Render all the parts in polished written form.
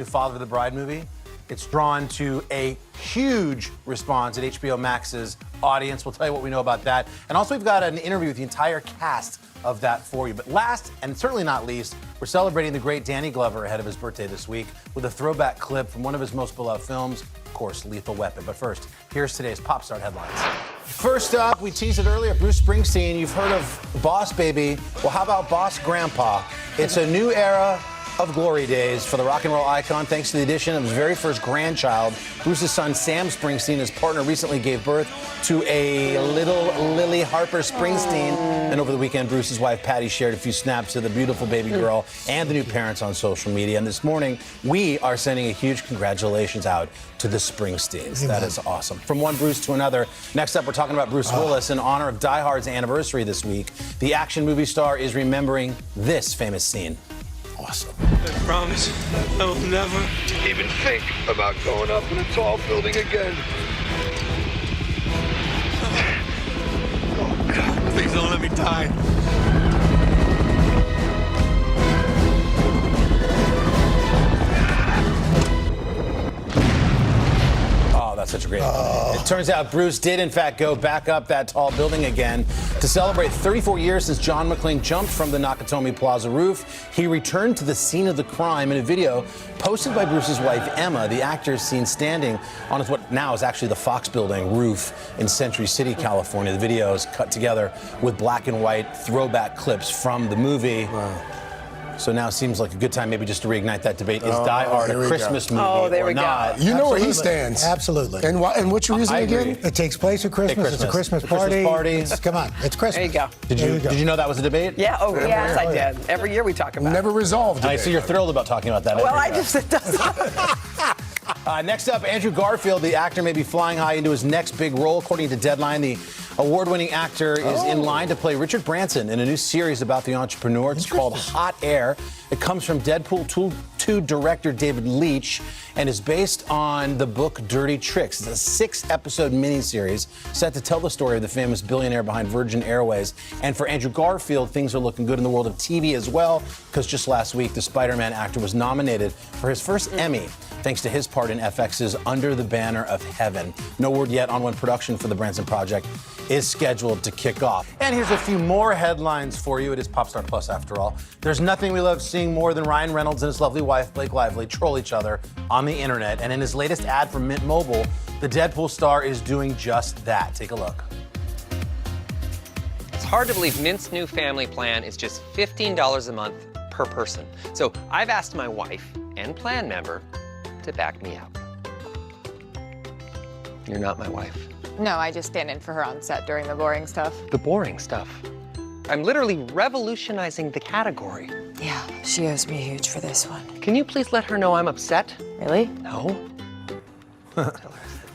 Father of the Bride movie. It's drawn to a huge response at HBO Max's audience. We'll tell you what we know about that. And also, we've got an interview with the entire cast of that for you. But last, and certainly not least, we're celebrating the great Danny Glover ahead of his birthday this week with a throwback clip from one of his most beloved films, of course, Lethal Weapon. But first, here's today's Pop Start headlines. First up, we teased it earlier, Bruce Springsteen. You've heard of Boss Baby. Well, how about Boss Grandpa? It's a new era of glory days for the rock and roll icon, thanks to the addition of his very first grandchild. Bruce's son, Sam Springsteen, his partner, recently gave birth to a little Lily Harper Springsteen. And over the weekend, Bruce's wife, Patty, shared a few snaps of the beautiful baby girl and the new parents on social media. And this morning, we are sending a huge congratulations out to the Springsteens. Amen. That is awesome. From one Bruce to another. Next up, we're talking about Bruce Willis in honor of Die Hard's anniversary this week. The action movie star is remembering this famous scene. Awesome. I promise I will never even think about going up in a tall building again. Oh, God, please don't let me die. That's such a great movie. It turns out Bruce did, in fact, go back up that tall building again to celebrate 34 years since John McClane jumped from the Nakatomi Plaza roof. He returned to the scene of the crime in a video posted by Bruce's wife, Emma. The actor is seen standing on what now is actually the Fox Building roof in Century City, California. The video is cut together with black and white throwback clips from the movie. Wow. So now it seems like a good time maybe just to reignite that debate. Is Die Hard a Christmas movie or not? You know where he stands. Absolutely. And what's your reason again? It takes place at Christmas. It's a Christmas party. Come on, it's Christmas. There you go. Did you know that was a debate? Yeah, yes, I did. Every year we talk about it. Never resolved it. So you're thrilled about talking about that. Well, it doesn't. Next up, Andrew Garfield, the actor, may be flying high into his next big role. According to Deadline, the award-winning actor is in line to play Richard Branson in a new series about the entrepreneur. It's called Hot Air. It comes from Deadpool 2 director David Leitch and is based on the book Dirty Tricks. It's a 6-episode miniseries set to tell the story of the famous billionaire behind Virgin Airways. And for Andrew Garfield, things are looking good in the world of TV as well, because just last week, the Spider-Man actor was nominated for his first Emmy, thanks to his part in FX's Under the Banner of Heaven. No word yet on when production for the Branson project is scheduled to kick off. And here's a few more headlines for you. It is Popstar Plus, after all. There's nothing we love seeing more than Ryan Reynolds and his lovely wife, Blake Lively, troll each other on the internet. And in his latest ad for Mint Mobile, the Deadpool star is doing just that. Take a look. It's hard to believe Mint's new family plan is just $15 a month per person. So I've asked my wife and plan member to back me out. You're not my wife. No, I just stand in for her on set during the boring stuff. The boring stuff. I'm literally revolutionizing the category. Yeah, she owes me huge for this one. Can you please let her know I'm upset? Really? No.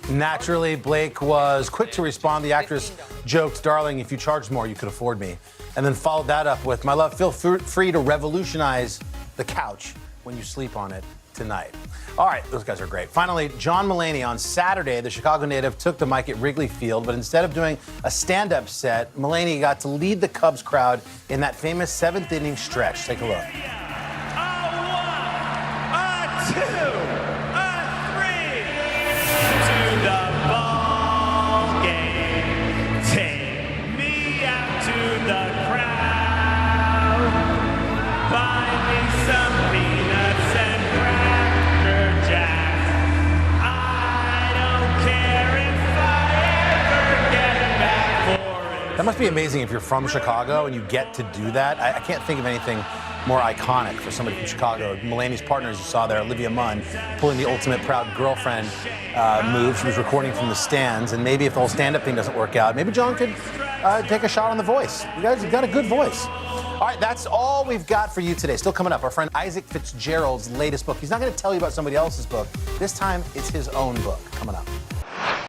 Naturally, Blake was quick to respond. The actress joked, "Darling, if you charged more, you could afford me." And then followed that up with, "My love, feel free to revolutionize the couch when you sleep on it tonight." All right, those guys are great. Finally, John Mulaney on Saturday, the Chicago native, took the mic at Wrigley Field, but instead of doing a stand-up set, Mulaney got to lead the Cubs crowd in that famous 7th-inning stretch. Take a look. That must be amazing if you're from Chicago and you get to do that. I can't think of anything more iconic for somebody from Chicago. Mulaney's partner, as you saw there, Olivia Munn, pulling the ultimate proud girlfriend move. She was recording from the stands, and maybe if the whole stand-up thing doesn't work out, maybe John could take a shot on the voice. You guys have got a good voice. All right, that's all we've got for you today. Still coming up, our friend Isaac Fitzgerald's latest book. He's not going to tell you about somebody else's book. This time, it's his own book. Coming up.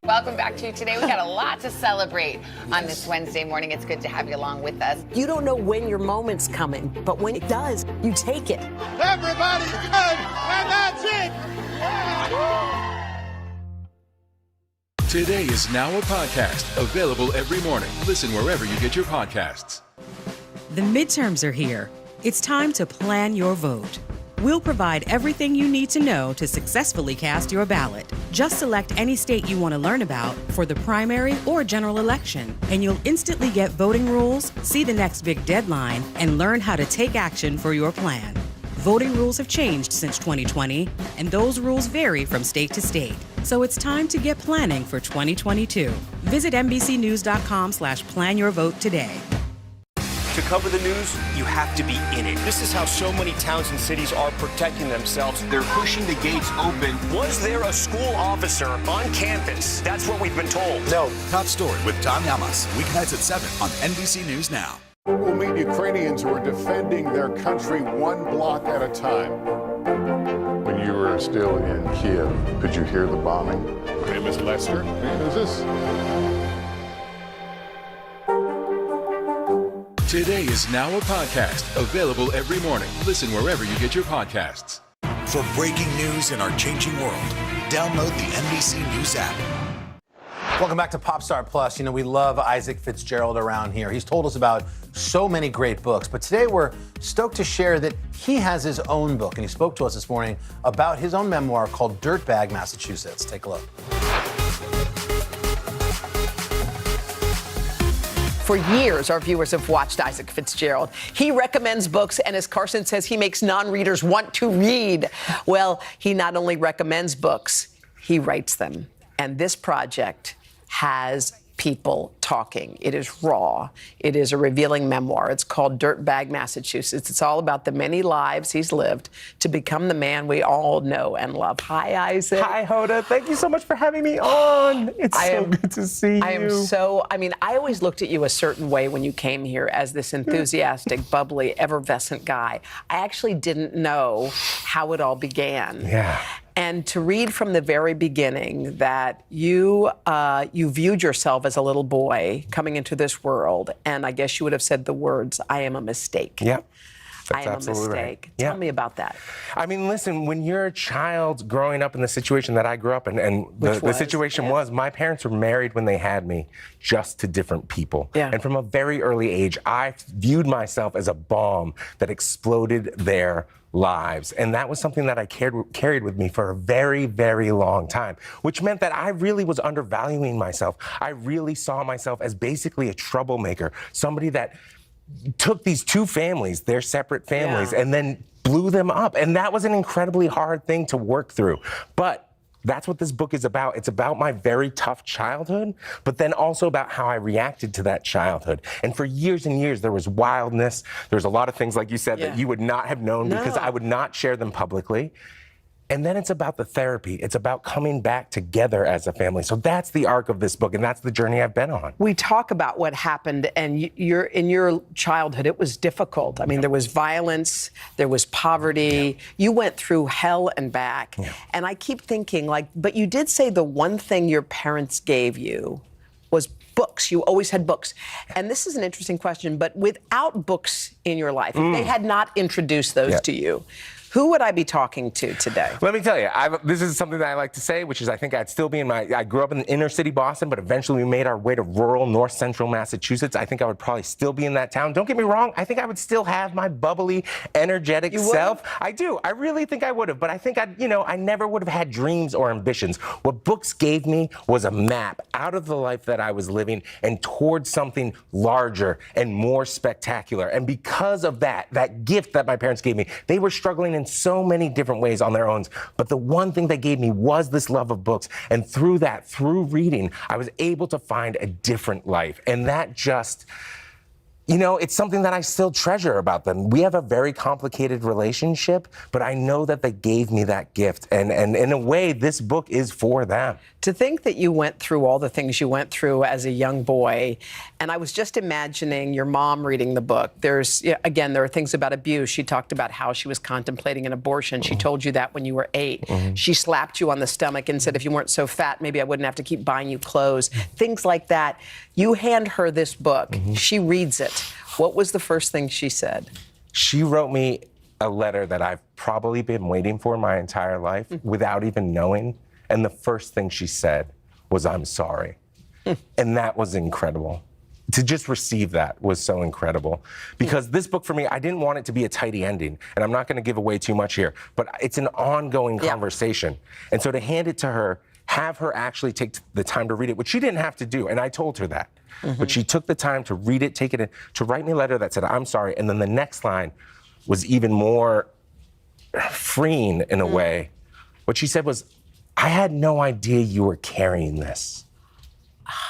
Welcome back to Today. We've got a lot to celebrate on this Wednesday morning. It's good to have you along with us. You don't know when your moment's coming, but when it does, you take it. Everybody's good, and that's it. Today is now a podcast, available every morning. Listen wherever you get your podcasts. The midterms are here. It's time to plan your vote. We'll provide everything you need to know to successfully cast your ballot. Just select any state you want to learn about for the primary or general election, and you'll instantly get voting rules, see the next big deadline, and learn how to take action for your plan. Voting rules have changed since 2020, and those rules vary from state to state. So it's time to get planning for 2022. Visit NBCNews.com/planyourvote today. To cover the news, you have to be in it. This is how so many towns and cities are protecting themselves. They're pushing the gates open. Was there a school officer on campus? That's what we've been told. No. Top Story with Tom Yamas. Weeknights at 7 on NBC News Now. We'll meet Ukrainians who are defending their country one block at a time. When you were still in Kiev, could you hear the bombing? My name is Lester. Who's this? Today is now a podcast, available every morning. Listen wherever you get your podcasts. For breaking news in our changing world, download the NBC News app. Welcome back to Popstar Plus. You know, we love Isaac Fitzgerald around here. He's told us about so many great books, but today we're stoked to share that he has his own book, and he spoke to us this morning about his own memoir called Dirtbag, Massachusetts. Take a look. For years, our viewers have watched Isaac Fitzgerald. He recommends books, and as Carson says, he makes non-readers want to read. Well, he not only recommends books, he writes them. And this project has people talking. It is raw. It is a revealing memoir. It's called Dirtbag, Massachusetts. It's all about the many lives he's lived to become the man we all know and love. Hi, Isaac. Hi, Hoda. Thank you so much for having me on. It's so good to see you. I always looked at you a certain way when you came here as this enthusiastic, bubbly, effervescent guy. I actually didn't know how it all began. Yeah. And to read from the very beginning that you viewed yourself as a little boy coming into this world, and I guess you would have said the words, "I am a mistake." Yeah. I am a mistake. Right. Tell me about that. I mean, listen, when you're a child growing up in the situation that I grew up in, and the situation was my parents were married when they had me, just to different people. Yeah. And from a very early age, I viewed myself as a bomb that exploded their lives. And that was something that I carried with me for a very, very long time, which meant that I really was undervaluing myself. I really saw myself as basically a troublemaker, somebody that took these two families, their separate families, and then blew them up. And that was an incredibly hard thing to work through. But that's what this book is about. It's about my very tough childhood, but then also about how I reacted to that childhood. And for years and years, there was wildness. There was a lot of things, like you said, that you would not have known because I would not share them publicly. And then it's about the therapy. It's about coming back together as a family. So that's the arc of this book, and that's the journey I've been on. We talk about what happened, and in your childhood, it was difficult. I mean, there was violence, there was poverty. You went through hell and back. And I keep thinking, but you did say the one thing your parents gave you was books. You always had books. And this is an interesting question, but without books in your life, if they had not introduced those to you, who would I be talking to today? Let me tell you, this is something that I like to say, which is I think I'd still be I grew up in inner city Boston, but eventually we made our way to rural north central Massachusetts. I think I would probably still be in that town. Don't get me wrong. I think I would still have my bubbly, energetic self. I do. I really think I would have, but I think I never would have had dreams or ambitions. What books gave me was a map out of the life that I was living and towards something larger and more spectacular. And because of that gift that my parents gave me, they were struggling in so many different ways on their own. But the one thing they gave me was this love of books. And through reading, I was able to find a different life. And that just, it's something that I still treasure about them. We have a very complicated relationship, but I know that they gave me that gift. And in a way, this book is for them. To think that you went through all the things you went through as a young boy, and I was just imagining your mom reading the book. There are things about abuse. She talked about how she was contemplating an abortion. She told you that when you were 8. She slapped you on the stomach and said, if you weren't so fat, maybe I wouldn't have to keep buying you clothes. Things like that. You hand her this book. She reads it. What was the first thing she said? She wrote me a letter that I've probably been waiting for my entire life without even knowing. And the first thing she said was, "I'm sorry." And that was incredible. to just receive that was so incredible. Because this book for me, I didn't want it to be a tidy ending. And I'm not going to give away too much here, but it's an ongoing conversation. And so to hand it to her, have her actually take the time to read it, which she didn't have to do, and I told her that. But she took the time to read it, take it in, to write me a letter that said, I'm sorry. And then the next line was even more freeing in a way. What she said was, I had no idea you were carrying this.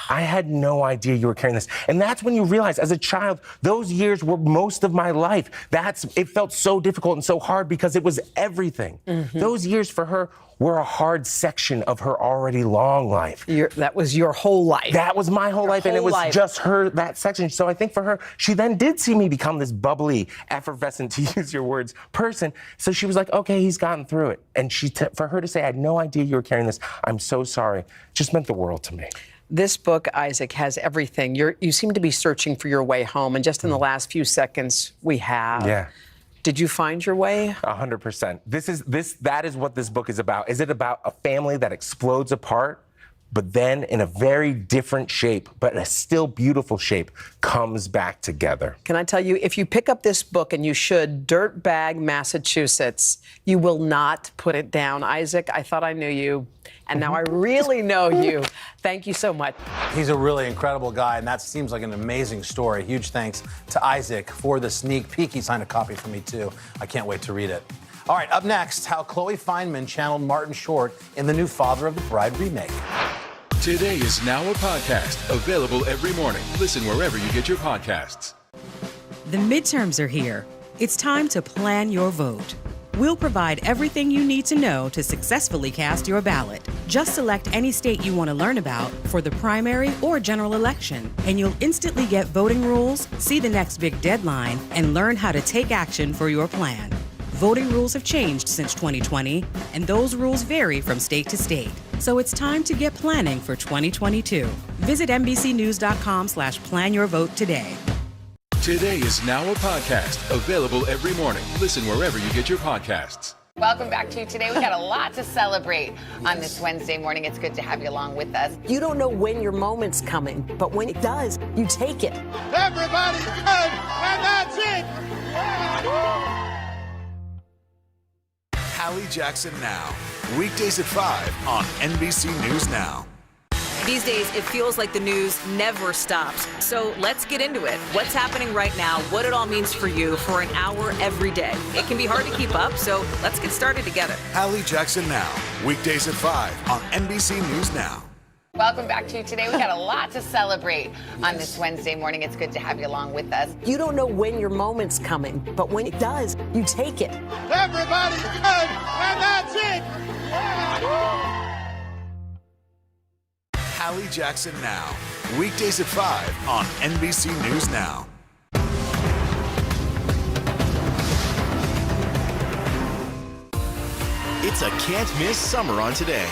I had no idea you were carrying this. And that's when you realize, as a child, those years were most of my life. It felt so difficult and so hard because it was everything. Those years for her were a hard section of her already long life. That was your whole life. That was my whole life, and it was just her, that section. So I think for her, she then did see me become this bubbly, effervescent, to use your words, person. So she was like, okay, he's gotten through it. And for her to say, I had no idea you were carrying this, I'm so sorry, just meant the world to me. This book, Isaac, has everything. You seem to be searching for your way home, and just in the last few seconds, we have. Yeah. Did you find your way? 100%. That is what this book is about. Is it about a family that explodes apart, but then in a very different shape, but a still beautiful shape, comes back together? Can I tell you, if you pick up this book, and you should, Dirtbag, Massachusetts, you will not put it down. Isaac, I thought I knew you, and now I really know you. Thank you so much. He's a really incredible guy, and that seems like an amazing story. Huge thanks to Isaac for the sneak peek. He signed a copy for me, too. I can't wait to read it. All right, up next, how Chloe Fineman channeled Martin Short in the new Father of the Bride remake. Today is now a podcast, available every morning. Listen wherever you get your podcasts. The midterms are here. It's time to plan your vote. We'll provide everything you need to know to successfully cast your ballot. Just select any state you want to learn about for the primary or general election, and you'll instantly get voting rules, see the next big deadline, and learn how to take action for your plan. Voting rules have changed since 2020, and those rules vary from state to state. So it's time to get planning for 2022. Visit NBCnews.com/plan your vote today. Today is now a podcast, available every morning. Listen wherever you get your podcasts. Welcome back to Today. We got a lot to celebrate on this Wednesday morning. It's good to have you along with us. You don't know when your moment's coming, but when it does, you take it. Everybody's good, and that's it. Hallie Jackson Now. Weekdays at 5 on NBC News Now. These days, it feels like the news never stops. So let's get into it. What's happening right now, what it all means for you for an hour every day. It can be hard to keep up, so let's get started together. Hallie Jackson Now. Weekdays at 5 on NBC News Now. Welcome back to Today. We got a lot to celebrate on this Wednesday morning. It's good to have you along with us. You don't know when your moment's coming, but when it does, you take it. Everybody's good, and that's it. Hallie Jackson Now. Weekdays at 5 on NBC News Now. It's a can't-miss summer on Today.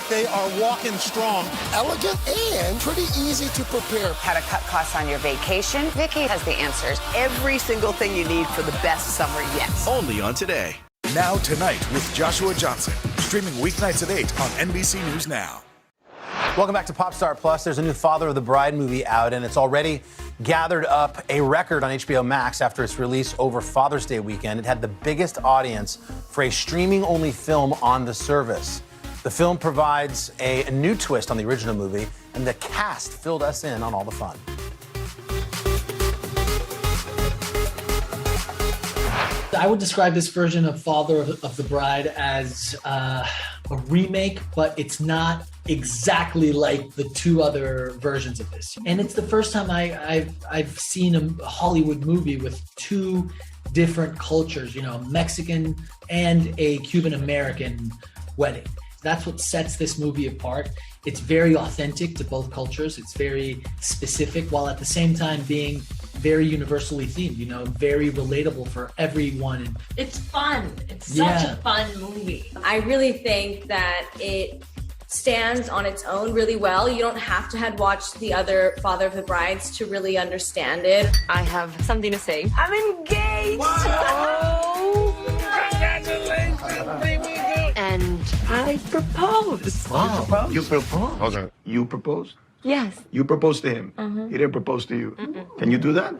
They are walking strong, elegant, and pretty easy to prepare. How to cut costs on your vacation? Vicky has the answers. Every single thing you need for the best summer yet. Only on Today. Now Tonight with Joshua Johnson. Streaming weeknights at 8 on NBC News Now. Welcome back to Popstar Plus. There's a new Father of the Bride movie out, and it's already gathered up a record on HBO Max after its release over Father's Day weekend. It had the biggest audience for a streaming-only film on the service. The film provides a new twist on the original movie, and the cast filled us in on all the fun. I would describe this version of Father of the Bride as a remake, but it's not exactly like the two other versions of this. And it's the first time I've seen a Hollywood movie with two different cultures, a Mexican and a Cuban American wedding. That's what sets this movie apart. It's very authentic to both cultures. It's very specific, while at the same time being very universally themed, very relatable for everyone. It's fun. It's such a fun movie. I really think that it stands on its own really well. You don't have to have watched the other Father of the Brides to really understand it. I have something to say. I'm engaged! Wow. Congratulations, baby! And I propose. Wow. You propose? You propose? Yes. You proposed to him. He didn't propose to you. Can you do that?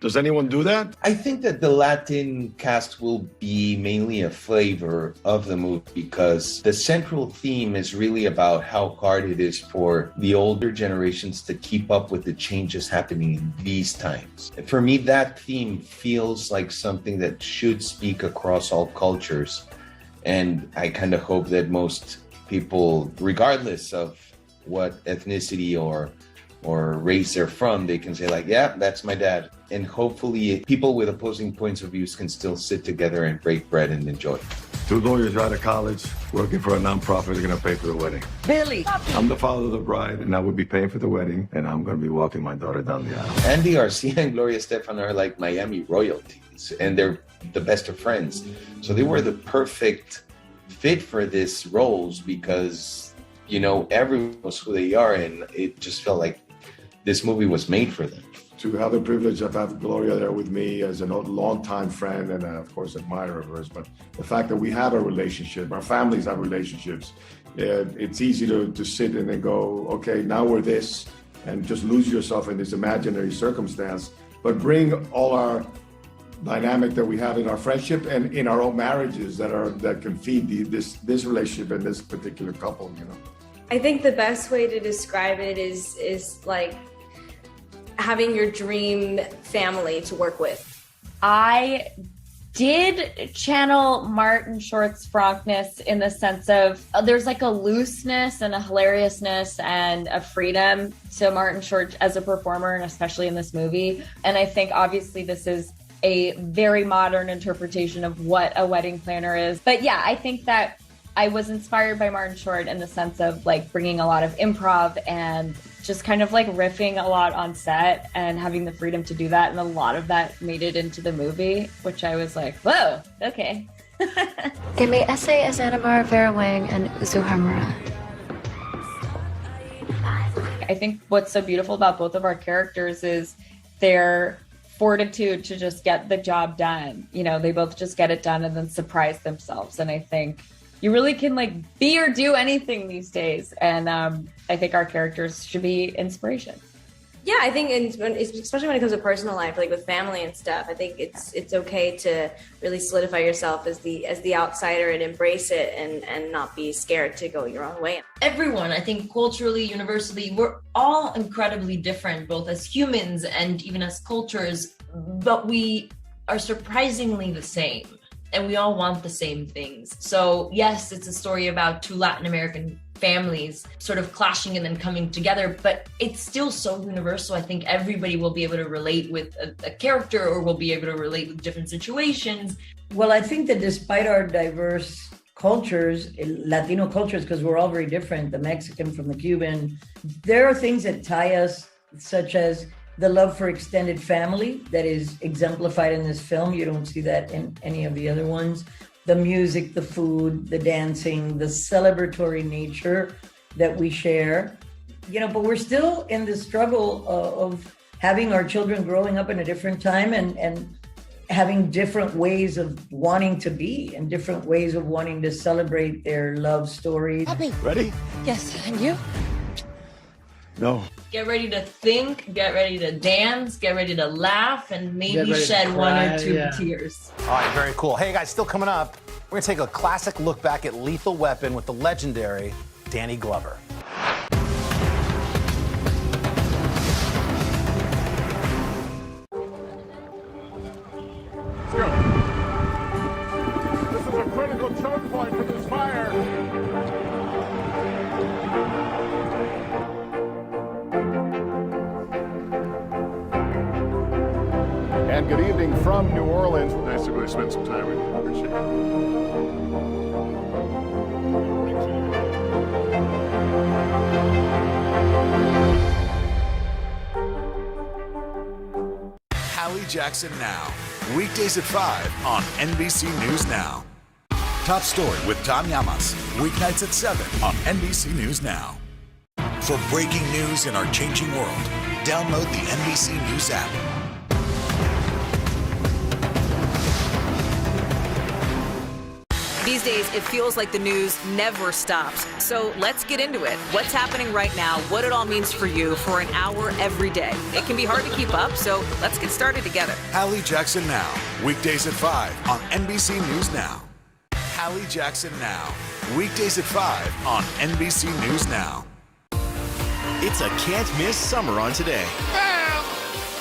Does anyone do that? I think that the Latin cast will be mainly a flavor of the movie because the central theme is really about how hard it is for the older generations to keep up with the changes happening in these times. For me, that theme feels like something that should speak across all cultures. And I kind of hope that most people, regardless of what ethnicity or race they're from, they can say like, yeah, that's my dad. And hopefully people with opposing points of views can still sit together and break bread and enjoy. 2 lawyers out of college working for a nonprofit are going to pay for the wedding. Billy. I'm the father of the bride, and I would be paying for the wedding, and I'm going to be walking my daughter down the aisle. Andy Garcia and Gloria Estefan are like Miami royalties, and they're the best of friends. So they were the perfect fit for this roles because, you know, everyone knows who they are, and it just felt like this movie was made for them. To have the privilege of having Gloria there with me as a longtime friend and, of course, admirer of hers, but the fact that we have a relationship, our families have relationships, it's easy to sit and then go, okay, now we're this, and just lose yourself in this imaginary circumstance, but bring all our dynamic that we have in our friendship and in our own marriages that can feed this relationship and this particular couple, you know. I think the best way to describe it is like having your dream family to work with. I did channel Martin Short's frankness in the sense of there's like a looseness and a hilariousness and a freedom to Martin Short as a performer, and especially in this movie. And I think obviously this is a very modern interpretation of what a wedding planner is. But yeah, I think that I was inspired by Martin Short in the sense of like bringing a lot of improv and just kind of like riffing a lot on set and having the freedom to do that. And a lot of that made it into the movie, which I was like, whoa, okay. Que me ese es Anamara Vera Wang and Zuhamara. I think what's so beautiful about both of our characters is their fortitude to just get the job done. You know, they both just get it done and then surprise themselves. And I think you really can like be or do anything these days. And I think our characters should be inspiration. Yeah, I think, especially when it comes to personal life, like with family and stuff, I think it's okay to really solidify yourself as the outsider and embrace it and not be scared to go your own way. Everyone, I think culturally, universally, we're all incredibly different, both as humans and even as cultures, but we are surprisingly the same. And we all want the same things. So yes, it's a story about 2 Latin American families sort of clashing and then coming together, but it's still so universal. I think everybody will be able to relate with a character or will be able to relate with different situations. Well, I think that despite our diverse cultures, Latino cultures, because we're all very different, the Mexican from the Cuban, there are things that tie us, such as the love for extended family that is exemplified in this film. You don't see that in any of the other ones. The music, the food, the dancing, the celebratory nature that we share. You know, but we're still in the struggle of having our children growing up in a different time and having different ways of wanting to be and different ways of wanting to celebrate their love stories. Ready? Yes, and you? No. Get ready to think, get ready to dance, get ready to laugh, and maybe shed 1 or 2 tears. All right, very cool. Hey, guys, still coming up, we're going to take a classic look back at Lethal Weapon with the legendary Danny Glover. This is a critical choke point for this fire. And good evening from New Orleans. Nice to really spend some time with you. Appreciate it. Hallie Jackson Now. Weekdays at 5 on NBC News Now. Top Story with Tom Llamas. Weeknights at 7 on NBC News Now. For breaking news in our changing world, download the NBC News app. These days, it feels like the news never stops. So let's get into it. What's happening right now, what it all means for you for an hour every day. It can be hard to keep up, so let's get started together. Hallie Jackson Now, weekdays at 5 on NBC News Now. Hallie Jackson Now, weekdays at 5 on NBC News Now. It's a can't-miss summer on Today.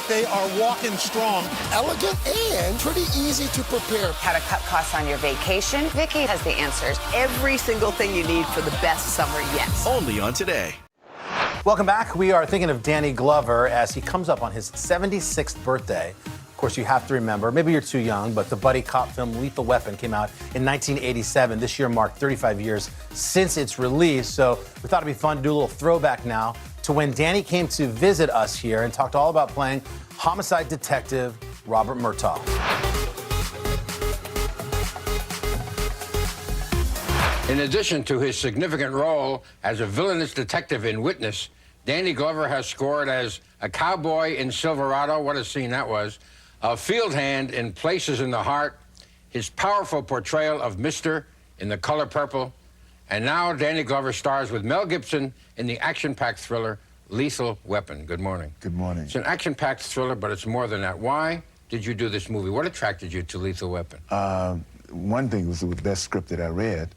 They are walking strong, elegant, and pretty easy to prepare. How to cut costs on your vacation? Vicky has the answers. Every single thing you need for the best summer yet. Only on Today. Welcome back. We are thinking of Danny Glover as he comes up on his 76th birthday. Of course, you have to remember, maybe you're too young, but the buddy cop film Lethal Weapon came out in 1987. This year marked 35 years since its release. So we thought it'd be fun to do a little throwback now to when Danny came to visit us here and talked all about playing homicide detective Robert Murtaugh. In addition to his significant role as a villainous detective in Witness, Danny Glover has scored as a cowboy in Silverado, what a scene that was, a field hand in Places in the Heart, his powerful portrayal of Mr. in The Color Purple, and now Danny Glover stars with Mel Gibson in the action-packed thriller Lethal Weapon. Good morning. Good morning. It's an action-packed thriller, but it's more than that. Why did you do this movie? What attracted you to Lethal Weapon? One thing was the best script that I read.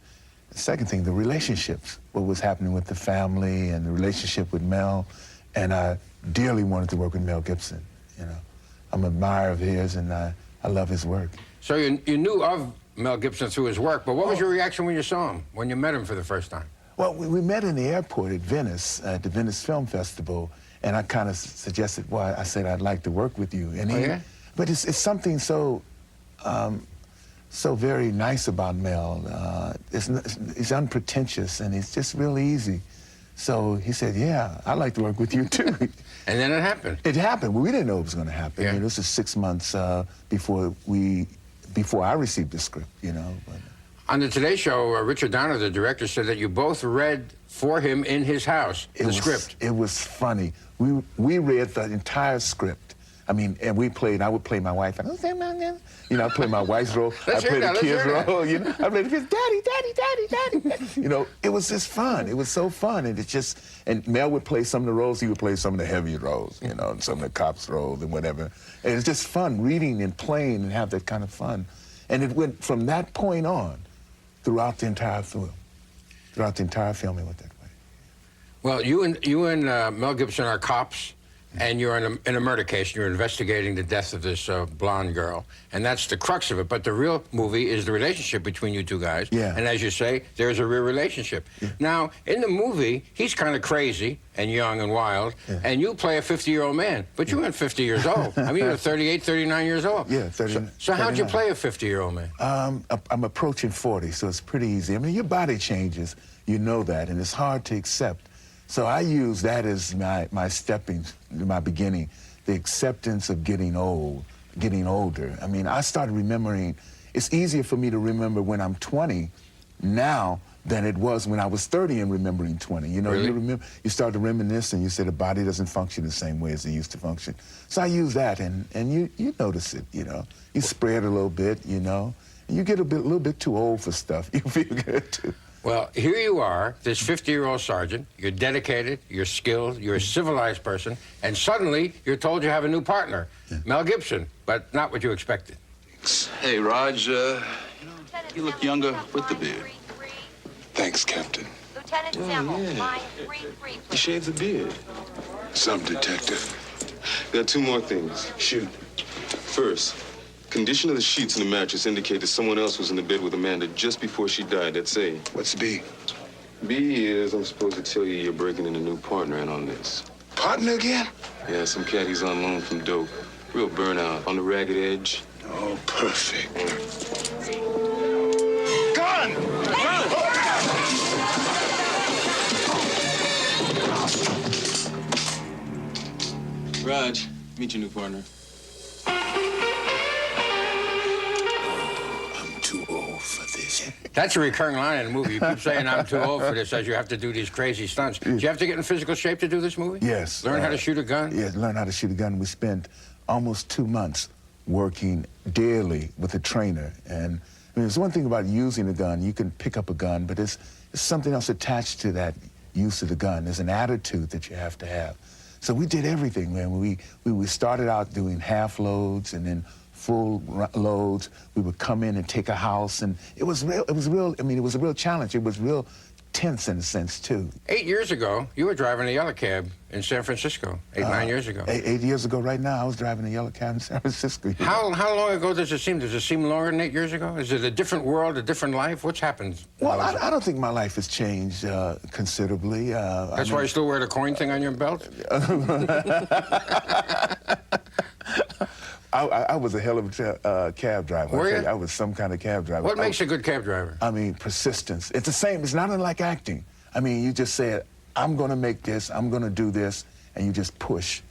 The second thing, the relationships, what was happening with the family and the relationship with Mel. And I dearly wanted to work with Mel Gibson. You know, I'm an admirer of his, and I love his work. So you knew of Mel Gibson through his work, but what was your reaction when you saw him, when you met him for the first time? Well, we met in the airport at Venice, at the Venice Film Festival, and I kind of suggested, well, I said, I'd like to work with you. And he, but it's something so, so very nice about Mel. He's unpretentious, and it's just real easy. So he said, yeah, I'd like to work with you, too. And then it happened. It happened. We didn't know it was going to happen. Yeah. You know, this is 6 months before I received the script, you know. But, on the Today Show, Richard Donner, the director, said that you both read for him in his house the script. It was funny. We read the entire script. I mean, and I would play my wife, and you know, I play my wife's role, I play the kid's role, you know, I play the kids, daddy. You know, it was just fun. It was so fun, and and Mel would play some of the roles, he would play some of the heavier roles, you know, and some of the cops' roles and whatever. And it's just fun reading and playing and have that kind of fun. And it went from that point on throughout the entire film. Throughout the entire film, it went that way. Well, you and Mel Gibson are cops, and you're in a murder case, and you're investigating the death of this blonde girl, and that's the crux of it. But the real movie is the relationship between you two guys. Yeah. And as you say, there's a real relationship. Yeah. Now, in the movie, he's kind of crazy and young and wild, and you play a 50-year-old man, but you weren't 50 years old. I mean, you're 38, 39 years old. Yeah, 39. So how'd you play a 50-year-old man? I'm approaching 40, so it's pretty easy. I mean, your body changes, you know that, and it's hard to accept. So I use that as my beginning, the acceptance of getting old, getting older. I mean, I started remembering, it's easier for me to remember when I'm 20 now than it was when I was 30 and remembering 20. You know, really? You start to reminisce and you say the body doesn't function the same way as it used to function. So I use that, and you notice it, you know. You spread a little bit, you know, and you get a little bit too old for stuff. You feel good too. Well, here you are, this 50-year-old sergeant. You're dedicated, you're skilled, you're a civilized person, and suddenly you're told you have a new partner, Mel Gibson, but not what you expected. Hey, Raj, you look younger with the beard. Thanks, Captain. Lieutenant Sipple, line 3-3. You shaved the beard. Some detective. Got two more things. Shoot. First, condition of the sheets in the mattress indicate that someone else was in the bed with Amanda just before she died. That's A. What's B? B is I'm supposed to tell you you're breaking in a new partner in on this. Partner again? Yeah, some cat he's on loan from dope. Real burnout, on the ragged edge. Oh, perfect. Gun! Raj, meet your new partner. Too old for this. That's a recurring line in the movie. You keep saying, I'm too old for this, as you have to do these crazy stunts. Did you have to get in physical shape to do this movie? Yes. Learn how to shoot a gun? Yeah, learn how to shoot a gun. We spent almost 2 months working daily with a trainer. And I mean, there's one thing about using a gun. You can pick up a gun, but there's something else attached to that use of the gun. There's an attitude that you have to have. So we did everything, man. We started out doing half loads and then full loads. We would come in and take a house, and it was real. I mean, it was a real challenge. It was real tense in a sense too. 8 years ago, you were driving a yellow cab in San Francisco. 9 years ago. 8 years ago, right now, I was driving a yellow cab in San Francisco. How long ago does it seem? Does it seem longer than 8 years ago? Is it a different world, a different life? What's happened? Well, I don't think my life has changed considerably. That's why you still wear the coin thing on your belt? I was a hell of a cab driver. Were you? I was some kind of cab driver. What makes a good cab driver? I mean, persistence. It's the same. It's not unlike acting. I mean, you just say, I'm going to make this, I'm going to do this, and you just push.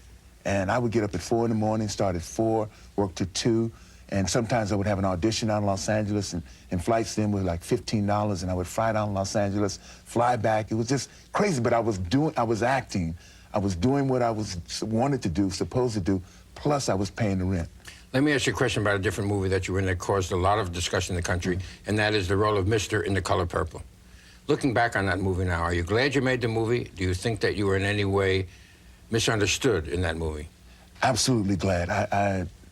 And I would get up at 4 in the morning, start at 4, work to 2, and sometimes I would have an audition out in Los Angeles, and flights then were like $15, and I would fly down to Los Angeles, fly back. It was just crazy, but I was acting. I was doing what I wanted to do, supposed to do, plus I was paying the rent. Let me ask you a question about a different movie that you were in that caused a lot of discussion in the country, and that is the role of Mr. in The Color Purple. Looking back on that movie now, are you glad you made the movie? Do you think that you were in any way misunderstood in that movie? Absolutely glad.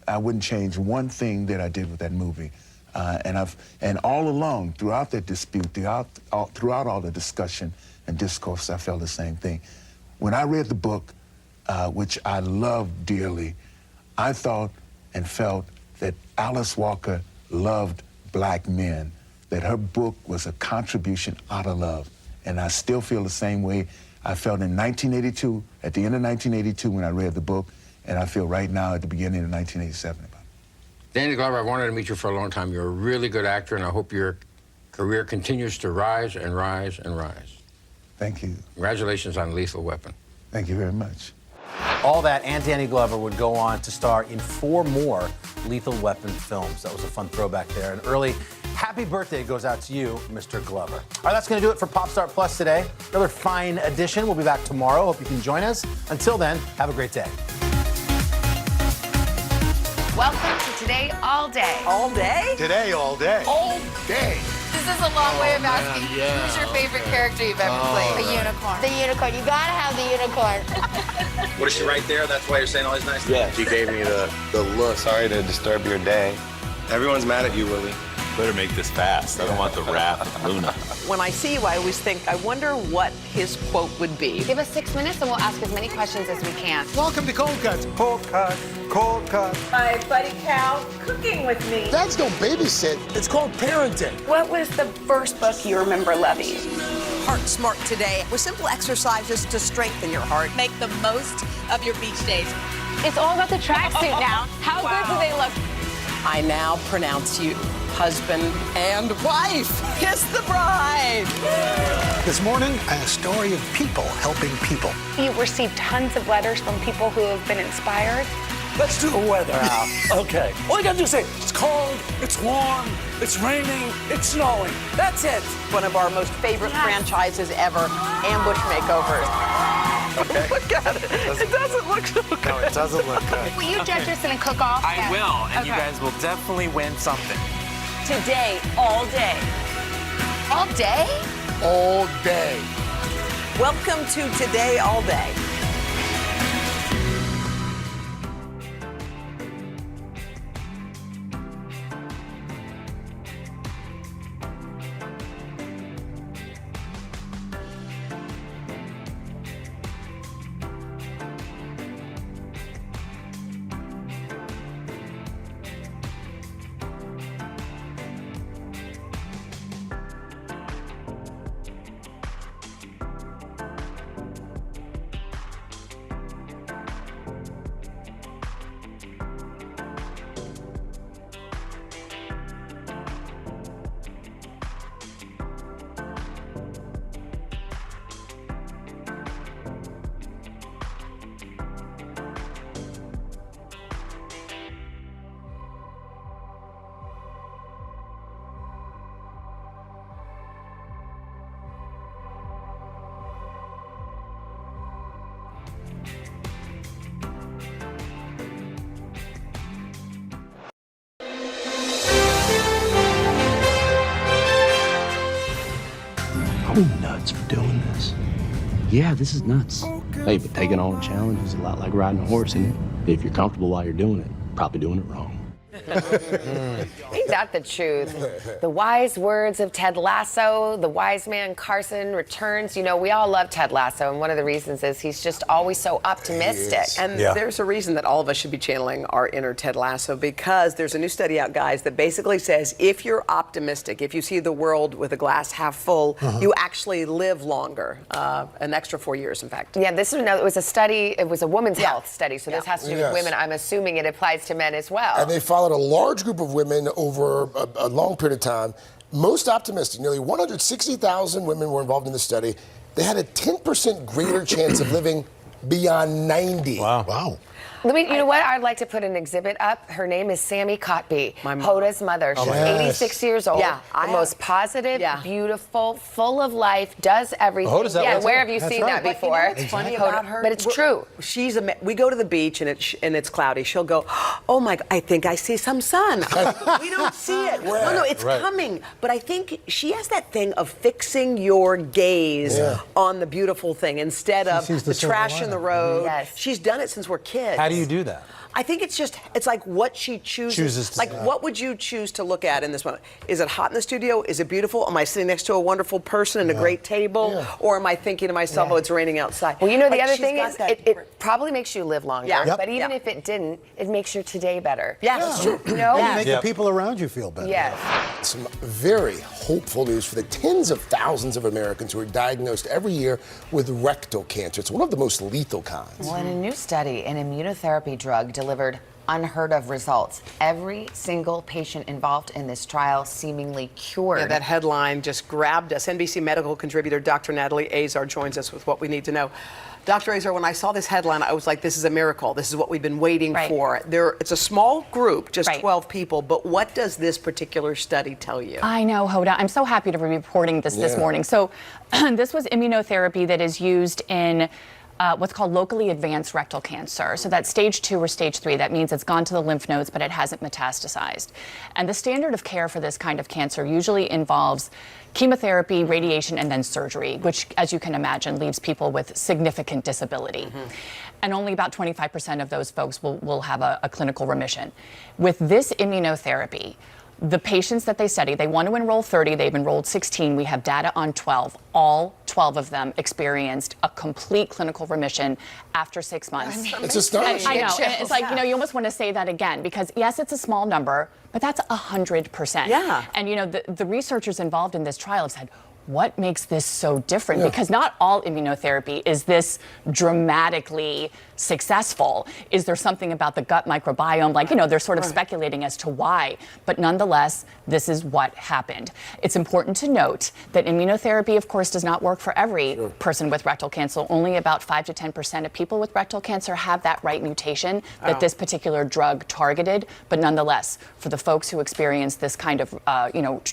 I wouldn't change one thing that I did with that movie. And all along, throughout that dispute, throughout all the discussion and discourse, I felt the same thing. When I read the book, which I loved dearly, I thought and felt that Alice Walker loved black men, that her book was a contribution out of love. And I still feel the same way I felt in 1982, at the end of 1982 when I read the book, and I feel right now at the beginning of 1987 about it. Danny Glover, I wanted to meet you for a long time. You're a really good actor, and I hope your career continues to rise and rise and rise. Thank you. Congratulations on Lethal Weapon. Thank you very much. All that and Danny Glover would go on to star in 4 more Lethal Weapon films. That was a fun throwback there. An early happy birthday goes out to you, Mr. Glover. All right, that's going to do it for Pop Start Plus today. Another fine edition. We'll be back tomorrow. Hope you can join us. Until then, have a great day. Welcome to Today All Day. All day? Today, all day. All day. This is a long way of asking who's your favorite character you've ever played? The unicorn. The unicorn. You gotta have the unicorn. What is she right there? That's why you're saying all these nice things? Yeah, she gave me the look. Sorry to disturb your day. Everyone's mad at you, Willie. Better make this fast. I don't want the wrath of Luna. When I see you, I always think, I wonder what his quote would be. Give us 6 minutes and we'll ask as many questions as we can. Welcome to Cold Cuts. Cold Cut. Cold Cut. My buddy Cal cooking with me. Dads don't babysit. It's called parenting. What was the first book you remember loving? Heart Smart Today with simple exercises to strengthen your heart. Make the most of your beach days. It's all about the tracksuit now. How good do they look? I now pronounce you husband and wife. Kiss the bride. This morning, a story of people helping people. You've received tons of letters from people who have been inspired. Let's do the weather out. Okay. All you gotta do is say, it's cold, it's warm, it's raining, it's snowing. That's it. One of our most favorite franchises ever, Ambush Makeovers. Okay. Look at it. It doesn't look so good. No, it doesn't look good. Will you judge us in a cook-off? I will, and Okay. you guys will definitely win something. Today, all day. All day? All day. Welcome to Today All Day. I'm nuts for doing this. Yeah, this is nuts. Hey, but taking on a challenge is a lot like riding a horse, isn't it? If you're comfortable while you're doing it, probably doing it wrong. Ain't that the truth? The wise words of Ted Lasso, the wise man Carson returns. You know, we all love Ted Lasso, and one of the reasons is he's just always so optimistic. And there's a reason that all of us should be channeling our inner Ted Lasso, because there's a new study out, guys, that basically says if you're optimistic, if you see the world with a glass half full, you actually live longer, an extra 4 years, in fact. Yeah, this was it was a study, it was a women's health study, so this has to do with women. I'm assuming it applies to men as well. And they followed a large group of women over a long period of time. Most optimistic, nearly 160,000 women were involved in the study. They had a 10% greater chance of living beyond 90. Wow. You know what? I'd like to put an exhibit up. Her name is Sammy Cotby, Hoda's mother. She's 86 years old. Yeah, the most positive, beautiful, full of life, does everything. Hoda's that way, where have you seen that before? It's funny about her. But it's true. We go to the beach and it's cloudy. She'll go, oh my, I think I see some sun. We don't see it. No, it's coming. But I think she has that thing of fixing your gaze on the beautiful thing instead of the trash in the road. Yes. She's done it since we're kids. How do you do that? I think it's like what she chooses to what would you choose to look at in this moment? Is it hot in the studio? Is it beautiful? Am I sitting next to a wonderful person and a great table? Or am I thinking to myself, oh, it's raining outside? Well, you know, the other thing is it probably makes you live longer. Yeah. But even if it didn't, it makes your today better. Yeah, that's true. You know? You make the people around you feel better. Yes. Some very hopeful news for the tens of thousands of Americans who are diagnosed every year with rectal cancer. It's one of the most lethal kinds. Well, in a new study, an immunotherapy drug delivered unheard of results. Every single patient involved in this trial seemingly cured. Yeah, that headline just grabbed us. NBC medical contributor Dr. Natalie Azar joins us with what we need to know. Dr. Azar, when I saw this headline, I was like, this is a miracle. This is what we've been waiting for. It's a small group, just 12 people, but what does this particular study tell you? I know, Hoda. I'm so happy to be reporting this morning. So this was immunotherapy that is used in what's called locally advanced rectal cancer. So that's stage 2 or stage 3. That means it's gone to the lymph nodes, but it hasn't metastasized. And the standard of care for this kind of cancer usually involves chemotherapy, radiation, and then surgery, which, as you can imagine, leaves people with significant disability. And only about 25% of those folks will have a clinical remission. With this immunotherapy, the patients that they study, they want to enroll 30, they've enrolled 16, we have data on 12. All 12 of them experienced a complete clinical remission after 6 months. It's astonishing. I know, and it's like, you know, you almost want to say that again, because yes, it's a small number, but that's 100%. Yeah. And you know, the researchers involved in this trial have said, what makes this so different? Because not all immunotherapy is this dramatically successful. Is there something about the gut microbiome? Like, you know, they're sort of speculating as to why. But nonetheless, this is what happened. It's important to note that immunotherapy, of course, does not work for every person with rectal cancer. Only about 5 to 10% of people with rectal cancer have that right mutation that this particular drug targeted. But nonetheless, for the folks who experience this kind of,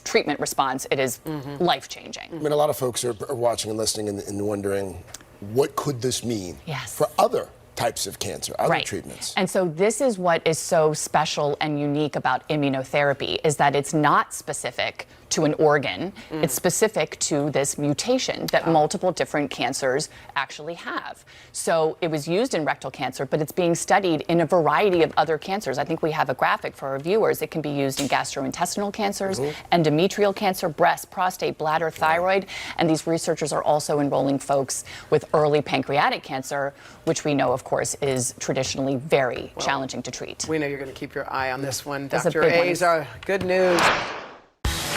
treatment response, it is life-changing. I mean, a lot of folks are watching and listening and wondering, what could this mean for other types of cancer, other treatments? And so this is what is so special and unique about immunotherapy, is that it's not specific to an organ. It's specific to this mutation that multiple different cancers actually have. So it was used in rectal cancer, but it's being studied in a variety of other cancers. I think we have a graphic for our viewers. It can be used in gastrointestinal cancers, endometrial cancer, breast, prostate, bladder, thyroid, and these researchers are also enrolling folks with early pancreatic cancer, which we know, of course, is traditionally very challenging to treat. We know you're going to keep your eye on this one, It's a Dr. big one. Azar. Good news.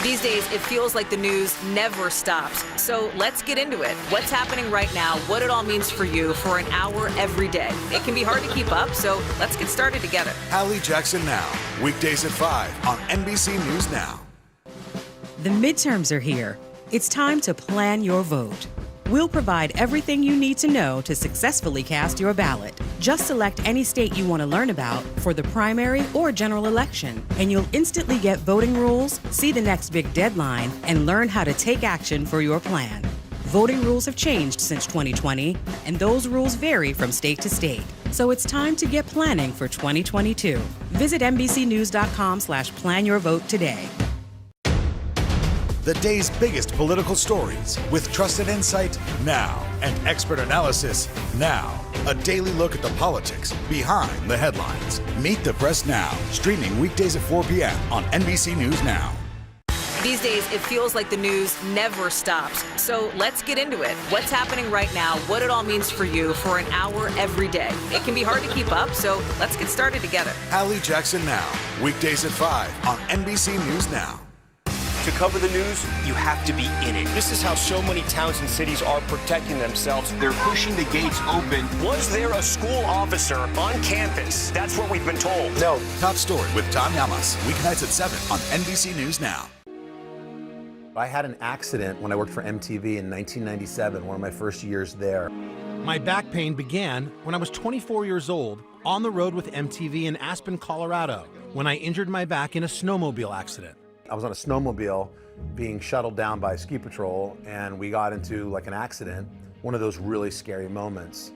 These days, it feels like the news never stops. So let's get into it. What's happening right now, what it all means for you for an hour every day. It can be hard to keep up, so let's get started together. Hallie Jackson Now, weekdays at 5 on NBC News Now. The midterms are here. It's time to plan your vote. We'll provide everything you need to know to successfully cast your ballot. Just select any state you want to learn about for the primary or general election, and you'll instantly get voting rules, see the next big deadline, and learn how to take action for your plan. Voting rules have changed since 2020, and those rules vary from state to state. So it's time to get planning for 2022. Visit NBCnews.com/planyourvote today. The day's biggest political stories with trusted insight now and expert analysis now. A daily look at the politics behind the headlines. Meet the Press Now, streaming weekdays at 4 p.m. on NBC News Now. These days, it feels like the news never stops. So let's get into it. What's happening right now, what it all means for you for an hour every day. It can be hard to keep up, so let's get started together. Hallie Jackson Now, weekdays at 5 on NBC News Now. To cover the news, you have to be in it. This is how so many towns and cities are protecting themselves. They're pushing the gates open. Was there a school officer on campus? That's what we've been told. No. Top Story with Tom Llamas, weeknights at 7 on NBC News Now. I had an accident when I worked for MTV in 1997, one of my first years there. My back pain began when I was 24 years old on the road with MTV in Aspen, Colorado, when I injured my back in a snowmobile accident. I was on a snowmobile being shuttled down by ski patrol, and we got into like an accident, one of those really scary moments.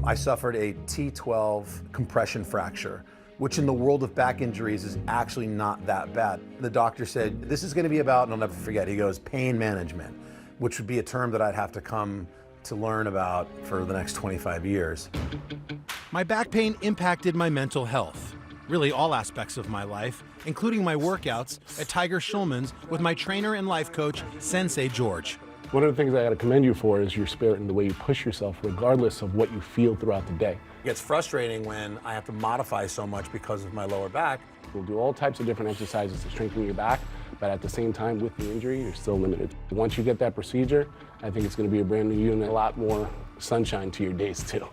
I suffered a T12 compression fracture, which in the world of back injuries is actually not that bad. The doctor said, this is gonna be about, and I'll never forget, he goes, pain management, which would be a term that I'd have to come to learn about for the next 25 years. My back pain impacted my mental health, really all aspects of my life, including my workouts at Tiger Schulman's with my trainer and life coach, Sensei George. One of the things I gotta commend you for is your spirit and the way you push yourself regardless of what you feel throughout the day. It gets frustrating when I have to modify so much because of my lower back. We'll do all types of different exercises to strengthen your back, but at the same time, with the injury, you're still limited. Once you get that procedure, I think it's gonna be a brand new you and a lot more sunshine to your days too.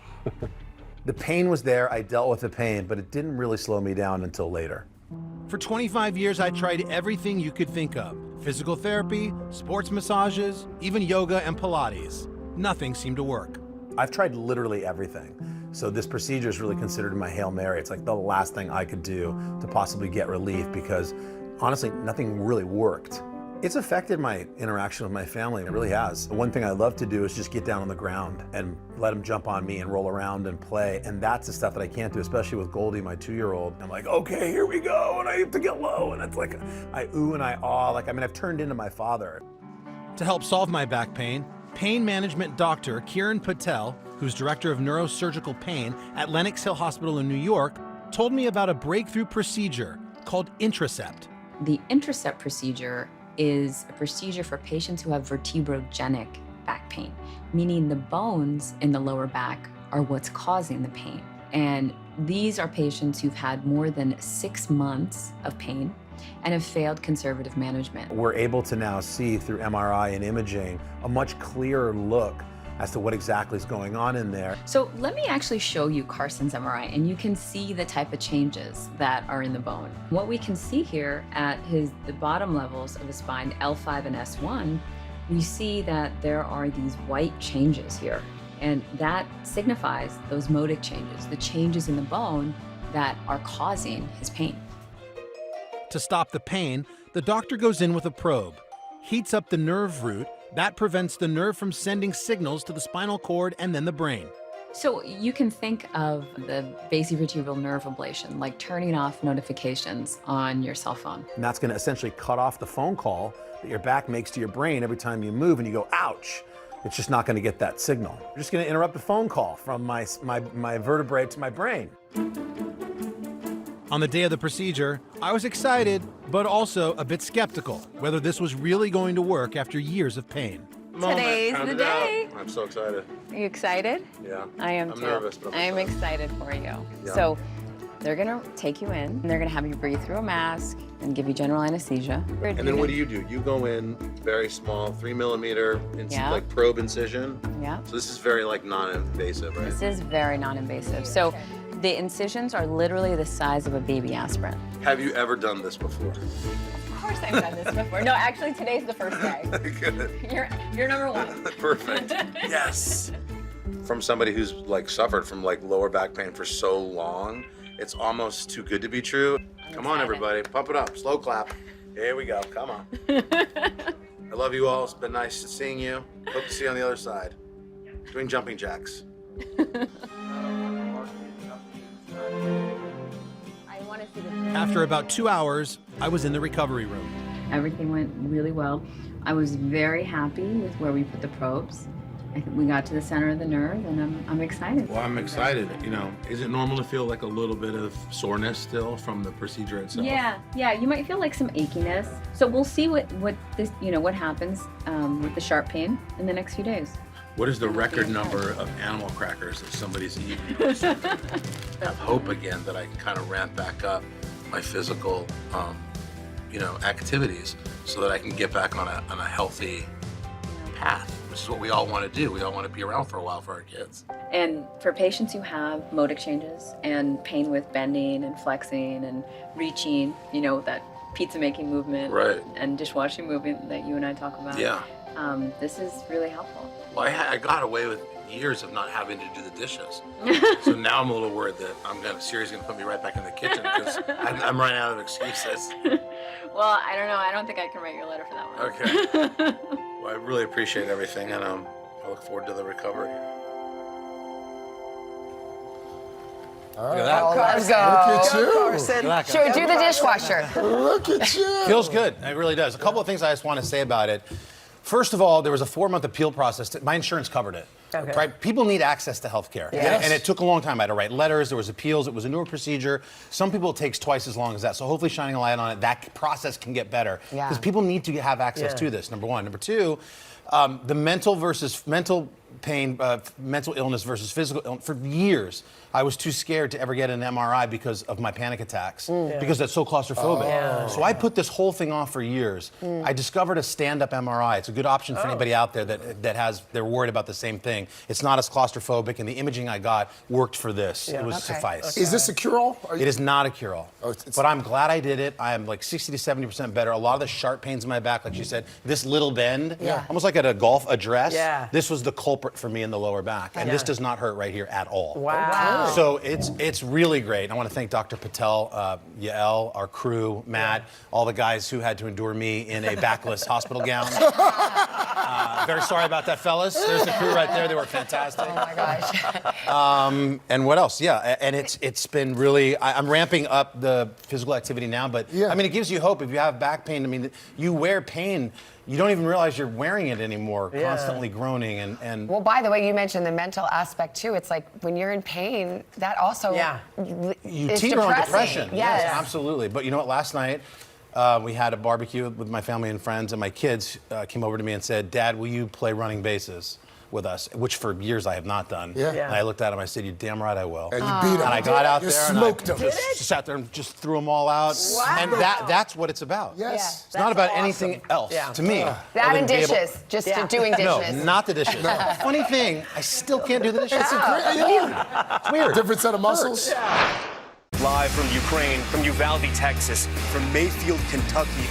The pain was there, I dealt with the pain, but it didn't really slow me down until later. For 25 years, I tried everything you could think of. Physical therapy, sports massages, even yoga and Pilates. Nothing seemed to work. I've tried literally everything. So this procedure is really considered my Hail Mary. It's like the last thing I could do to possibly get relief because honestly, nothing really worked. It's affected my interaction with my family, it really has. The one thing I love to do is just get down on the ground and let them jump on me and roll around and play, and that's the stuff that I can't do, especially with Goldie, my 2-year-old. I'm like, okay, here we go, and I have to get low, and it's like, I ooh and I aw, like, I mean, I've turned into my father. To help solve my back pain management doctor Kiran Patel, who's director of neurosurgical pain at Lenox Hill Hospital in New York, told me about a breakthrough procedure called Intracept. The Intracept procedure is a procedure for patients who have vertebrogenic back pain, meaning the bones in the lower back are what's causing the pain. And these are patients who've had more than 6 months of pain and have failed conservative management. We're able to now see through MRI and imaging a much clearer look as to what exactly is going on in there. So let me actually show you Carson's MRI, and you can see the type of changes that are in the bone. What we can see here at the bottom levels of the spine, L5 and S1, we see that there are these white changes here, and that signifies those modic changes, the changes in the bone that are causing his pain. To stop the pain, the doctor goes in with a probe, heats up the nerve root. That prevents the nerve from sending signals to the spinal cord and then the brain. So you can think of the basivertebral nerve ablation like turning off notifications on your cell phone. And that's gonna essentially cut off the phone call that your back makes to your brain every time you move and you go, ouch. It's just not gonna get that signal. You're just gonna interrupt the phone call from my vertebrae to my brain. On the day of the procedure, I was excited, but also a bit skeptical whether this was really going to work after years of pain. Today's the day. I'm so excited. Are you excited? Yeah. I am I'm too. nervous, but I'm excited for you. Yeah. So they're gonna take you in, and they're gonna have you breathe through a mask and give you general anesthesia. And then what do? You go in very small, 3 millimeter, Yeah. like probe incision. Yeah. So this is very like non-invasive, right? This is very non-invasive. So the incisions are literally the size of a baby aspirin. Have you ever done this before? Of course I've done this before. No, actually today's the first day. Good. You're number one. Perfect. Yes. From somebody who's like suffered from like lower back pain for so long, it's almost too good to be true. Come on, everybody, pump it up. Slow clap. Here we go. Come on. I love you all. It's been nice seeing you. Hope to see you on the other side. Doing jumping jacks. I want to see the. After about 2 hours, I was in the recovery room. Everything went really well. I was very happy with where we put the probes. I think we got to the center of the nerve, and I'm excited. Well, I'm excited. You know, is it normal to feel like a little bit of soreness still from the procedure itself? Yeah, you might feel like some achiness. So we'll see what this, what happens with the sharp pain in the next few days. What is the record number of animal crackers that somebody's eaten? I have hope again that I can kind of ramp back up my physical, activities so that I can get back on a healthy path, which is what we all want to do. We all want to be around for a while for our kids. And for patients who have motor changes and pain with bending and flexing and reaching, that pizza making movement Right. and dishwashing movement that you and I talk about. Yeah. This is really helpful. Well, I got away with years of not having to do the dishes. So now I'm a little worried that Siri's going to put me right back in the kitchen because I'm running out of excuses. Well, I don't know. I don't think I can write your letter for that one. Okay. Well, I really appreciate everything, and I look forward to the recovery. All right. Let's go. Look at you. Carson. Sure, do the dishwasher. Look at you. Feels good. It really does. A couple of things I just want to say about it. First of all, there was a 4-month appeal process. My insurance covered it. Okay. Right? People need access to health care. Yes. And it took a long time. I had to write letters. There was appeals. It was a newer procedure. Some people it takes twice as long as that. So hopefully shining a light on it, that process can get better. Yeah. Because people need to have access to this, number one. Number two, the mental pain, mental illness versus physical illness. For years, I was too scared to ever get an MRI because of my panic attacks, because that's so claustrophobic. So I put this whole thing off for years. I discovered a stand-up MRI. It's a good option for anybody out there they're worried about the same thing. It's not as claustrophobic, and the imaging I got worked for this. It was suffice. Is this a cure-all? It is not a cure-all. But I'm glad I did it. I am like 60 to 70% better. A lot of the sharp pains in my back, like you said, this little bend, almost like at a golf address, this was the culprit for me in the lower back. And this does not hurt right here at all. Wow. So it's really great. I want to thank Dr. Patel, Yael, our crew, Matt, all the guys who had to endure me in a backless hospital gown. Very sorry about that, fellas. There's the crew right there. They were fantastic. Oh my gosh. And what else? Yeah, and it's been really. I'm ramping up the physical activity now, but I mean, it gives you hope. If you have back pain, I mean, you wear pain. You don't even realize you're wearing it anymore, constantly groaning and. Well, by the way, you mentioned the mental aspect too. It's like when you're in pain, that also you is teeter on depressing. depression. Yes, absolutely. But you know what? Last night we had a barbecue with my family and friends, and my kids came over to me and said, "Dad, will you play running bases with us?" Which for years I have not done. And I looked at him. I said, "You damn right I will." And you beat him. And I got out you there smoked and I him. just sat there and just threw them all out. Wow. And that's what it's about. Yes. It's not about anything else to me. that and dishes, just doing dishes. No, not the dishes. Funny thing, I still can't do the dishes. It's weird. Different set of muscles. Live from Ukraine, from Uvalde, Texas, from Mayfield, Kentucky.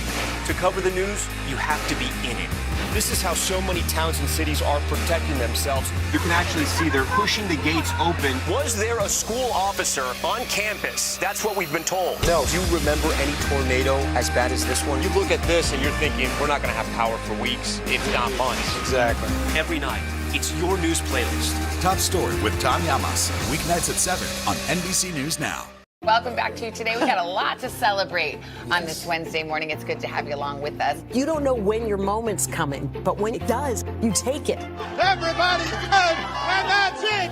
To cover the news, you have to be in it. This is how so many towns and cities are protecting themselves. You can actually see they're pushing the gates open. Was there a school officer on campus? That's what we've been told. No. Do you remember any tornado as bad as this one? You look at this and you're thinking, we're not going to have power for weeks, if not months. Exactly. Every night, it's your news playlist. Top Story with Tom Llamas. Weeknights at 7 on NBC News Now. Welcome back to Today. We got a lot to celebrate on this Wednesday morning. It's good to have you along with us. You don't know when your moment's coming, but when it does, you take it. Everybody's good, and that's it.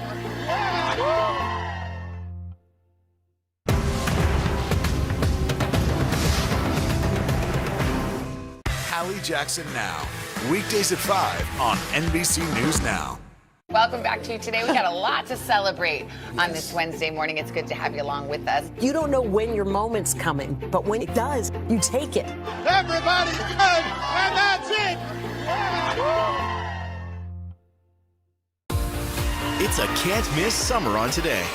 Hallie Jackson Now. Weekdays at 5 on NBC News Now. Welcome back to Today. We got a lot to celebrate on this Wednesday morning. It's good to have you along with us. You don't know when your moment's coming, but when it does, you take it. Everybody's good, and that's it. It's a can't-miss summer on Today.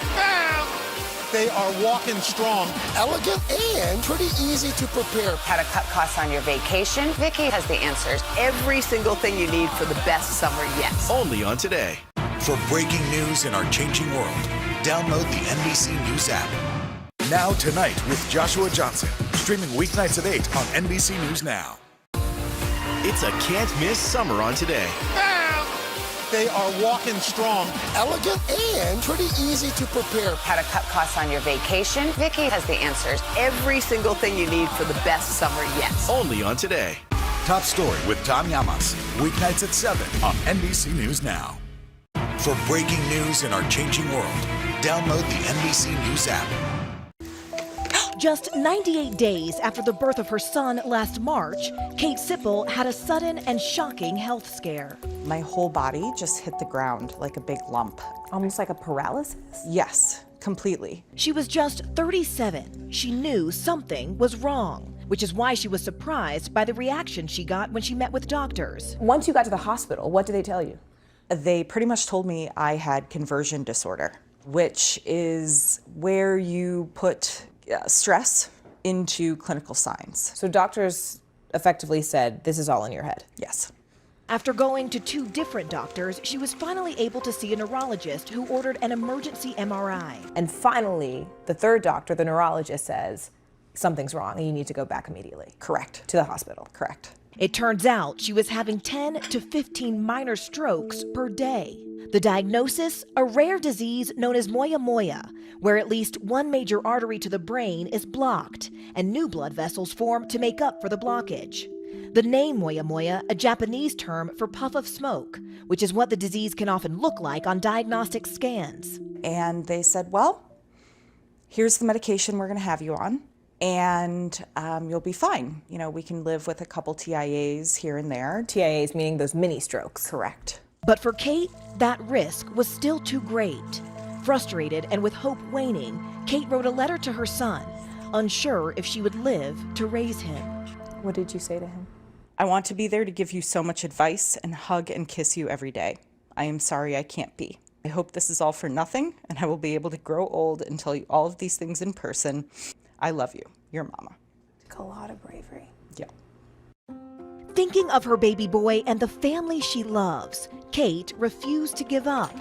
They are walking strong, elegant, and pretty easy to prepare. How to cut costs on your vacation? Vicky has the answers. Every single thing you need for the best summer yet. Only on Today. For breaking news in our changing world, download the NBC News app. Now Tonight with Joshua Johnson. Streaming weeknights at 8 on NBC News Now. It's a can't-miss summer on Today. They are walking strong. Elegant and pretty easy to prepare. How to cut costs on your vacation? Vicky has the answers. Every single thing you need for the best summer yet. Only on Today. Top Story with Tom Llamas. Weeknights at 7 on NBC News Now. For breaking news in our changing world, download the NBC News app. Just 98 days after the birth of her son last March, Kate Sipple had a sudden and shocking health scare. My whole body just hit the ground like a big lump. Almost like a paralysis? Yes, completely. She was just 37. She knew something was wrong, which is why she was surprised by the reaction she got when she met with doctors. Once you got to the hospital, what did they tell you? They pretty much told me I had conversion disorder, which is where you put stress into clinical signs. So doctors effectively said, this is all in your head? Yes. After going to 2 different doctors, she was finally able to see a neurologist who ordered an emergency MRI. And finally, the 3rd doctor, the neurologist, says, something's wrong and you need to go back immediately. Correct. To the hospital. Correct. It turns out she was having 10 to 15 minor strokes per day. The diagnosis, a rare disease known as moya moya, where at least one major artery to the brain is blocked and new blood vessels form to make up for the blockage. The name moya moya, a Japanese term for puff of smoke, which is what the disease can often look like on diagnostic scans. And they said, well, here's the medication we're going to have you on, and you'll be fine. You know, we can live with a couple TIAs here and there. TIAs meaning those mini strokes. Correct. But for Kate, that risk was still too great. Frustrated and with hope waning, Kate wrote a letter to her son, unsure if she would live to raise him. What did you say to him? I want to be there to give you so much advice and hug and kiss you every day. I am sorry I can't be. I hope this is all for nothing and I will be able to grow old and tell you all of these things in person. I love you, your mama. Took a lot of bravery. Yeah. Thinking of her baby boy and the family she loves, Kate refused to give up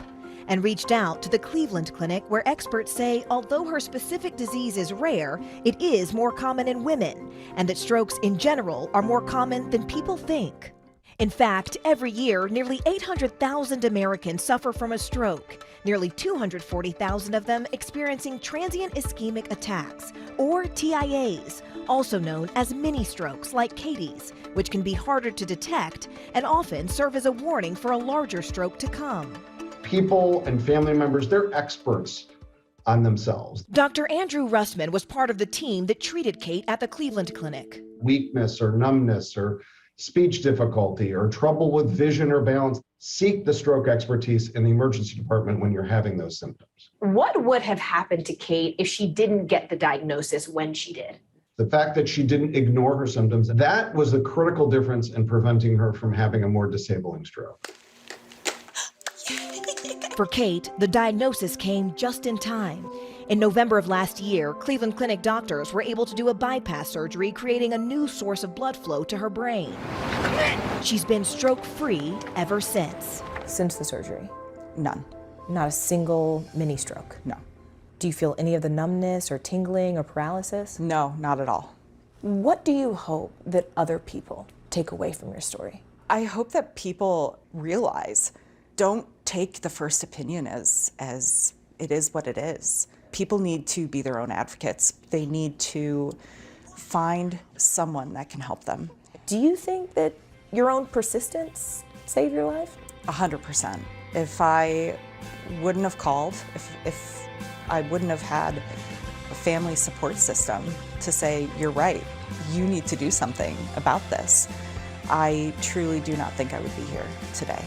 and reached out to the Cleveland Clinic, where experts say although her specific disease is rare, it is more common in women, and that strokes in general are more common than people think. In fact, every year, nearly 800,000 Americans suffer from a stroke, nearly 240,000 of them experiencing transient ischemic attacks, or TIAs, also known as mini strokes like Katie's, which can be harder to detect and often serve as a warning for a larger stroke to come. People and family members, they're experts on themselves. Dr. Andrew Russman was part of the team that treated Kate at the Cleveland Clinic. Weakness or numbness or speech difficulty or trouble with vision or balance, seek the stroke expertise in the emergency department when you're having those symptoms. What would have happened to Kate if she didn't get the diagnosis when she did? The fact that she didn't ignore her symptoms, that was the critical difference in preventing her from having a more disabling stroke. For Kate, the diagnosis came just in time. In November of last year, Cleveland Clinic doctors were able to do a bypass surgery, creating a new source of blood flow to her brain. She's been stroke-free ever since. Since the surgery? None. Not a single mini stroke? No. Do you feel any of the numbness or tingling or paralysis? No, not at all. What do you hope that other people take away from your story? I hope that people realize, don't take the first opinion as it is what it is. People need to be their own advocates. They need to find someone that can help them. Do you think that your own persistence saved your life? 100%. If I wouldn't have called, if I wouldn't have had a family support system to say, you're right, you need to do something about this, I truly do not think I would be here today.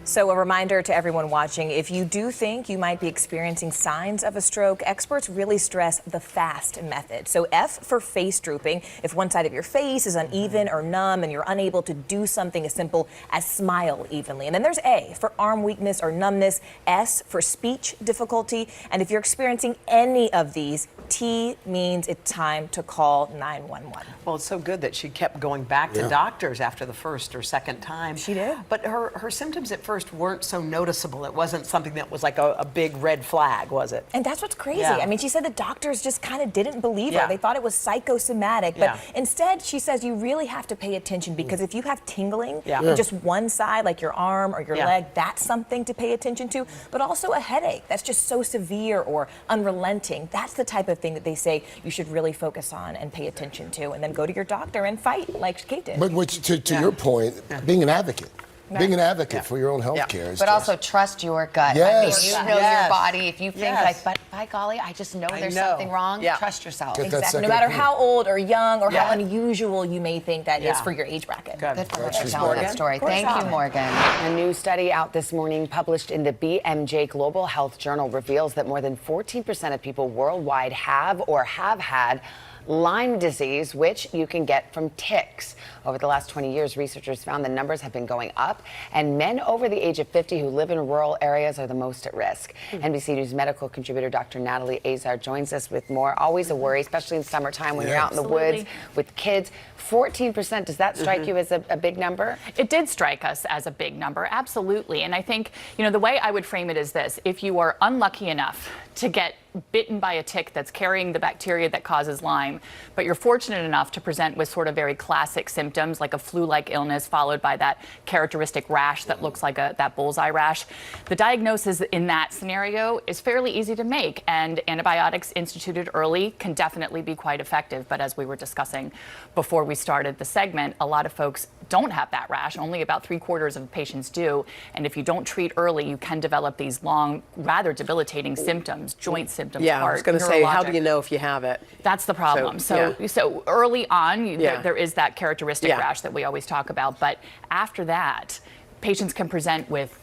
So a reminder to everyone watching, if you do think you might be experiencing signs of a stroke, experts really stress the FAST method. So F for face drooping, if one side of your face is uneven or numb and you're unable to do something as simple as smile evenly. And then there's A for arm weakness or numbness, S for speech difficulty. And if you're experiencing any of these, T means it's time to call 911. Well, it's so good that she kept going back to doctors after the first or second time. She did. But her symptoms at first first weren't so noticeable. It wasn't something that was like a big red flag, was it? And that's what's crazy. Yeah. I mean, she said the doctors just kind of didn't believe Yeah. her. They thought it was psychosomatic. Yeah. But instead, she says you really have to pay attention because if you have tingling Yeah. in just one side, like your arm or your Yeah. leg, that's something to pay attention to. But also a headache that's just so severe or unrelenting. That's the type of thing that they say you should really focus on and pay attention to, and then go to your doctor and fight like Kate did. But to your point, being an advocate. Being an advocate for your own health care is But just- also trust your gut. Yes. I mean, you know your body. If you think Yes. like, but by golly, I just know there's something wrong, trust yourself. Exactly. No matter how old or young or how Yeah. unusual you may think that is for your age bracket. Good for her for telling that story. Thank you, Morgan. A new study out this morning published in the BMJ Global Health Journal reveals that more than 14% of people worldwide have or have had Lyme disease, which you can get from ticks. Over the last 20 years, researchers found the numbers have been going up, and men over the age of 50 who live in rural areas are the most at risk. NBC News medical contributor Dr. Natalie Azar joins us with more. Always a worry, especially in summertime when you're out in the woods with kids. 14%, does that strike you as a big number? It did strike us as a big number, absolutely. And I think, the way I would frame it is this. If you are unlucky enough to get bitten by a tick that's carrying the bacteria that causes Lyme, but you're fortunate enough to present with sort of very classic symptoms like a flu-like illness followed by that characteristic rash that looks like that bullseye rash, the diagnosis in that scenario is fairly easy to make, and antibiotics instituted early can definitely be quite effective. But as we were discussing before we started the segment, a lot of folks don't have that rash. Only about 3/4 of patients do. And if you don't treat early, you can develop these long, rather debilitating symptoms, joint symptoms. Yeah, I was going to say, how do you know if you have it? That's the problem. So early on, there is that characteristic Yeah. rash that we always talk about. But after that, patients can present with,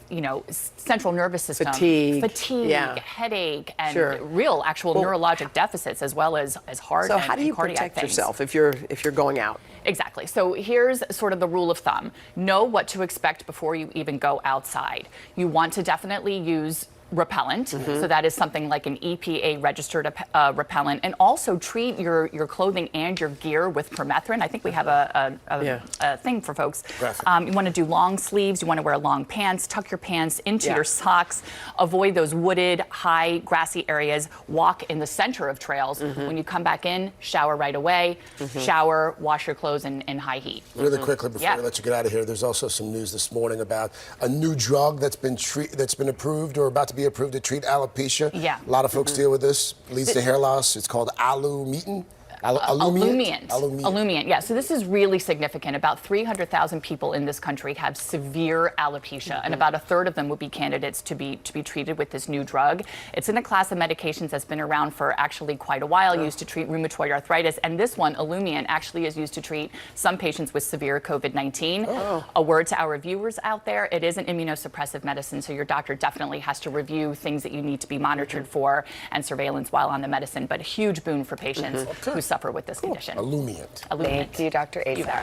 central nervous system Fatigue, headache, and real actual neurologic deficits as well as heart So and how do you cardiac protect things. yourself if you're going out? Exactly. So here's sort of the rule of thumb. Know what to expect before you even go outside. You want to definitely use repellent. So that is something like an EPA registered repellent, and also treat your clothing and your gear with permethrin. I think we have a thing for folks. You want to do long sleeves, you want to wear long pants, tuck your pants into your socks, avoid those wooded, high, grassy areas, walk in the center of trails. When you come back in, shower right away, shower, wash your clothes in high heat. Really quickly before we let you get out of here, there's also some news this morning about a new drug that's been approved or about to be approved to treat alopecia. Yeah. A lot of folks deal with this. Leads to hair loss. It's called Alumiant. Alumiant, yeah. So this is really significant. About 300,000 people in this country have severe alopecia, and about a third of them would be candidates to be treated with this new drug. It's in a class of medications that's been around for actually quite a while, used to treat rheumatoid arthritis, and this one, Alumiant, actually is used to treat some patients with severe COVID-19. A word to our viewers out there, it is an immunosuppressive medicine, so your doctor definitely has to review things that you need to be monitored for and surveillance while on the medicine, but a huge boon for patients who suffer with this condition. Alumiant. Thank you, Dr. Azar.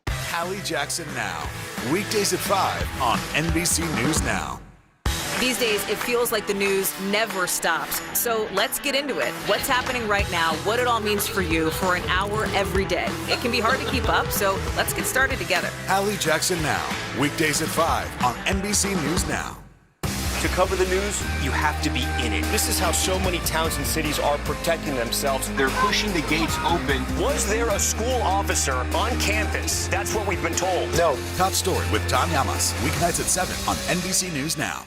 Hallie Jackson Now. Weekdays at 5 on NBC News Now. These days, it feels like the news never stops. So let's get into it. What's happening right now, what it all means for you for an hour every day. It can be hard to keep up, so let's get started together. Hallie Jackson Now. Weekdays at 5 on NBC News Now. To cover the news, you have to be in it. This is how so many towns and cities are protecting themselves. They're pushing the gates open. Was there a school officer on campus? That's what we've been told. No. Top Story with Tom Llamas. Weeknights at 7 on NBC News Now.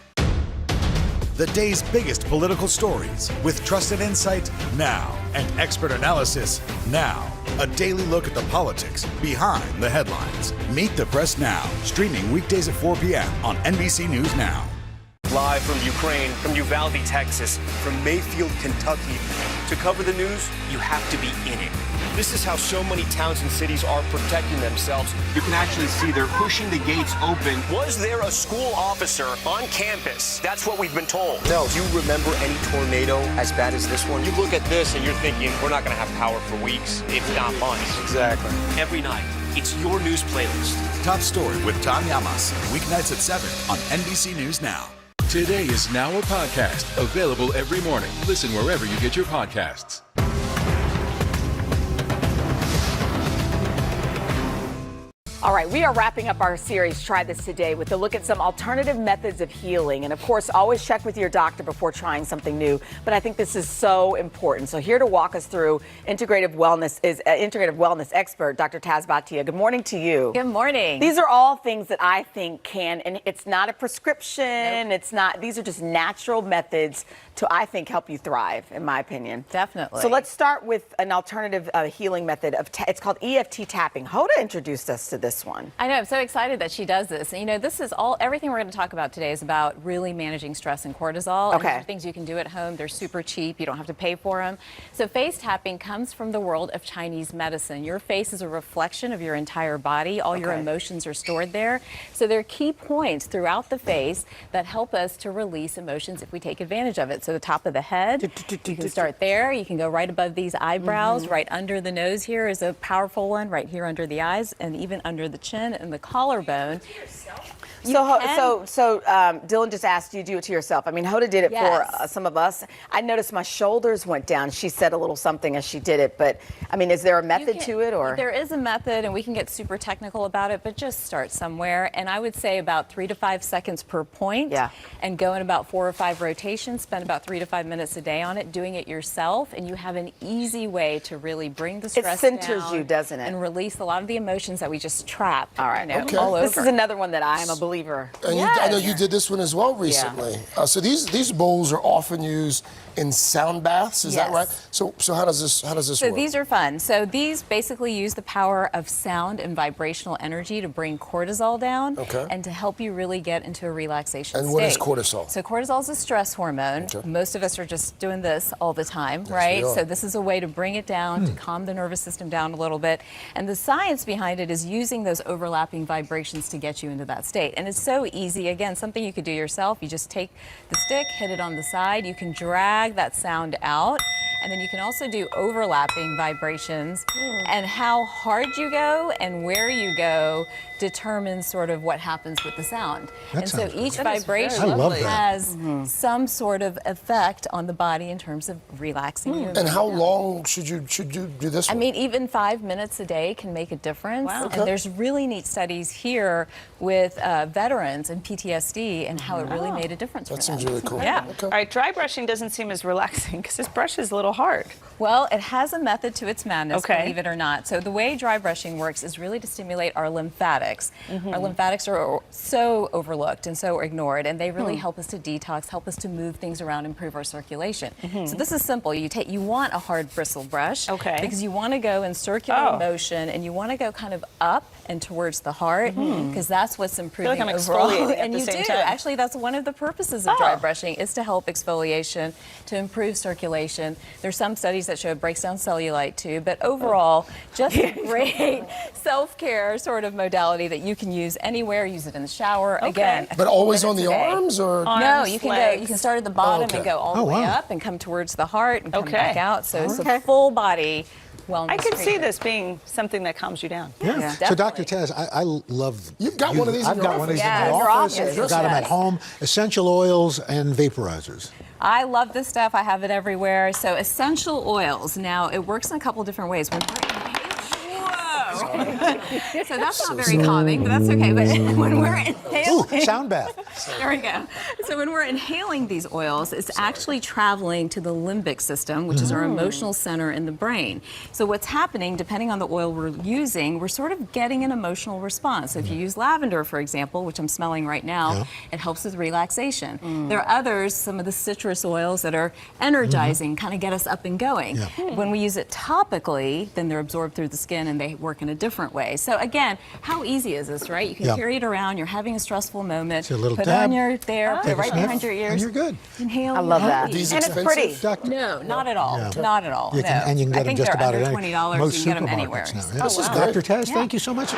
The day's biggest political stories with trusted insight now and expert analysis now. A daily look at the politics behind the headlines. Meet the Press Now. Streaming weekdays at 4 p.m. on NBC News Now. Live from Ukraine, from Uvalde, Texas, from Mayfield, Kentucky. To cover the news, you have to be in it. This is how so many towns and cities are protecting themselves. You can actually see they're pushing the gates open. Was there a school officer on campus? That's what we've been told. No. Do you remember any tornado as bad as this one? You look at this and you're thinking, we're not going to have power for weeks, if not months. Exactly. Every night, it's your news playlist. Top Story with Tom Llamas. Weeknights at 7 on NBC News Now. Today is now a podcast, available every morning. Listen wherever you get your podcasts. All right, we are wrapping up our series, Try This Today, with a look at some alternative methods of healing. And of course, always check with your doctor before trying something new. But I think this is so important. So here to walk us through integrative wellness is integrative wellness expert, Dr. Taz Bhatia. Good morning to you. Good morning. These are all things that I think can, and it's not a prescription. Nope. It's not, these are just natural methods to, I think, help you thrive, in my opinion. Definitely. So let's start with an alternative healing method of, it's called EFT tapping. Hoda introduced us to this one. I know, I'm so excited that she does this. And you know, this is everything we're going to talk about today is about really managing stress and cortisol. Okay. And these are things you can do at home. They're super cheap. You don't have to pay for them. So face tapping comes from the world of Chinese medicine. Your face is a reflection of your entire body. All your emotions are stored there. So there are key points throughout the face that help us to release emotions if we take advantage of it. So the top of the head, you can start there. You can go right above these eyebrows. Right under the nose here is a powerful one, right here under the eyes, and even under the chin and the collarbone. So Dylan just asked you to do it to yourself. I mean, Hoda did it for some of us. I noticed my shoulders went down. She said a little something as she did it, but I mean, is there a method to it, or? There is a method, and we can get super technical about it, but just start somewhere. And I would say about 3 to 5 seconds per point. Yeah. And go in about 4 or 5 rotations. Spend about 3 to 5 minutes a day on it, doing it yourself, and you have an easy way to really bring the stress down. It centers you, doesn't it? And release a lot of the emotions that we just trap. All right. All over. This is another one that I am a believer. And I know you did this one as well recently. Yeah. So these bowls are often used in sound baths. Is that right? So how does this work? So these are fun. So these basically use the power of sound and vibrational energy to bring cortisol down and to help you really get into a relaxation state. And what is cortisol? So cortisol is a stress hormone. Most of us are just doing this all the time, right? So this is a way to bring it down, to calm the nervous system down a little bit. And the science behind it is using those overlapping vibrations to get you into that state. And it's so easy. Again, something you could do yourself. You just take the stick, hit it on the side. You can drag that sound out. And then you can also do overlapping vibrations. And how hard you go and where you go determines sort of what happens with the sound. And so each vibration has some sort of effect on the body in terms of relaxing you. And how long should you do this one? I mean, even 5 minutes a day can make a difference. Wow. And there's really neat studies here with veterans and PTSD and how it really made a difference for them. That seems really cool. Yeah. All right, dry brushing doesn't seem as relaxing because this brush is a little hard. Well, it has a method to its madness, believe it or not. So the way dry brushing works is really to stimulate our lymphatics. Our lymphatics are so overlooked and so ignored, and they really help us to detox, help us to move things around, improve our circulation. So this is simple. You want a hard bristle brush because you want to go in circular motion, and you want to go kind of up and towards the heart because that's what's improving I'm overall. exfoliating at And the you same do. time. Actually, that's one of the purposes of dry brushing is to help exfoliation, to improve circulation. There's some studies that show it breaks down cellulite too, but overall, just a great self-care sort of modality that you can use anywhere. Use it in the shower. Again, But always on the arms, or no? You can go. You can start at the bottom and go all the way wow. up and come towards the heart and come back out. So it's Okay. a full body wellness. I can see treatment. this being something that calms you down. Yeah. So Dr. Taz, I love. You've got one of these in I've your got one of these office. in Yeah, my your office. office. I've got them at home. Essential oils and vaporizers. I love this stuff. I have it everywhere. So essential oils. Now it works in a couple different ways. So that's not very calming, but that's okay. But when we're inhaling, Ooh, sound bath. There we go. So when we're inhaling these oils, it's actually traveling to the limbic system, which is our emotional center in the brain. So what's happening, depending on the oil we're using, we're sort of getting an emotional response. So if you use lavender, for example, which I'm smelling right now, it helps with relaxation. There are others, some of the citrus oils that are energizing, kind of get us up and going. When we use it topically, then they're absorbed through the skin and they work in a different way. So again, how easy is this, right? You can carry it around. You're having a stressful moment. A little put dab. it on your put it right behind your ears. And you're good. Inhale. I love that. And These it's expensive? pretty. No, not at all. Not at all. You can, no. and you can I get them think just they're about under at $20. most You can get them supermarkets anywhere. now. Yeah. Oh, wow. Dr. Taz, thank you so much.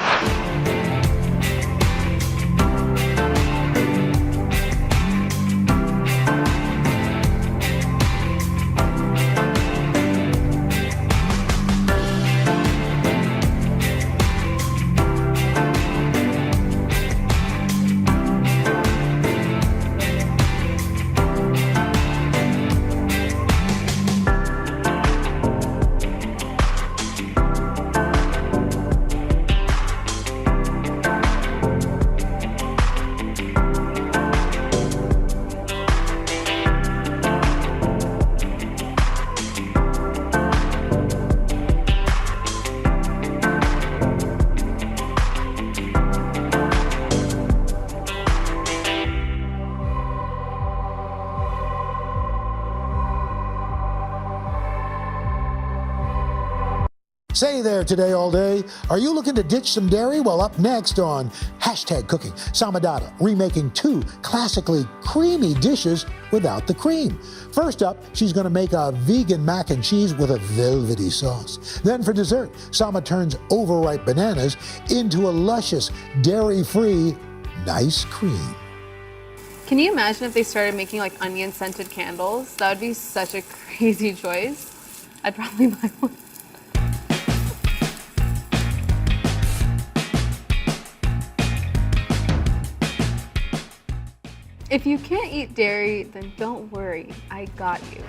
Say there today all day. Are you looking to ditch some dairy? Well, up next on #Cooking, Samadata remaking 2 classically creamy dishes without the cream. First up, she's going to make a vegan mac and cheese with a velvety sauce. Then for dessert, Sama turns overripe bananas into a luscious, dairy-free nice cream. Can you imagine if they started making like onion-scented candles? That would be such a crazy choice. I'd probably buy one. If you can't eat dairy, then don't worry, I got you.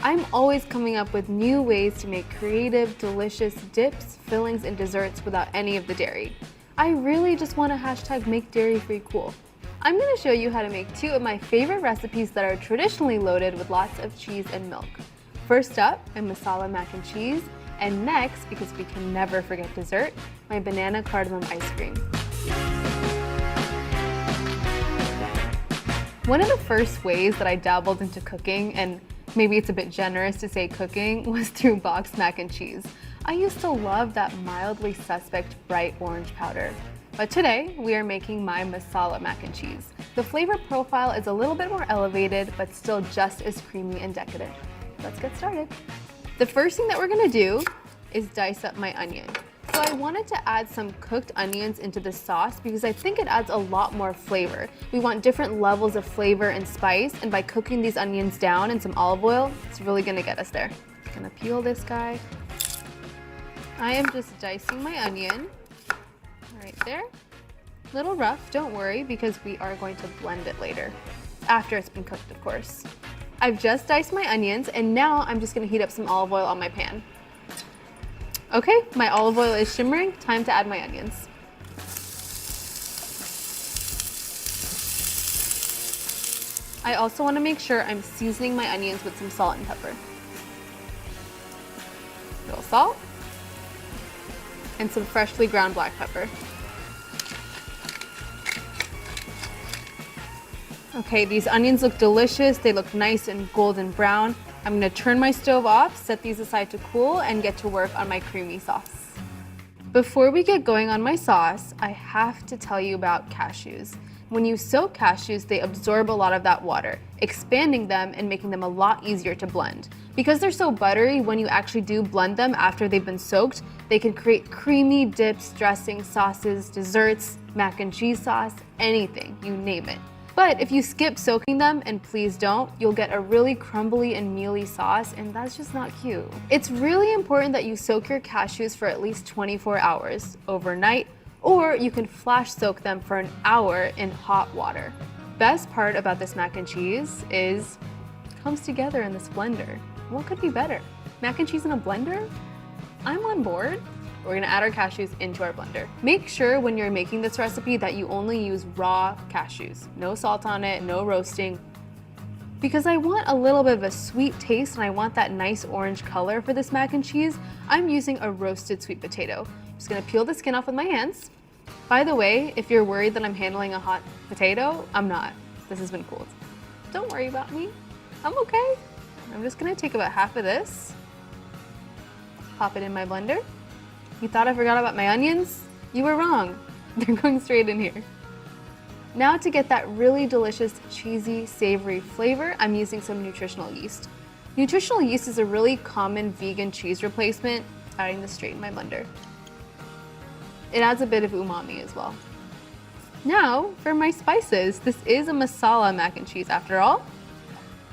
I'm always coming up with new ways to make creative, delicious dips, fillings, and desserts without any of the dairy. I really just want to #make dairy free cool. I'm going to show you how to make 2 of my favorite recipes that are traditionally loaded with lots of cheese and milk. First up, my masala mac and cheese, and next, because we can never forget dessert, my banana cardamom ice cream. One of the first ways that I dabbled into cooking, and maybe it's a bit generous to say cooking, was through boxed mac and cheese. I used to love that mildly suspect bright orange powder. But today, we are making my masala mac and cheese. The flavor profile is a little bit more elevated, but still just as creamy and decadent. Let's get started. The first thing that we're gonna do is dice up my onion. So I wanted to add some cooked onions into the sauce because I think it adds a lot more flavor. We want different levels of flavor and spice, and by cooking these onions down in some olive oil, it's really gonna get us there. I'm gonna peel this guy. I am just dicing my onion right there. Little rough, don't worry, because we are going to blend it later. After it's been cooked, of course. I've just diced my onions, and now I'm just gonna heat up some olive oil on my pan. Okay, my olive oil is shimmering, time to add my onions. I also want to make sure I'm seasoning my onions with some salt and pepper. A little salt, and some freshly ground black pepper. Okay, these onions look delicious. They look nice and golden brown. I'm gonna turn my stove off, set these aside to cool, and get to work on my creamy sauce. Before we get going on my sauce, I have to tell you about cashews. When you soak cashews, they absorb a lot of that water, expanding them and making them a lot easier to blend. Because they're so buttery, when you actually do blend them after they've been soaked, they can create creamy dips, dressings, sauces, desserts, mac and cheese sauce, anything, you name it. But if you skip soaking them, and please don't, you'll get a really crumbly and mealy sauce, and that's just not cute. It's really important that you soak your cashews for at least 24 hours overnight, or you can flash soak them for an hour in hot water. Best part about this mac and cheese is it comes together in this blender. What could be better? Mac and cheese in a blender? I'm on board. We're gonna add our cashews into our blender. Make sure when you're making this recipe that you only use raw cashews. No salt on it, no roasting. Because I want a little bit of a sweet taste and I want that nice orange color for this mac and cheese, I'm using a roasted sweet potato. I'm just gonna peel the skin off with my hands. By the way, if you're worried that I'm handling a hot potato, I'm not. This has been cooled. Don't worry about me. I'm okay. I'm just gonna take about half of this, pop it in my blender. You thought I forgot about my onions? You were wrong. They're going straight in here. Now to get that really delicious, cheesy, savory flavor, I'm using some nutritional yeast. Nutritional yeast is a really common vegan cheese replacement. Adding this straight in my blender. It adds a bit of umami as well. Now for my spices. This is a masala mac and cheese after all.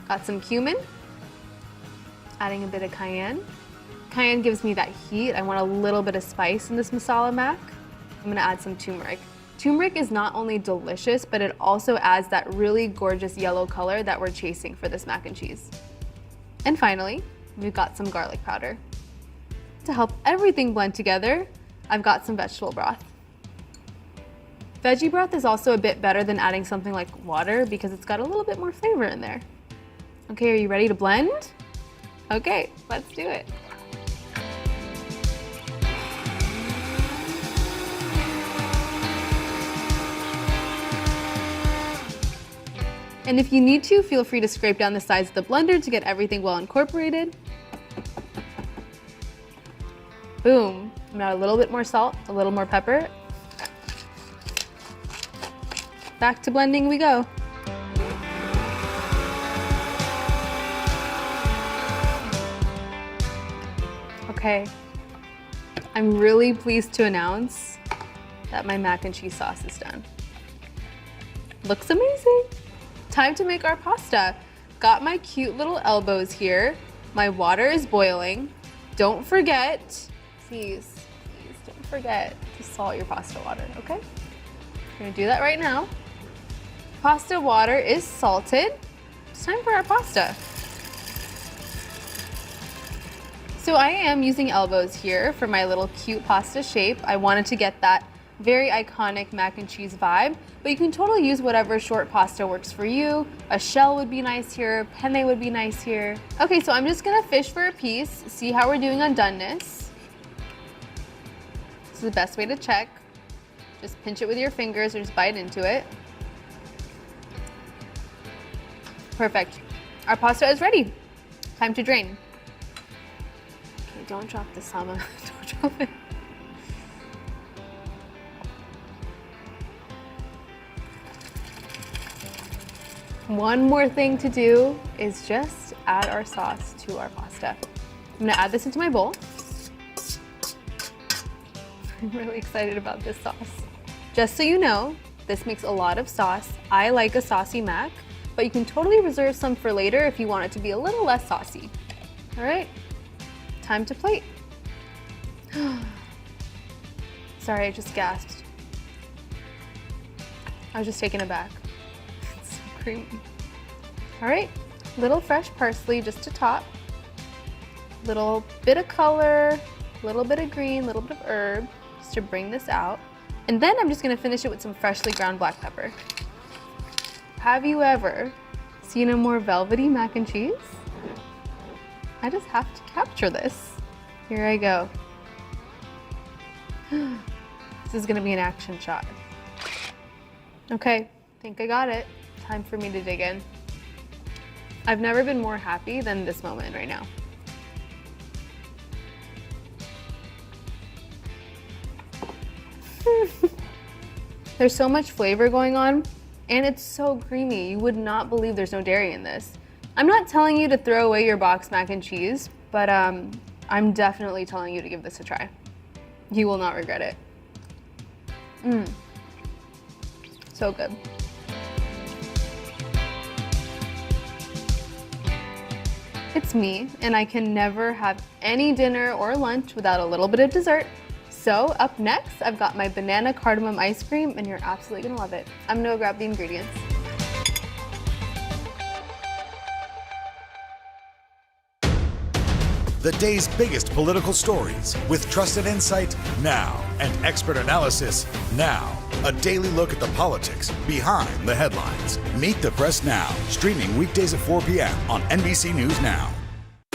Got some cumin. Adding a bit of cayenne. Cayenne gives me that heat. I want a little bit of spice in this masala mac. I'm gonna add some turmeric. Turmeric is not only delicious, but it also adds that really gorgeous yellow color that we're chasing for this mac and cheese. And finally, we've got some garlic powder. To help everything blend together, I've got some vegetable broth. Veggie broth is also a bit better than adding something like water because it's got a little bit more flavor in there. Okay, are you ready to blend? Okay, let's do it. And if you need to, feel free to scrape down the sides of the blender to get everything well incorporated. Boom. I'm gonna add a little bit more salt, a little more pepper. Back to blending we go. Okay, I'm really pleased to announce that my mac and cheese sauce is done. Looks amazing. Time to make our pasta. Got my cute little elbows here. My water is boiling. Don't forget, please don't forget to salt your pasta water, okay? We're gonna do that right now. Pasta water is salted. It's time for our pasta. So I am using elbows here for my little cute pasta shape. I wanted to get that very iconic mac and cheese vibe, but you can totally use whatever short pasta works for you. A shell would be nice here, penne would be nice here. Okay, so I'm just gonna fish for a piece, see how we're doing on doneness. This is the best way to check. Just pinch it with your fingers or just bite into it. Perfect. Our pasta is ready. Time to drain. Okay, don't drop the sama. Don't drop it. One more thing to do is just add our sauce to our pasta. I'm gonna add this into my bowl. I'm really excited about this sauce. Just so you know, this makes a lot of sauce. I like a saucy mac, but you can totally reserve some for later if you want it to be a little less saucy. All right, time to plate. Sorry, I just gasped. I was just taken aback. It's so creamy. All right, little fresh parsley just to top. Little bit of color, little bit of green, little bit of herb, just to bring this out. And then I'm just gonna finish it with some freshly ground black pepper. Have you ever seen a more velvety mac and cheese? I just have to capture this. Here I go. This is gonna be an action shot. Okay, think I got it. Time for me to dig in. I've never been more happy than this moment right now. There's so much flavor going on, and it's so creamy. You would not believe there's no dairy in this. I'm not telling you to throw away your boxed mac and cheese, but I'm definitely telling you to give this a try. You will not regret it. So good. It's me, and I can never have any dinner or lunch without a little bit of dessert. So up next, I've got my banana cardamom ice cream, and you're absolutely gonna love it. I'm gonna go grab the ingredients. The day's biggest political stories with trusted insight now and expert analysis now. A daily look at the politics behind the headlines. Meet the Press Now, streaming weekdays at 4 p.m. on NBC News Now.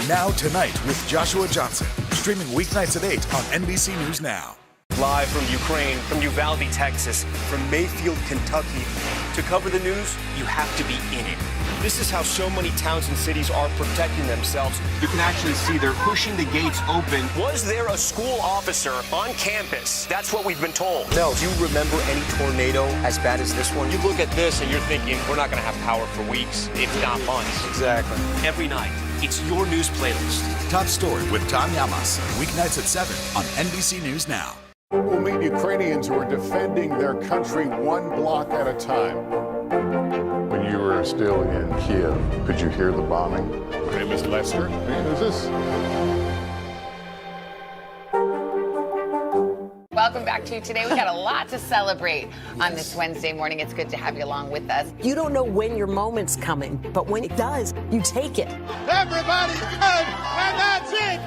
Now Tonight with Joshua Johnson, streaming weeknights at 8 on NBC News Now. Live from Ukraine, from Uvalde, Texas, from Mayfield, Kentucky. To cover the news, you have to be in it. This is how so many towns and cities are protecting themselves. You can actually see they're pushing the gates open. Was there a school officer on campus? That's what we've been told. No. Do you remember any tornado as bad as this one? You look at this and you're thinking, we're not going to have power for weeks, if not months. Exactly. Every night, it's your news playlist. Top Story with Tom Yamas, weeknights at 7 on NBC News Now. We'll meet Ukrainians who are defending their country one block at a time. When you were still in Kiev, could you hear the bombing? My name is Lester. Who's this? Welcome back to Today. We got a lot to celebrate on this Wednesday morning. It's good to have you along with us. You don't know when your moment's coming, but when it does, you take it. Everybody's good, and that's it.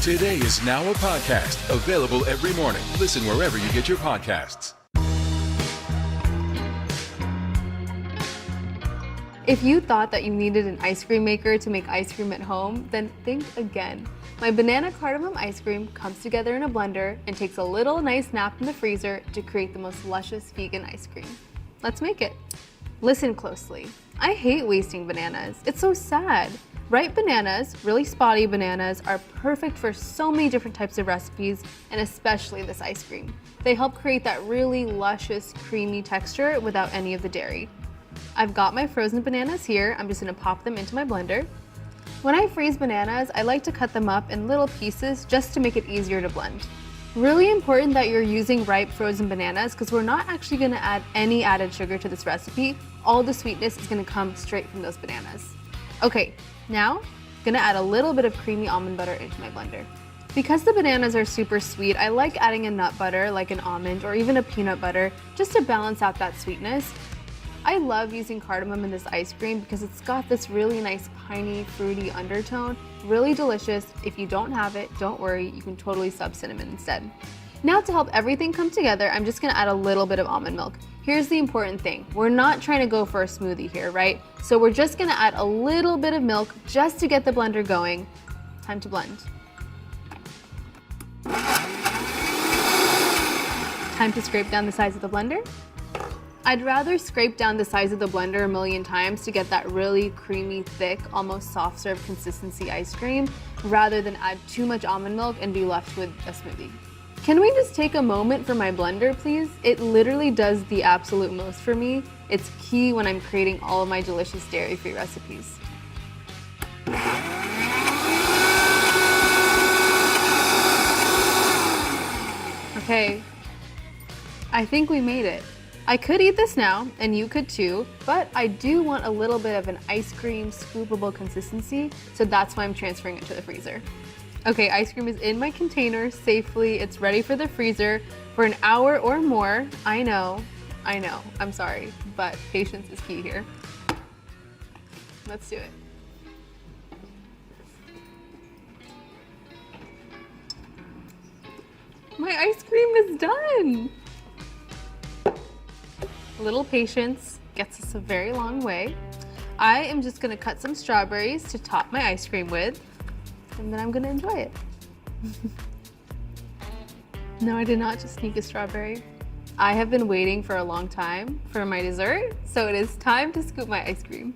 Today is now a podcast, available every morning. Listen wherever you get your podcasts. If you thought that you needed an ice cream maker to make ice cream at home, then think again. My banana cardamom ice cream comes together in a blender and takes a little nice nap in the freezer to create the most luscious vegan ice cream. Let's make it. Listen closely. I hate wasting bananas. It's so sad. Ripe bananas, really spotty bananas, are perfect for so many different types of recipes, and especially this ice cream. They help create that really luscious, creamy texture without any of the dairy. I've got my frozen bananas here. I'm just gonna pop them into my blender. When I freeze bananas, I like to cut them up in little pieces just to make it easier to blend. Really important that you're using ripe frozen bananas because we're not actually gonna add any added sugar to this recipe. All the sweetness is gonna come straight from those bananas. Okay, now, I'm gonna add a little bit of creamy almond butter into my blender. Because the bananas are super sweet, I like adding a nut butter like an almond or even a peanut butter just to balance out that sweetness. I love using cardamom in this ice cream because it's got this really nice piney, fruity undertone. Really delicious. If you don't have it, don't worry, you can totally sub cinnamon instead. Now to help everything come together, I'm just gonna add a little bit of almond milk. Here's the important thing. We're not trying to go for a smoothie here, right? So we're just gonna add a little bit of milk just to get the blender going. Time to blend. Time to scrape down the sides of the blender. I'd rather scrape down the size of the blender a million times to get that really creamy, thick, almost soft serve consistency ice cream, rather than add too much almond milk and be left with a smoothie. Can we just take a moment for my blender, please? It literally does the absolute most for me. It's key when I'm creating all of my delicious dairy-free recipes. Okay, I think we made it. I could eat this now, and you could too, but I do want a little bit of an ice cream scoopable consistency, so that's why I'm transferring it to the freezer. Okay, ice cream is in my container safely. It's ready for the freezer for an hour or more. I know, I'm sorry, but patience is key here. Let's do it. My ice cream is done. A little patience gets us a very long way. I am just gonna cut some strawberries to top my ice cream with, and then I'm gonna enjoy it. No, I did not just sneak a strawberry. I have been waiting for a long time for my dessert, so it is time to scoop my ice cream.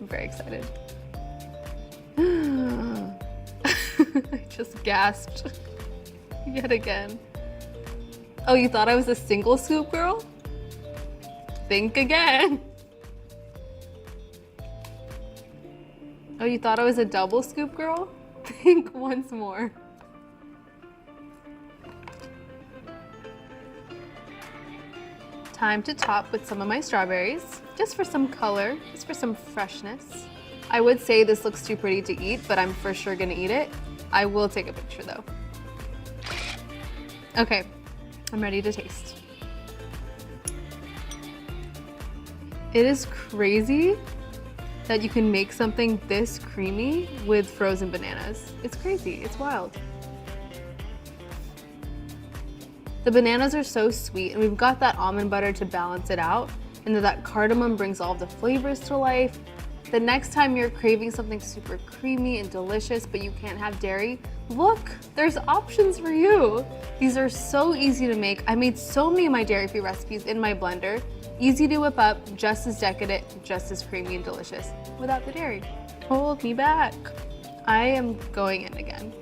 I'm very excited. I just gasped yet again. Oh, you thought I was a single scoop girl? Think again. Oh, you thought I was a double scoop girl? Think once more. Time to top with some of my strawberries, just for some color, just for some freshness. I would say this looks too pretty to eat, but I'm for sure gonna eat it. I will take a picture though. Okay, I'm ready to taste. It is crazy that you can make something this creamy with frozen bananas. It's crazy, it's wild. The bananas are so sweet, and we've got that almond butter to balance it out, and then that cardamom brings all the flavors to life. The next time you're craving something super creamy and delicious, but you can't have dairy, look, there's options for you. These are so easy to make. I made so many of my dairy-free recipes in my blender. Easy to whip up, just as decadent, just as creamy and delicious, without the dairy. Hold me back. I am going in again.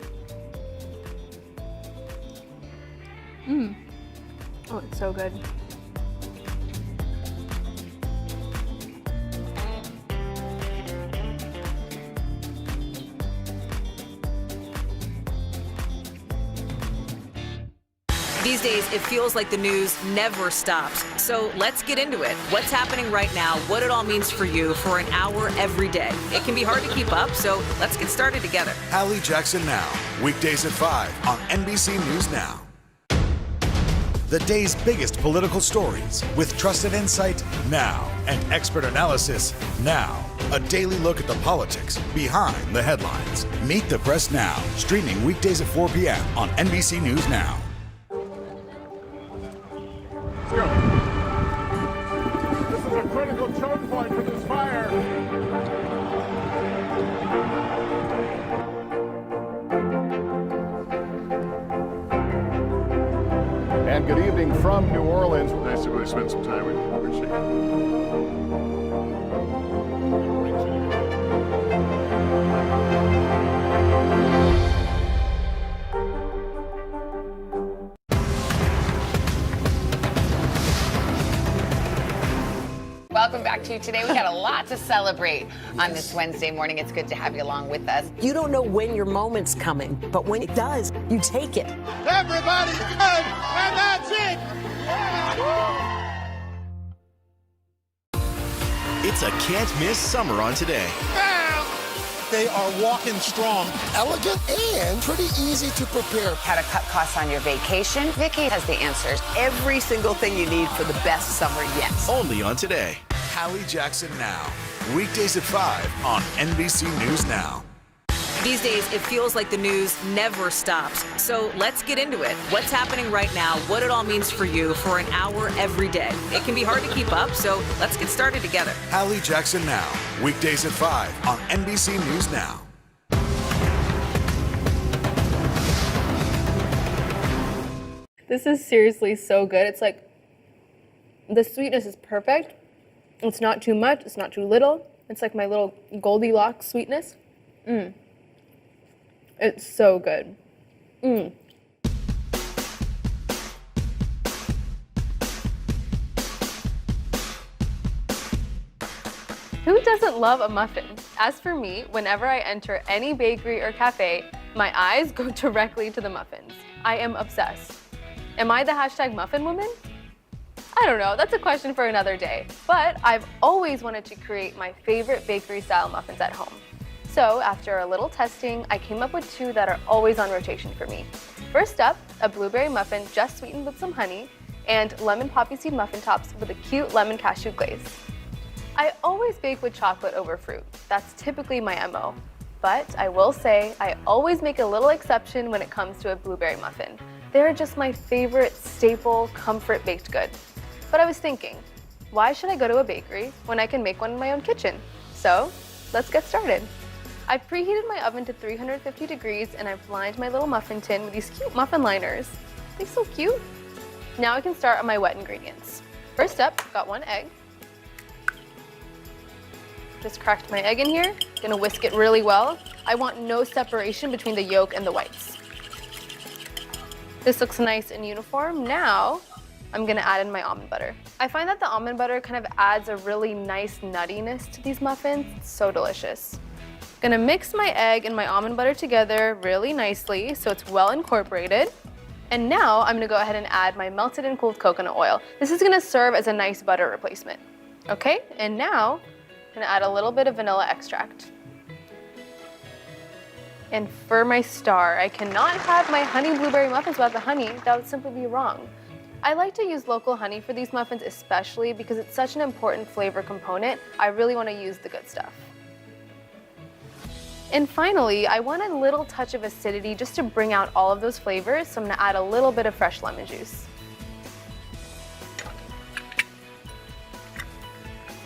Oh, it's so good. These days, it feels like the news never stops. So let's get into it. What's happening right now, what it all means for you for an hour every day. It can be hard to keep up, so let's get started together. Hallie Jackson Now, weekdays at 5 on NBC News Now. The day's biggest political stories with trusted insight now and expert analysis now. A daily look at the politics behind the headlines. Meet the Press Now, streaming weekdays at 4 p.m. on NBC News Now. Let's go. This is a critical choke point for this fire. Joanne, good evening from New Orleans. Nice to really spend some time with you. Appreciate Welcome back to Today. We got a lot to celebrate on this Wednesday morning. It's good to have you along with us. You don't know when your moment's coming, but when it does, you take it. Everybody good, and that's it. It's a can't-miss summer on Today. They are walking strong, elegant, and pretty easy to prepare. How to cut costs on your vacation? Vicky has the answers. Every single thing you need for the best summer yet. Only on Today. Hallie Jackson Now. Weekdays at 5 on NBC News Now. These days, it feels like the news never stops. So let's get into it. What's happening right now, what it all means for you for an hour every day. It can be hard to keep up, so let's get started together. Hallie Jackson Now. Weekdays at 5 on NBC News Now. This is seriously so good. It's like, the sweetness is perfect. It's not too much, it's not too little. It's like my little Goldilocks sweetness. It's so good. Who doesn't love a muffin? As for me, whenever I enter any bakery or cafe, my eyes go directly to the muffins. I am obsessed. Am I the hashtag muffin woman? I don't know, that's a question for another day. But I've always wanted to create my favorite bakery style muffins at home. So after a little testing, I came up with two that are always on rotation for me. First up, a blueberry muffin just sweetened with some honey, and lemon poppy seed muffin tops with a cute lemon cashew glaze. I always bake with chocolate over fruit. That's typically my MO. But I will say, I always make a little exception when it comes to a blueberry muffin. They're just my favorite staple comfort baked good. But I was thinking, why should I go to a bakery when I can make one in my own kitchen? So let's get started. I've preheated my oven to 350 degrees and I've lined my little muffin tin with these cute muffin liners. They're so cute. Now I can start on my wet ingredients. First up, I've got one egg. Just cracked my egg in here. Gonna whisk it really well. I want no separation between the yolk and the whites. This looks nice and uniform. Now, I'm gonna add in my almond butter. I find that the almond butter kind of adds a really nice nuttiness to these muffins. It's so delicious. Gonna mix my egg and my almond butter together really nicely so it's well incorporated. And now I'm gonna go ahead and add my melted and cooled coconut oil. This is gonna serve as a nice butter replacement. Okay, and now I'm gonna add a little bit of vanilla extract. And for my star, I cannot have my honey blueberry muffins without the honey. That would simply be wrong. I like to use local honey for these muffins, especially because it's such an important flavor component. I really want to use the good stuff. And finally, I want a little touch of acidity just to bring out all of those flavors, so I'm going to add a little bit of fresh lemon juice.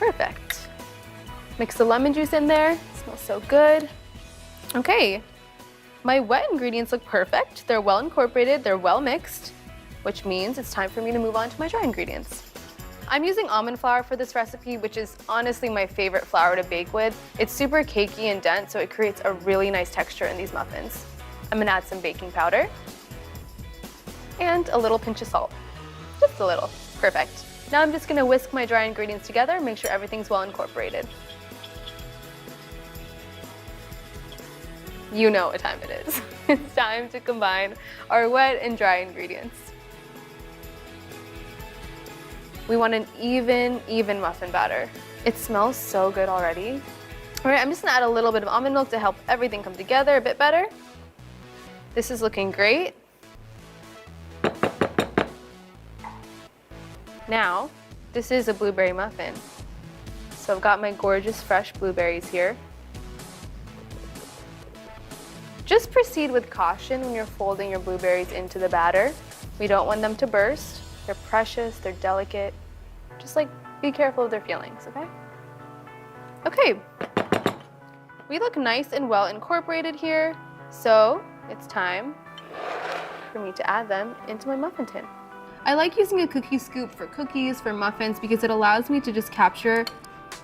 Perfect. Mix the lemon juice in there. It smells so good. Okay, my wet ingredients look perfect. They're well incorporated, they're well mixed, which means it's time for me to move on to my dry ingredients. I'm using almond flour for this recipe, which is honestly my favorite flour to bake with. It's super cakey and dense, so it creates a really nice texture in these muffins. I'm gonna add some baking powder and a little pinch of salt. Just a little, perfect. Now I'm just gonna whisk my dry ingredients together, make sure everything's well incorporated. You know what time it is. It's time to combine our wet and dry ingredients. We want an even muffin batter. It smells so good already. All right, I'm just gonna add a little bit of almond milk to help everything come together a bit better. This is looking great. Now, this is a blueberry muffin. So I've got my gorgeous fresh blueberries here. Just proceed with caution when you're folding your blueberries into the batter. We don't want them to burst. They're precious, they're delicate. Just like, be careful of their feelings, okay? Okay, we look nice and well incorporated here, so it's time for me to add them into my muffin tin. I like using a cookie scoop for cookies, for muffins, because it allows me to just capture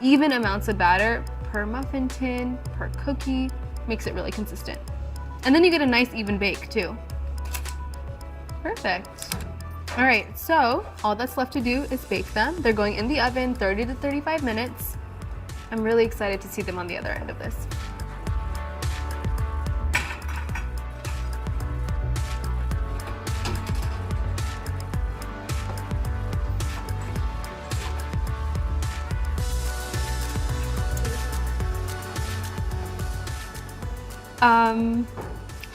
even amounts of batter per muffin tin, per cookie, makes it really consistent. And then you get a nice even bake too. Perfect. All right, so all that's left to do is bake them. They're going in the oven 30 to 35 minutes. I'm really excited to see them on the other end of this.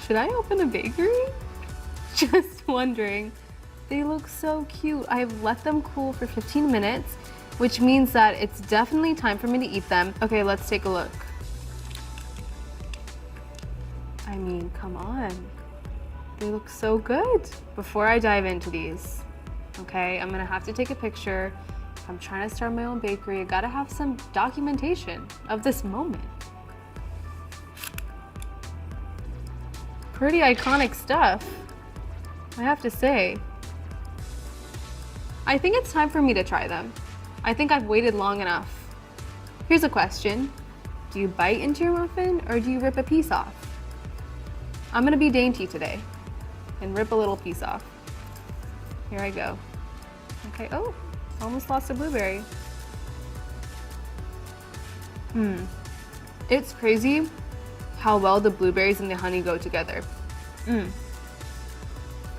Should I open a bakery? Just wondering. They look so cute. I've let them cool for 15 minutes, which means that it's definitely time for me to eat them. Okay, let's take a look. I mean, come on. They look so good. Before I dive into these, okay, I'm gonna have to take a picture. If I'm trying to start my own bakery, I gotta have some documentation of this moment. Pretty iconic stuff, I have to say. I think it's time for me to try them. I think I've waited long enough. Here's a question. Do you bite into your muffin or do you rip a piece off? I'm gonna be dainty today and rip a little piece off. Here I go. Okay, oh, almost lost a blueberry. It's crazy how well the blueberries and the honey go together.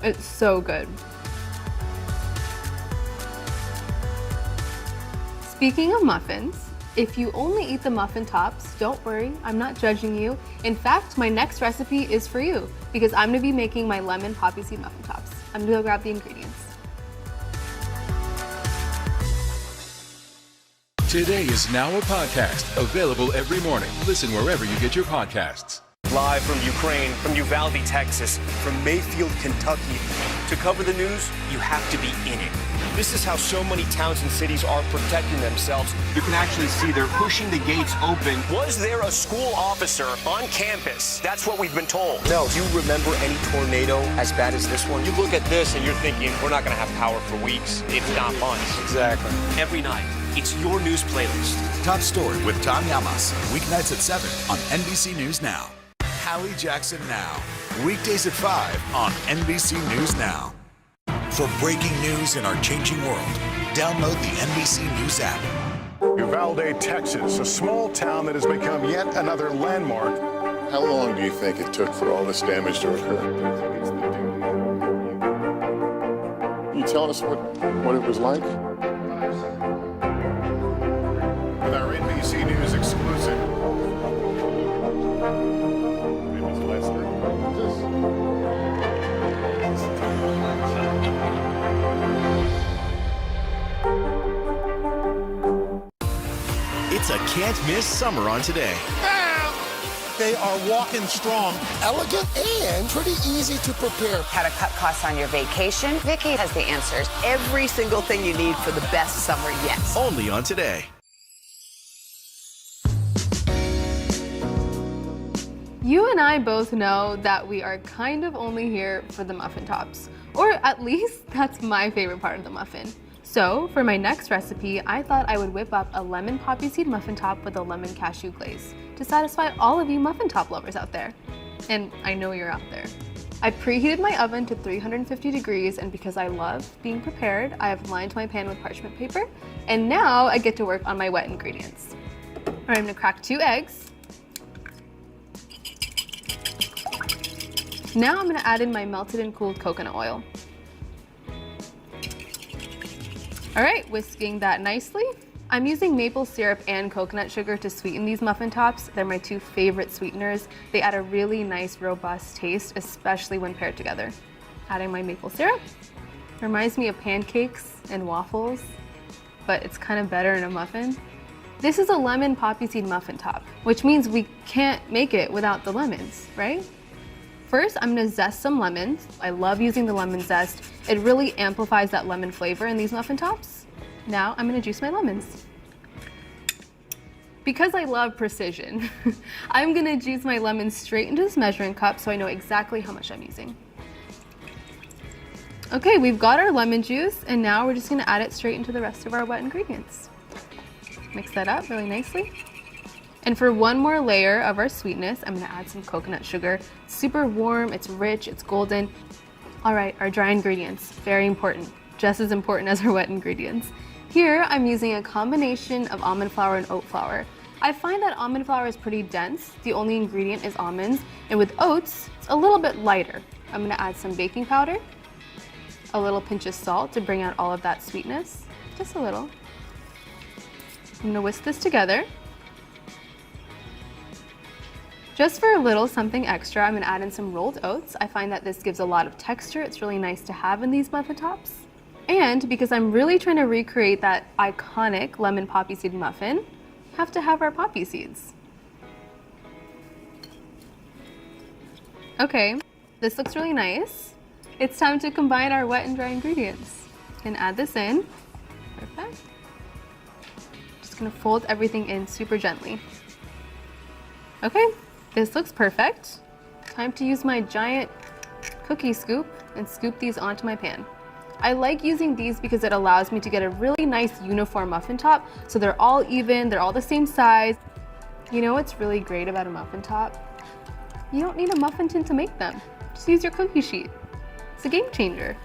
It's so good. Speaking of muffins, if you only eat the muffin tops, don't worry, I'm not judging you. In fact, my next recipe is for you because I'm gonna be making my lemon poppy seed muffin tops. I'm gonna go grab the ingredients. Today is now a podcast available every morning. Listen wherever you get your podcasts. Live from Ukraine, from Uvalde, Texas, from Mayfield, Kentucky. To cover the news, you have to be in it. This is how so many towns and cities are protecting themselves. You can actually see they're pushing the gates open. Was there a school officer on campus? That's what we've been told. No. Do you remember any tornado as bad as this one? You look at this and you're thinking, we're not going to have power for weeks, if not months. Exactly. Every night, it's your news playlist. Top Story with Tom Llamas. Weeknights at 7 on NBC News Now. Hallie Jackson Now. Weekdays at 5 on NBC News Now. For breaking news in our changing world, download the NBC News app. Uvalde, Texas, a small town that has become yet another landmark. How long do you think it took for all this damage to occur? You telling us what it was like? With our NBC News exclusive. It's a can't-miss summer on Today. They are walking strong. Elegant and pretty easy to prepare. How to cut costs on your vacation? Vicky has the answers. Every single thing you need for the best summer yet. Only on Today. You and I both know that we are kind of only here for the muffin tops, or at least that's my favorite part of the muffin. So for my next recipe, I thought I would whip up a lemon poppy seed muffin top with a lemon cashew glaze to satisfy all of you muffin top lovers out there. And I know you're out there. I preheated my oven to 350 degrees, and because I love being prepared, I have lined my pan with parchment paper, and now I get to work on my wet ingredients. All right, I'm gonna crack 2 eggs. Now I'm gonna add in my melted and cooled coconut oil. All right, whisking that nicely. I'm using maple syrup and coconut sugar to sweeten these muffin tops. They're my 2 favorite sweeteners. They add a really nice, robust taste, especially when paired together. Adding my maple syrup. Reminds me of pancakes and waffles, but it's kind of better in a muffin. This is a lemon poppy seed muffin top, which means we can't make it without the lemons, right? First, I'm gonna zest some lemons. I love using the lemon zest. It really amplifies that lemon flavor in these muffin tops. Now I'm gonna juice my lemons. Because I love precision, I'm gonna juice my lemons straight into this measuring cup so I know exactly how much I'm using. Okay, we've got our lemon juice, and now we're just gonna add it straight into the rest of our wet ingredients. Mix that up really nicely. And for one more layer of our sweetness, I'm gonna add some coconut sugar. It's super warm, it's rich, it's golden. All right, our dry ingredients, very important, just as important as our wet ingredients. Here, I'm using a combination of almond flour and oat flour. I find that almond flour is pretty dense. The only ingredient is almonds, and with oats, it's a little bit lighter. I'm gonna add some baking powder, a little pinch of salt to bring out all of that sweetness, just a little. I'm gonna whisk this together. Just for a little something extra, I'm gonna add in some rolled oats. I find that this gives a lot of texture. It's really nice to have in these muffin tops. And because I'm really trying to recreate that iconic lemon poppy seed muffin, we have to have our poppy seeds. Okay, this looks really nice. It's time to combine our wet and dry ingredients. Can add this in. Perfect. Just gonna fold everything in super gently. Okay, this looks perfect. Time to use my giant cookie scoop and scoop these onto my pan. I like using these because it allows me to get a really nice uniform muffin top, so they're all even, they're all the same size. You know what's really great about a muffin top? You don't need a muffin tin to make them. Just use your cookie sheet. It's a game changer.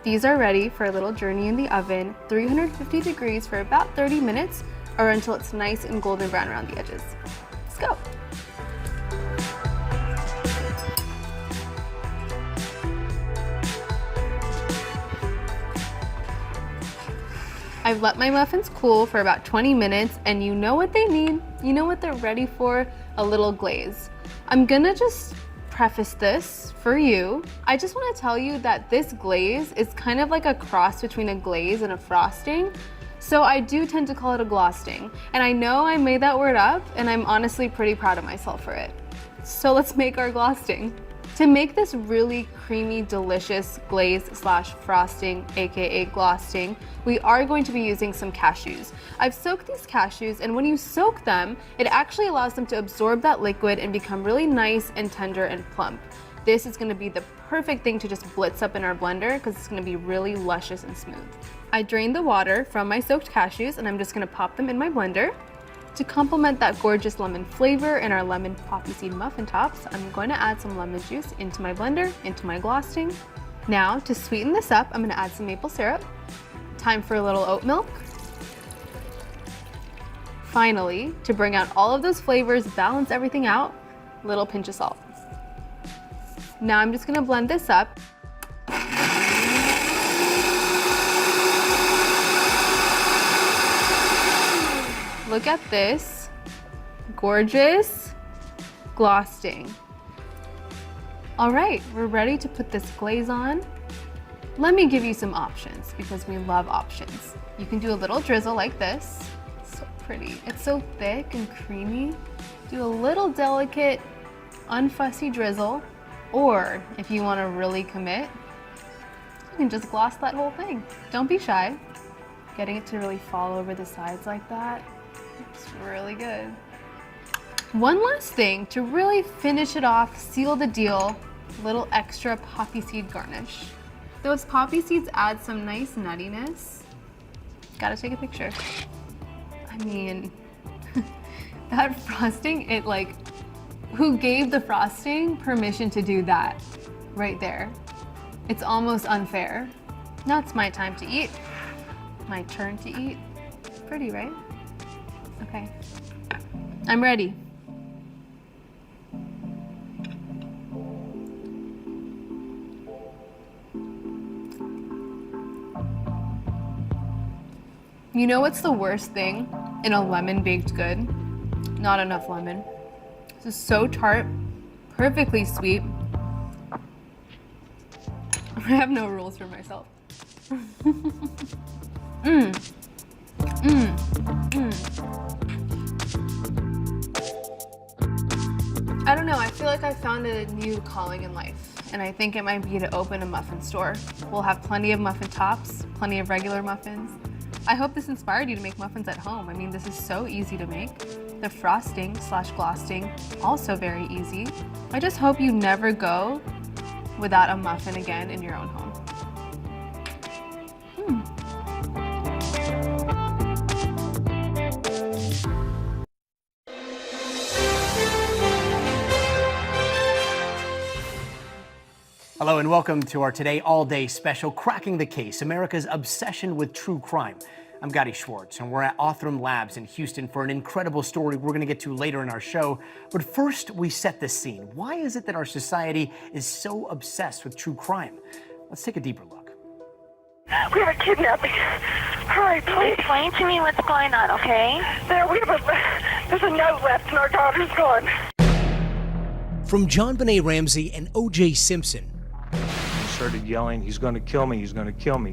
These are ready for a little journey in the oven, 350 degrees for about 30 minutes, or until it's nice and golden brown around the edges. Let's go. I've let my muffins cool for about 20 minutes, and you know what they need. You know what they're ready for? A little glaze. I'm gonna just preface this for you. I just want to tell you that this glaze is kind of like a cross between a glaze and a frosting. So I do tend to call it a glossing. And I know I made that word up, and I'm honestly pretty proud of myself for it. So let's make our glossing. To make this really creamy, delicious glaze slash frosting, aka glossing, we are going to be using some cashews. I've soaked these cashews, and when you soak them, it actually allows them to absorb that liquid and become really nice and tender and plump. This is gonna be the perfect thing to just blitz up in our blender because it's gonna be really luscious and smooth. I drained the water from my soaked cashews, and I'm just gonna pop them in my blender. To complement that gorgeous lemon flavor in our lemon poppy seed muffin tops, I'm going to add some lemon juice into my blender, into my glossing. Now, to sweeten this up, I'm going to add some maple syrup. Time for a little oat milk. Finally, to bring out all of those flavors, balance everything out, a little pinch of salt. Now I'm just going to blend this up. Look at this gorgeous glossing. All right, we're ready to put this glaze on. Let me give you some options because we love options. You can do a little drizzle like this. So pretty. It's so thick and creamy. Do a little delicate, unfussy drizzle, or if you want to really commit, you can just gloss that whole thing. Don't be shy. Getting it to really fall over the sides like that. It's really good. One last thing to really finish it off, seal the deal, a little extra poppy seed garnish. Those poppy seeds add some nice nuttiness. Gotta take a picture. I mean, that frosting, it like, who gave the frosting permission to do that right there? It's almost unfair. Now it's my time to eat. My turn to eat. Pretty, right? Okay, I'm ready. You know what's the worst thing in a lemon baked good? Not enough lemon. This is so tart, perfectly sweet. I have no rules for myself. I don't know, I feel like I found a new calling in life, and I think it might be to open a muffin store. We'll have plenty of muffin tops, plenty of regular muffins. I hope this inspired you to make muffins at home. I mean, this is so easy to make. The frosting slash glossing, also very easy. I just hope you never go without a muffin again in your own home. Hello and welcome to our Today All Day special, Cracking the Case, America's obsession with true crime. I'm Gotti Schwartz, and we're at Othram Labs in Houston for an incredible story we're going to get to later in our show. But first, we set the scene. Why is it that our society is so obsessed with true crime? Let's take a deeper look. We have a kidnapping. Hurry, please. Explain to me what's going on, okay? There's a note left and our daughter's gone. From John Benet Ramsey and O.J. Simpson. He started yelling, "He's going to kill me, he's going to kill me."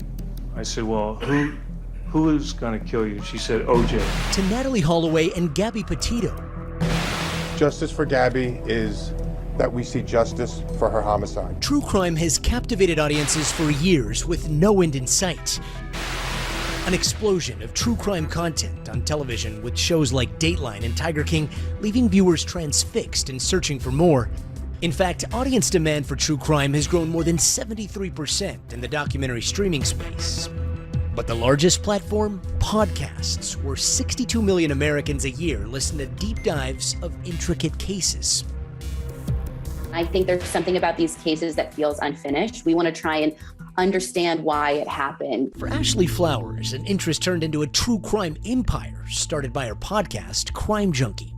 I said, "Well, who is going to kill you?" She said, "O.J." To Natalie Holloway and Gabby Petito. Justice for Gabby is that we see justice for her homicide. True crime has captivated audiences for years with no end in sight. An explosion of true crime content on television with shows like Dateline and Tiger King, leaving viewers transfixed and searching for more. In fact, audience demand for true crime has grown more than 73% in the documentary streaming space. But the largest platform? Podcasts, where 62 million Americans a year listen to deep dives of intricate cases. I think there's something about these cases that feels unfinished. We want to try and understand why it happened. For Ashley Flowers, an interest turned into a true crime empire started by her podcast, Crime Junkie.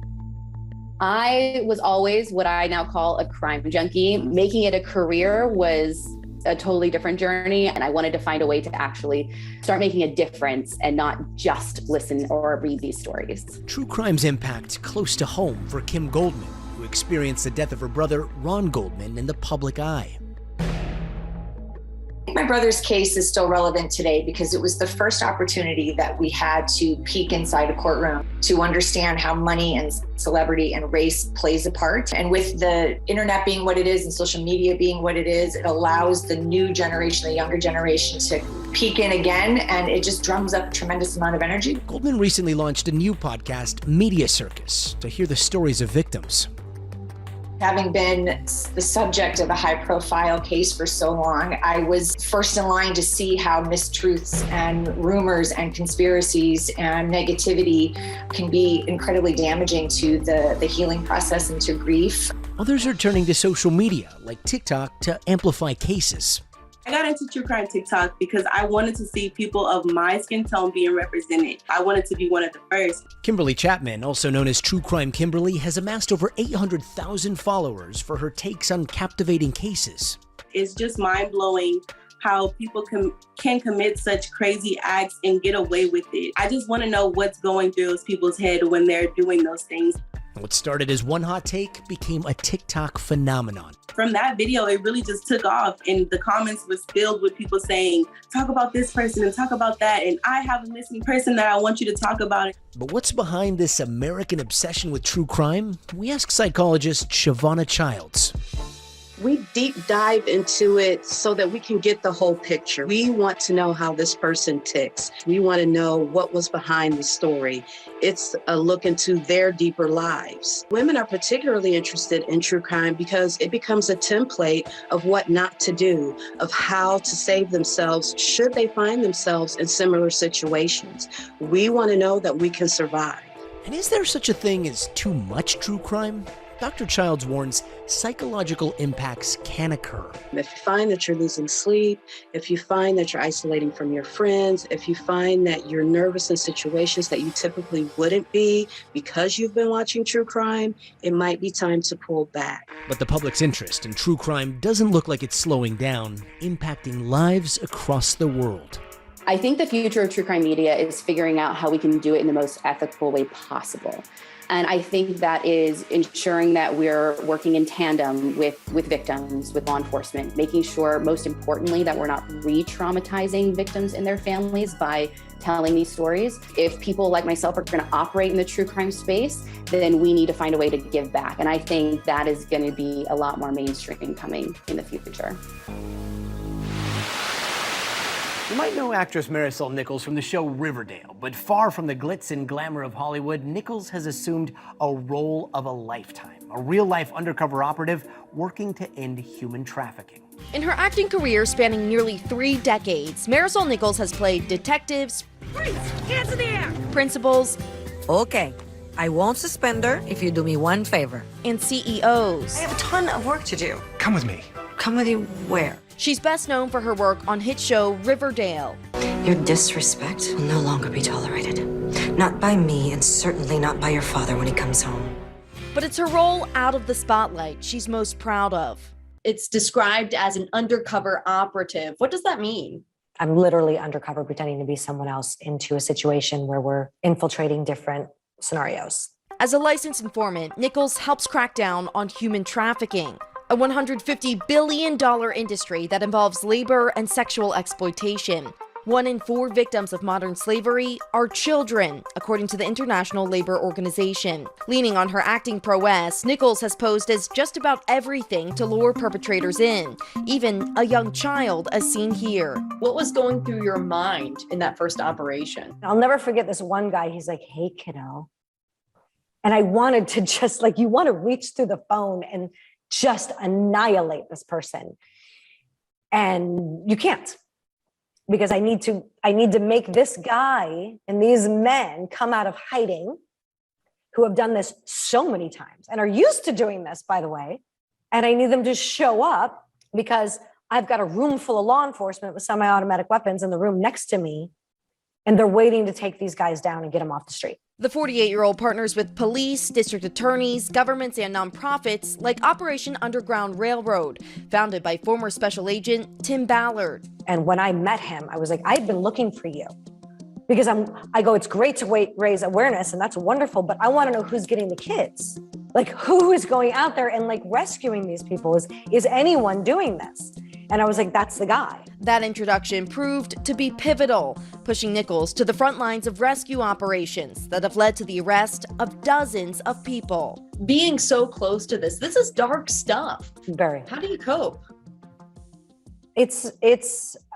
I was always what I now call a crime junkie. Making it a career was a totally different journey, and I wanted to find a way to actually start making a difference and not just listen or read these stories. True crime's impact close to home for Kim Goldman, who experienced the death of her brother, Ron Goldman, in the public eye. My brother's case is still relevant today because it was the first opportunity that we had to peek inside a courtroom to understand how money and celebrity and race plays a part. And with the internet being what it is and social media being what it is, it allows the new generation, the younger generation, to peek in again, and it just drums up a tremendous amount of energy. Goldman recently launched a new podcast, Media Circus, to hear the stories of victims. Having been the subject of a high-profile case for so long, I was first in line to see how mistruths and rumors and conspiracies and negativity can be incredibly damaging to the healing process and to grief. Others are turning to social media, like TikTok, to amplify cases. I got into true crime TikTok because I wanted to see people of my skin tone being represented. I wanted to be one of the first. Kimberly Chapman, also known as True Crime Kimberly, has amassed over 800,000 followers for her takes on captivating cases. It's just mind-blowing how people can commit such crazy acts and get away with it. I just want to know what's going through those people's head when they're doing those things. What started as one hot take became a TikTok phenomenon. From that video, it really just took off, and the comments was filled with people saying, talk about this person and talk about that, and I have a missing person that I want you to talk about. But what's behind this American obsession with true crime? We asked psychologist Shavonna Childs. We deep dive into it so that we can get the whole picture. We want to know how this person ticks. We want to know what was behind the story. It's a look into their deeper lives. Women are particularly interested in true crime because it becomes a template of what not to do, of how to save themselves should they find themselves in similar situations. We want to know that we can survive. And is there such a thing as too much true crime? Dr. Childs warns psychological impacts can occur. If you find that you're losing sleep, if you find that you're isolating from your friends, if you find that you're nervous in situations that you typically wouldn't be because you've been watching true crime, it might be time to pull back. But the public's interest in true crime doesn't look like it's slowing down, impacting lives across the world. I think the future of true crime media is figuring out how we can do it in the most ethical way possible. And I think that is ensuring that we're working in tandem with victims, with law enforcement, making sure, most importantly, that we're not re-traumatizing victims and their families by telling these stories. If people like myself are going to operate in the true crime space, then we need to find a way to give back. And I think that is going to be a lot more mainstream coming in the future. You might know actress Marisol Nichols from the show Riverdale, but far from the glitz and glamour of Hollywood, Nichols has assumed a role of a lifetime, a real-life undercover operative working to end human trafficking. In her acting career spanning nearly 3 decades, Marisol Nichols has played detectives, freeze, hands in the air, principals, okay, I won't suspend her if you do me one favor, and CEOs. I have a ton of work to do. Come with me. Come with you where? She's best known for her work on hit show Riverdale. Your disrespect will no longer be tolerated. Not by me, and certainly not by your father when he comes home. But it's her role out of the spotlight she's most proud of. It's described as an undercover operative. What does that mean? I'm literally undercover pretending to be someone else into a situation where we're infiltrating different scenarios. As a licensed informant, Nichols helps crack down on human trafficking, a $150 billion industry that involves labor and sexual exploitation. 1 in 4 victims of modern slavery are children, according to the International Labor Organization. Leaning on her acting prowess, Nichols has posed as just about everything to lure perpetrators in, even a young child as seen here. What was going through your mind in that first operation? I'll never forget this one guy. He's like, "Hey, kiddo." And I wanted to just you want to reach through the phone and just annihilate this person. And you can't. Because I need to make this guy and these men come out of hiding, who have done this so many times and are used to doing this, by the way. And I need them to show up because I've got a room full of law enforcement with semi-automatic weapons in the room next to me, and they're waiting to take these guys down and get them off the street. The 48-year-old partners with police, district attorneys, governments, and nonprofits like Operation Underground Railroad, founded by former Special Agent Tim Ballard. And when I met him, I was like, I've been looking for you. Because it's great to raise awareness, and that's wonderful, but I want to know who's getting the kids. Who is going out there and rescuing these people? Is anyone doing this? And I was like, that's the guy. That introduction proved to be pivotal, pushing Nichols to the front lines of rescue operations that have led to the arrest of dozens of people. Being so close to this is dark stuff. Very. How do you cope?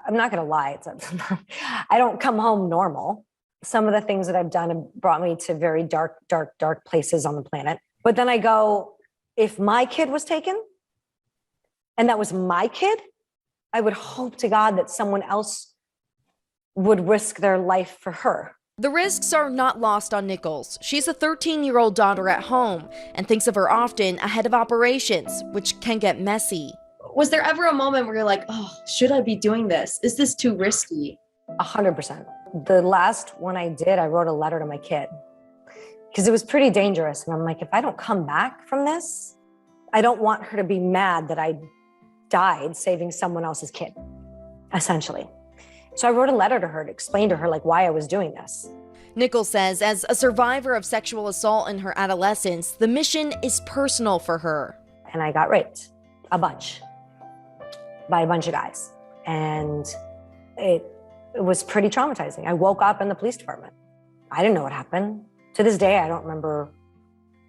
I'm not gonna lie, I don't come home normal. Some of the things that I've done have brought me to very dark, dark, dark places on the planet. But then I go, if my kid was taken, and that was my kid, I would hope to God that someone else would risk their life for her. The risks are not lost on Nichols. She's a 13-year-old daughter at home and thinks of her often ahead of operations, which can get messy. Was there ever a moment where you're like, oh, should I be doing this? Is this too risky? 100%. The last one I did, I wrote a letter to my kid because it was pretty dangerous. And I'm like, if I don't come back from this, I don't want her to be mad that I died saving someone else's kid, essentially. So I wrote a letter to her to explain to her why I was doing this. Nichols says as a survivor of sexual assault in her adolescence, the mission is personal for her. And I got raped by a bunch of guys. And it was pretty traumatizing. I woke up in the police department. I didn't know what happened. To this day, I don't remember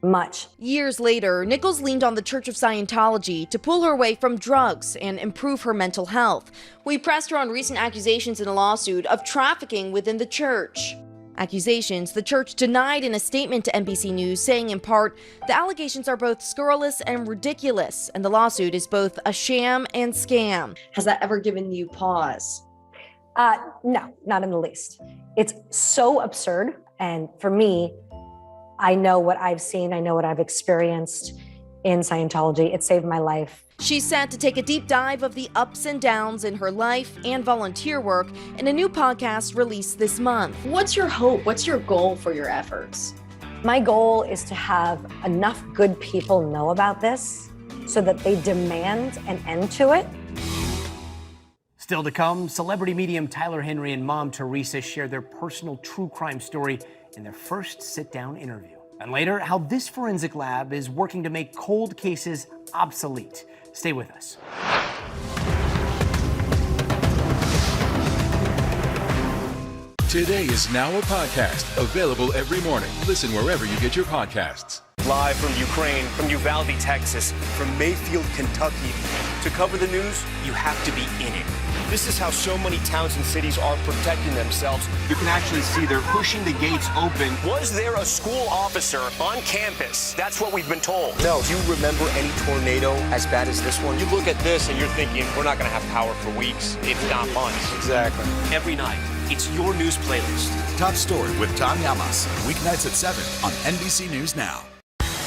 much. Years later, Nichols leaned on the Church of Scientology to pull her away from drugs and improve her mental health. We pressed her on recent accusations in a lawsuit of trafficking within the church. Accusations the church denied in a statement to NBC News, saying in part, the allegations are both scurrilous and ridiculous, and the lawsuit is both a sham and scam. Has that ever given you pause? No, not in the least. It's so absurd. And for me, I know what I've seen. I know what I've experienced in Scientology. It saved my life. She's set to take a deep dive of the ups and downs in her life and volunteer work in a new podcast released this month. What's your hope? What's your goal for your efforts? My goal is to have enough good people know about this so that they demand an end to it. Still to come, celebrity medium Tyler Henry and mom Teresa share their personal true crime story in their first sit-down interview. And later, how this forensic lab is working to make cold cases obsolete. Stay with us. Today is now a podcast available every morning. Listen wherever you get your podcasts. Live from Ukraine, from Uvalde, Texas, from Mayfield, Kentucky. To cover the news, you have to be in it. This is how so many towns and cities are protecting themselves. You can actually see they're pushing the gates open. Was there a school officer on campus? That's what we've been told. No. Do you remember any tornado as bad as this one? You look at this and you're thinking, we're not going to have power for weeks, if not months. Exactly. Every night, it's your news playlist. Top Story with Tom Llamas. Weeknights at 7 on NBC News Now.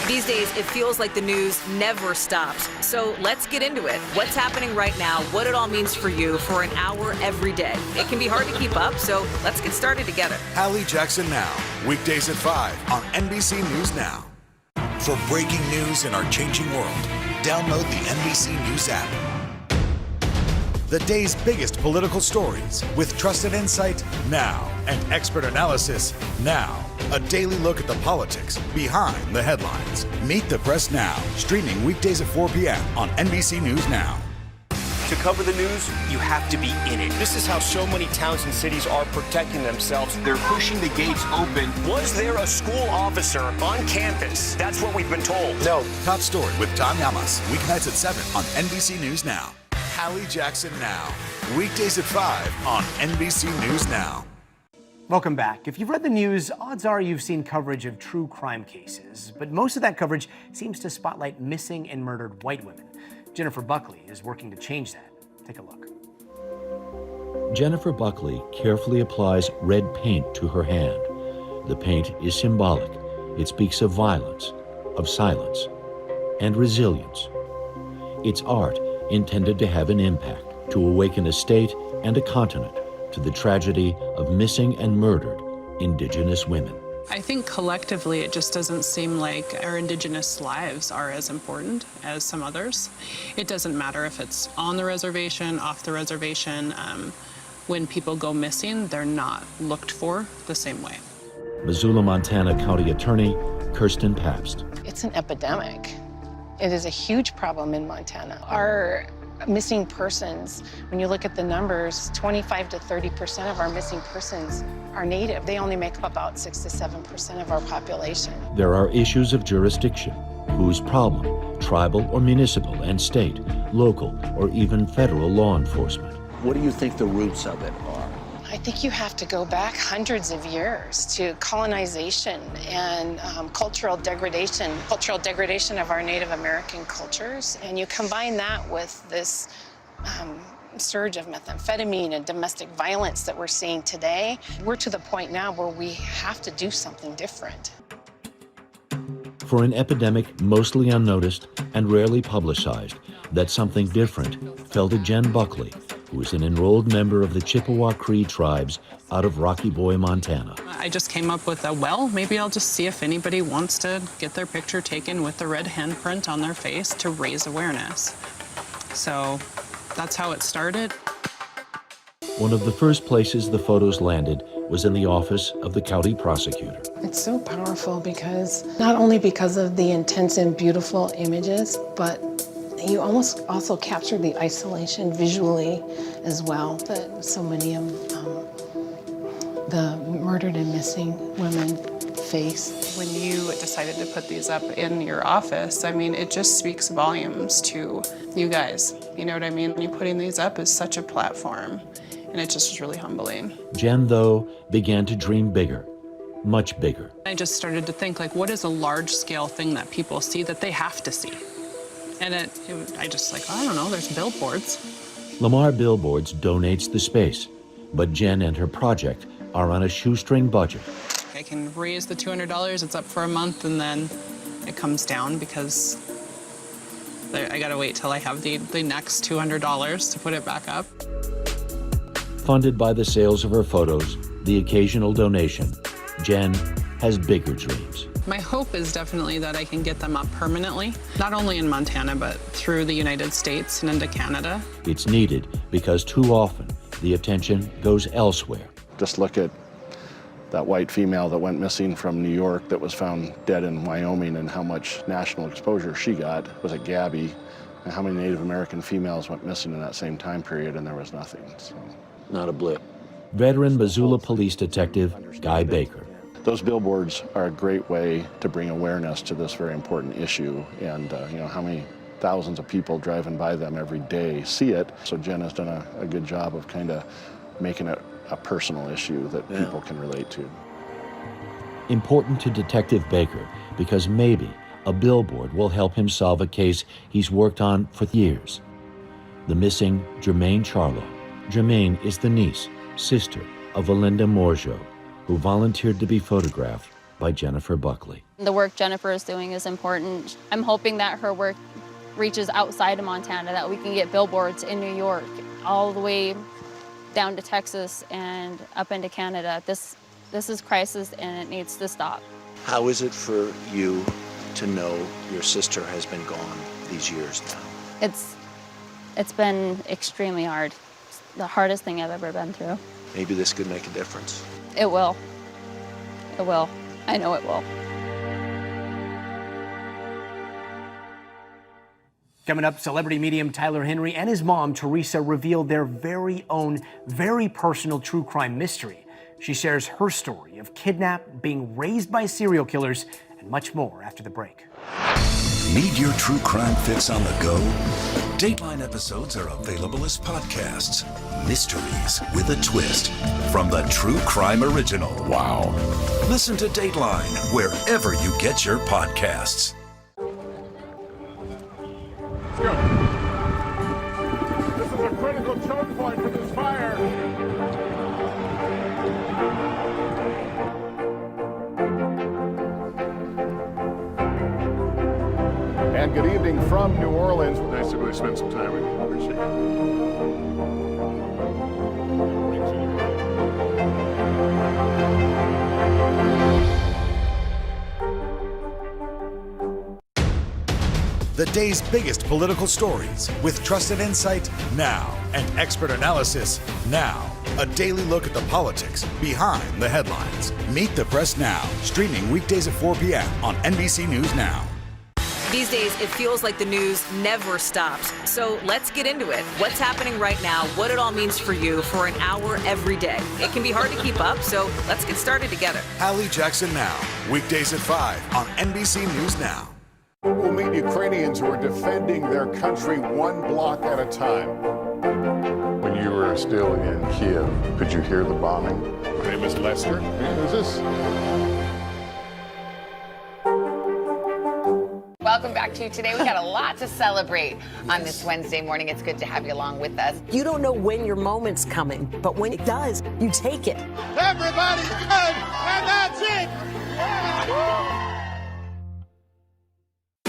These days, it feels like the news never stops. So let's get into it. What's happening right now, what it all means for you for an hour every day. It can be hard to keep up, so let's get started together. Hallie Jackson Now, weekdays at 5 on NBC News Now. For breaking news in our changing world, download the NBC News app. The day's biggest political stories with trusted insight now and expert analysis now. A daily look at the politics behind the headlines. Meet the Press Now, streaming weekdays at 4 p.m. on NBC News Now. To cover the news, you have to be in it. This is how so many towns and cities are protecting themselves. They're pushing the gates open. Was there a school officer on campus? That's what we've been told. No. Top story with Tom Llamas, weeknights at 7 on NBC News Now. Hallie Jackson Now, weekdays at 5 on NBC News Now. Welcome back. If you've read the news, odds are you've seen coverage of true crime cases, but most of that coverage seems to spotlight missing and murdered white women. Jennifer Buckley is working to change that. Take a look. Jennifer Buckley carefully applies red paint to her hand. The paint is symbolic. It speaks of violence, of silence, and resilience. It's art intended to have an impact, to awaken a state and a continent to the tragedy of missing and murdered Indigenous women. I think collectively it just doesn't seem like our Indigenous lives are as important as some others. It doesn't matter if it's on the reservation, off the reservation. When people go missing, they're not looked for the same way. Missoula, Montana County Attorney Kirsten Pabst. It's an epidemic. It is a huge problem in Montana. Our missing persons, when you look at the numbers, 25 to 30% of our missing persons are Native. They only make up about 6 to 7% of our population. There are issues of jurisdiction. Whose problem? Tribal or municipal and state, local, or even federal law enforcement. What do you think the roots of it are? I think you have to go back hundreds of years to colonization and cultural degradation of our Native American cultures. And you combine that with this surge of methamphetamine and domestic violence that we're seeing today. We're to the point now where we have to do something different. For an epidemic mostly unnoticed and rarely publicized, that something different fell to Jen Buckley, who is an enrolled member of the Chippewa Cree tribes out of Rocky Boy, Montana. I just came up with maybe I'll just see if anybody wants to get their picture taken with the red handprint on their face to raise awareness. So that's how it started. One of the first places the photos landed was in the office of the county prosecutor. It's so powerful because, not only because of the intense and beautiful images, but you almost also capture the isolation visually as well that so many of the murdered and missing women face. When you decided to put these up in your office, I mean, it just speaks volumes to you guys. You know what I mean? You putting these up is such a platform, and it just was really humbling. Jen, though, began to dream bigger, much bigger. I just started to think, like, what is a large-scale thing that people see that they have to see? And I just I don't know, there's billboards. Lamar Billboards donates the space, but Jen and her project are on a shoestring budget. I can raise the $200, it's up for a month, and then it comes down because I gotta wait till I have the next $200 to put it back up. Funded by the sales of her photos, the occasional donation, Jen has bigger dreams. My hope is definitely that I can get them up permanently, not only in Montana, but through the United States and into Canada. It's needed because too often the attention goes elsewhere. Just look at that white female that went missing from New York that was found dead in Wyoming and how much national exposure she got. Was it Gabby? And how many Native American females went missing in that same time period and there was nothing. So. Not a blip. Veteran Missoula Police Detective Guy Baker. Those billboards are a great way to bring awareness to this very important issue, and how many thousands of people driving by them every day see it. So Jen has done a good job of kind of making it a personal issue that people can relate to. Important to Detective Baker because maybe a billboard will help him solve a case he's worked on for years. The missing Jermaine Charlo. Jermaine is the niece, sister of Valinda Morjo, who volunteered to be photographed by Jennifer Buckley. The work Jennifer is doing is important. I'm hoping that her work reaches outside of Montana, that we can get billboards in New York, all the way down to Texas and up into Canada. This is crisis and it needs to stop. How is it for you to know your sister has been gone these years now? It's been extremely hard. It's the hardest thing I've ever been through. Maybe this could make a difference. It will. It will. I know it will. Coming up, celebrity medium Tyler Henry and his mom, Teresa, revealed their very own, very personal true crime mystery. She shares her story of kidnapped, being raised by serial killers, and much more after the break. Need your true crime fix on the go? Dateline episodes are available as podcasts. Mysteries with a twist from the True Crime Original. Wow. Listen to Dateline wherever you get your podcasts. Let's go. This is a critical choke point for this fire. And good evening from New Orleans. Nice to really spend some time with you. Appreciate The day's biggest political stories with trusted insight now and expert analysis now. A daily look at the politics behind the headlines. Meet the Press Now, streaming weekdays at 4 p.m. on NBC News Now. These days, it feels like the news never stops. So let's get into it. What's happening right now, what it all means for you for an hour every day. It can be hard to keep up, so let's get started together. Hallie Jackson Now, weekdays at 5 on NBC News Now. We'll meet Ukrainians who are defending their country one block at a time. When you were still in Kiev, could you hear the bombing? My name is Lester. Who's this? Welcome back to Today. We got a lot to celebrate on this Wednesday morning. It's good to have you along with us. You don't know when your moment's coming, but when it does, you take it. Everybody's good, and that's it!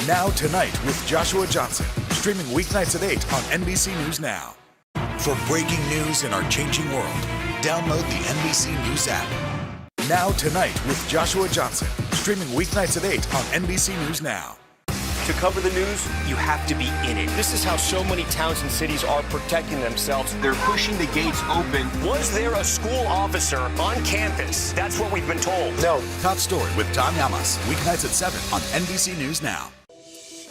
Now Tonight with Joshua Johnson, streaming weeknights at 8 on NBC News Now. For breaking news in our changing world, download the NBC News app. Now Tonight with Joshua Johnson, streaming weeknights at 8 on NBC News Now. To cover the news, you have to be in it. This is how so many towns and cities are protecting themselves. They're pushing the gates open. Was there a school officer on campus? That's what we've been told. No. Top Story with Tom Llamas, weeknights at 7 on NBC News Now.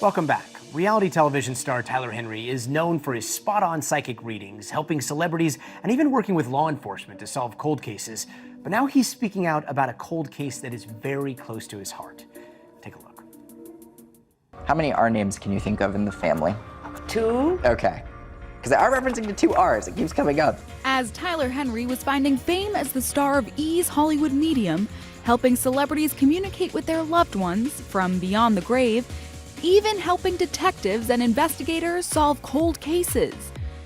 Welcome back. Reality television star Tyler Henry is known for his spot-on psychic readings, helping celebrities, and even working with law enforcement to solve cold cases. But now he's speaking out about a cold case that is very close to his heart. Take a look. How many R names can you think of in the family? 2. Okay. Because they are referencing to 2 R's. It keeps coming up. As Tyler Henry was finding fame as the star of E's Hollywood Medium, helping celebrities communicate with their loved ones from beyond the grave, even helping detectives and investigators solve cold cases.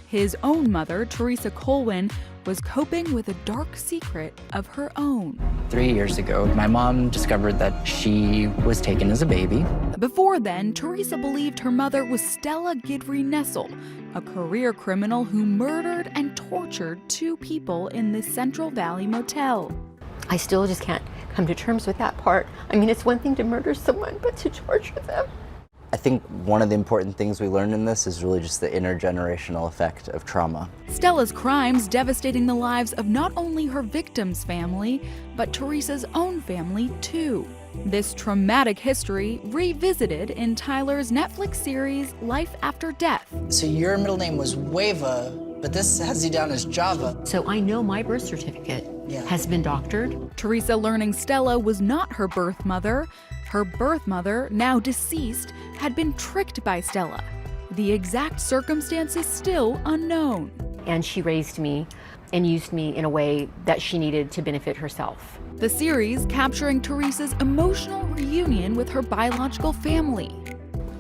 His own mother, Teresa Colwyn, was coping with a dark secret of her own. 3 years ago, my mom discovered that she was taken as a baby. Before then, Teresa believed her mother was Stella Guidry Nessel, a career criminal who murdered and tortured 2 people in the Central Valley Motel. I still just can't come to terms with that part. I mean, it's one thing to murder someone, but to torture them. I think one of the important things we learned in this is really just the intergenerational effect of trauma. Stella's crimes devastating the lives of not only her victim's family, but Teresa's own family too. This traumatic history revisited in Tyler's Netflix series Life After Death. So your middle name was Wava, but this has you down as Java. So I know my birth certificate has been doctored. Teresa learning Stella was not her birth mother. Her birth mother, now deceased, had been tricked by Stella. The exact circumstances still unknown. And she raised me and used me in a way that she needed to benefit herself. The series capturing Teresa's emotional reunion with her biological family.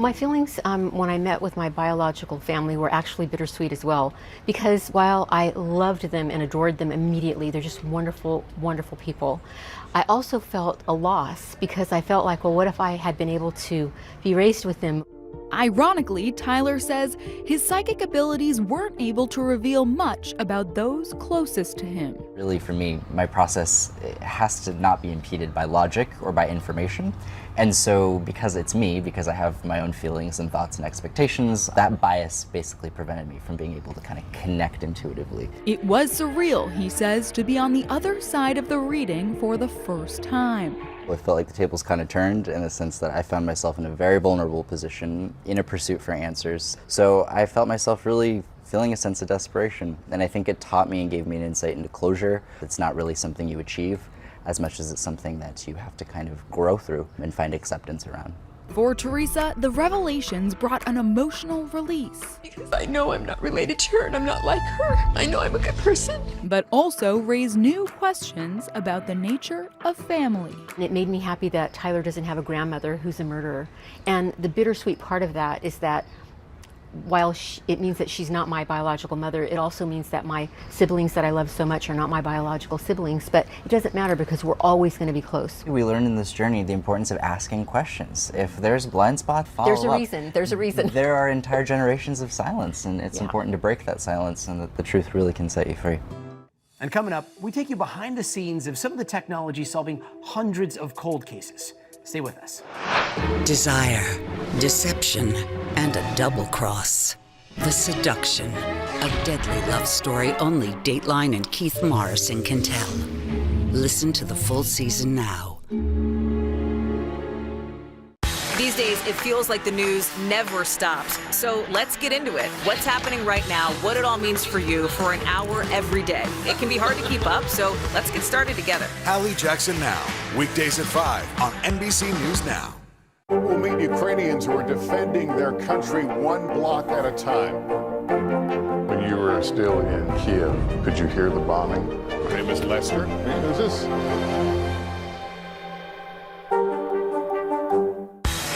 My feelings when I met with my biological family were actually bittersweet as well, because while I loved them and adored them immediately, they're just wonderful, wonderful people. I also felt a loss because I felt like, well, what if I had been able to be raised with them? Ironically, Tyler says his psychic abilities weren't able to reveal much about those closest to him. Really, for me, my process has to not be impeded by logic or by information. And so because it's me, because I have my own feelings and thoughts and expectations, that bias basically prevented me from being able to kind of connect intuitively. It was surreal, he says, to be on the other side of the reading for the first time. I felt like the tables kind of turned in the sense that I found myself in a very vulnerable position in a pursuit for answers. So I felt myself really feeling a sense of desperation. And I think it taught me and gave me an insight into closure. It's not really something you achieve as much as it's something that you have to kind of grow through and find acceptance around. For Teresa, the revelations brought an emotional release. Because I know I'm not related to her and I'm not like her. I know I'm a good person. But also raised new questions about the nature of family. It made me happy that Tyler doesn't have a grandmother who's a murderer. And the bittersweet part of that is that while it means that she's not my biological mother, it also means that my siblings that I love so much are not my biological siblings, but it doesn't matter because we're always going to be close. We learned in this journey the importance of asking questions. If there's a blind spot, follow up. There's a reason. There are entire generations of silence, and it's important to break that silence, and that the truth really can set you free. And coming up, we take you behind the scenes of some of the technology solving hundreds of cold cases. Stay with us. Desire, deception, and a double cross. The seduction, a deadly love story only Dateline and Keith Morrison can tell. Listen to the full season now. These days, it feels like the news never stops. So let's get into it. What's happening right now, what it all means for you for an hour every day. It can be hard to keep up, so let's get started together. Hallie Jackson Now, weekdays at 5 on NBC News Now. We'll meet Ukrainians who are defending their country one block at a time. When you were still in Kiev, could you hear the bombing? My name is Lester. Who's this?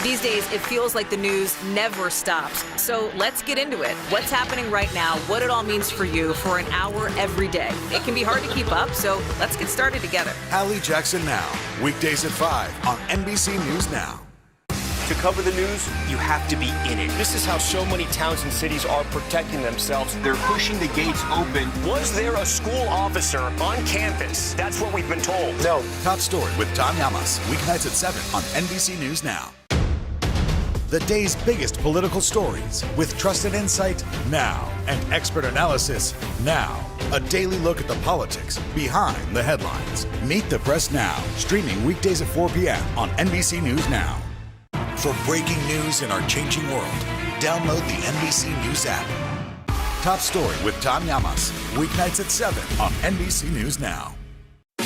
These days, it feels like the news never stops. So let's get into it. What's happening right now, what it all means for you for an hour every day. It can be hard to keep up, so let's get started together. Hallie Jackson Now, weekdays at 5 on NBC News Now. To cover the news, you have to be in it. This is how so many towns and cities are protecting themselves. They're pushing the gates open. Was there a school officer on campus? That's what we've been told. No. Top Story with Tom Llamas, weeknights at 7 on NBC News Now. The day's biggest political stories with trusted insight now and expert analysis now. A daily look at the politics behind the headlines. Meet the Press Now, streaming weekdays at 4 p.m. on NBC News Now. For breaking news in our changing world, download the NBC News app. Top Story with Tom Llamas, weeknights at 7 on NBC News Now.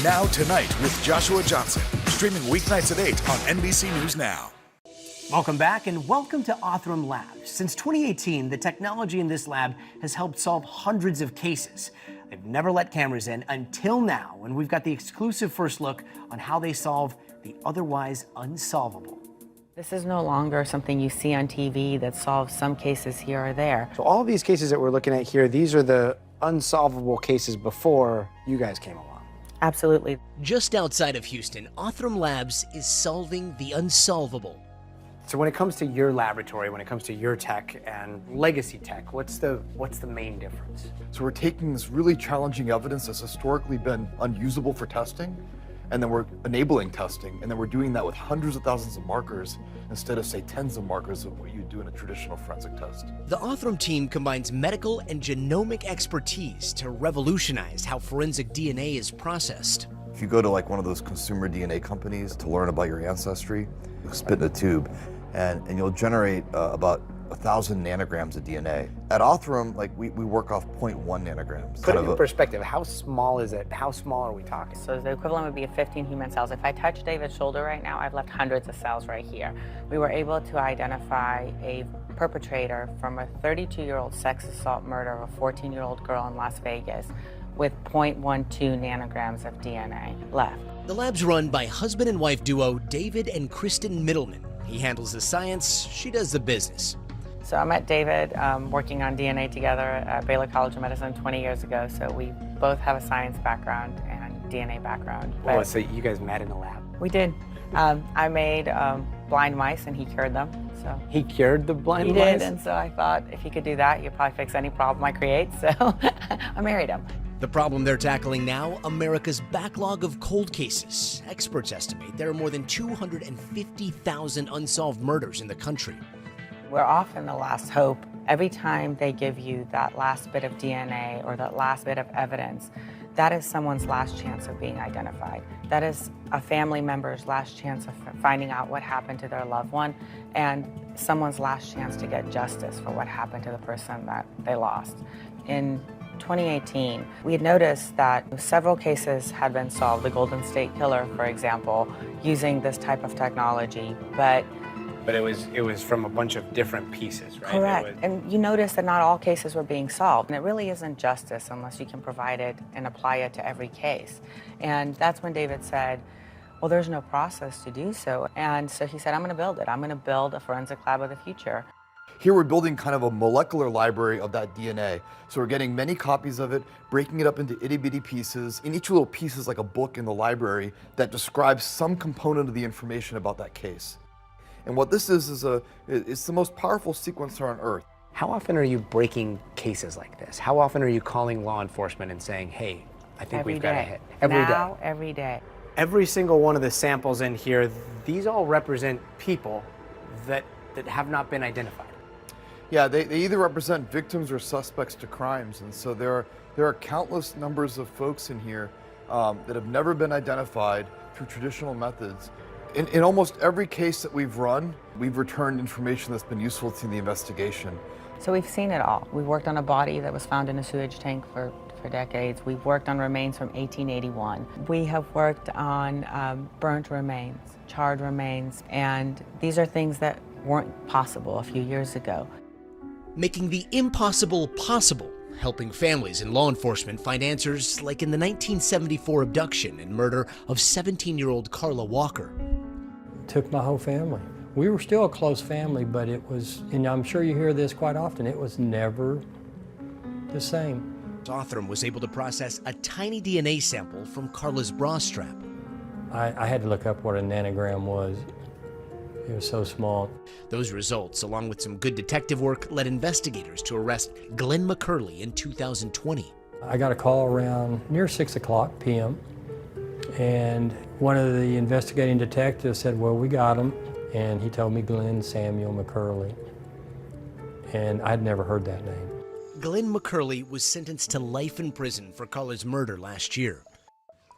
Now Tonight with Joshua Johnson, streaming weeknights at 8 on NBC News Now. Welcome back and welcome to Othram Labs. Since 2018, the technology in this lab has helped solve hundreds of cases. They've never let cameras in until now, and we've got the exclusive first look on how they solve the otherwise unsolvable. This is no longer something you see on TV that solves some cases here or there. So all of these cases that we're looking at here, these are the unsolvable cases before you guys came along. Absolutely. Just outside of Houston, Othram Labs is solving the unsolvable. So when it comes to your laboratory, when it comes to your tech and legacy tech, what's the main difference? So we're taking this really challenging evidence that's historically been unusable for testing, and then we're enabling testing, and then we're doing that with hundreds of thousands of markers instead of, say, tens of markers of what you do in a traditional forensic test. The Othram team combines medical and genomic expertise to revolutionize how forensic DNA is processed. If you go to like one of those consumer DNA companies to learn about your ancestry, you spit in a tube, and you'll generate about 1,000 nanograms of DNA. At Othram, like we work off 0.1 nanograms. Put it in perspective, how small is it? How small are we talking? So the equivalent would be of 15 human cells. If I touch David's shoulder right now, I've left hundreds of cells right here. We were able to identify a perpetrator from a 32-year-old sex assault murder of a 14-year-old girl in Las Vegas with 0.12 nanograms of DNA left. The lab's run by husband and wife duo David and Kristen Middleman. He handles the science, she does the business. So I met David working on DNA together at Baylor College of Medicine 20 years ago. So we both have a science background and DNA background. Oh, so you guys met in a lab? We did. I made blind mice and he cured them. So He cured the blind he mice? did, and so I thought if he could do that, he'd probably fix any problem I create. So I married him. The problem they're tackling now, America's backlog of cold cases. Experts estimate there are more than 250,000 unsolved murders in the country. We're often the last hope. Every time they give you that last bit of DNA or that last bit of evidence, that is someone's last chance of being identified. That is a family member's last chance of finding out what happened to their loved one, and someone's last chance to get justice for what happened to the person that they lost. In 2018, we had noticed that several cases had been solved, the Golden State Killer, for example, using this type of technology, but it was from a bunch of different pieces, right? correct. And you notice that not all cases were being solved. And it really isn't justice unless you can provide it and apply it to every case. And that's when David said, well, there's no process to do so. And so he said, I'm going to build it. I'm going to build a forensic lab of the future. Here we're building kind of a molecular library of that DNA. So we're getting many copies of it, breaking it up into itty-bitty pieces. And each little piece is like a book in the library that describes some component of the information about that case. And what this is it's the most powerful sequencer on Earth. How often are you breaking cases like this? How often are you calling law enforcement and saying, hey, I think we've got a hit? Every day. Every single one of the samples in here, these all represent people that have not been identified. Yeah, they either represent victims or suspects to crimes. And so there are countless numbers of folks in here that have never been identified through traditional methods. In almost every case that we've run, we've returned information that's been useful to the investigation. So we've seen it all. We worked on a body that was found in a sewage tank for decades. We've worked on remains from 1881. We have worked on burnt remains, charred remains, and these are things that weren't possible a few years ago. Making the impossible possible, helping families and law enforcement find answers like in the 1974 abduction and murder of 17-year-old Carla Walker. Took my whole family. We were still a close family, but it was, and I'm sure you hear this quite often, it was never the same. Othram was able to process a tiny DNA sample from Carla's bra strap. I had to look up what a nanogram was. It was so small. Those results, along with some good detective work, led investigators to arrest Glenn McCurley in 2020. I got a call around near 6 o'clock p.m. and one of the investigating detectives said, well, we got him. And he told me Glenn Samuel McCurley. And I'd never heard that name. Glenn McCurley was sentenced to life in prison for Carla's murder last year.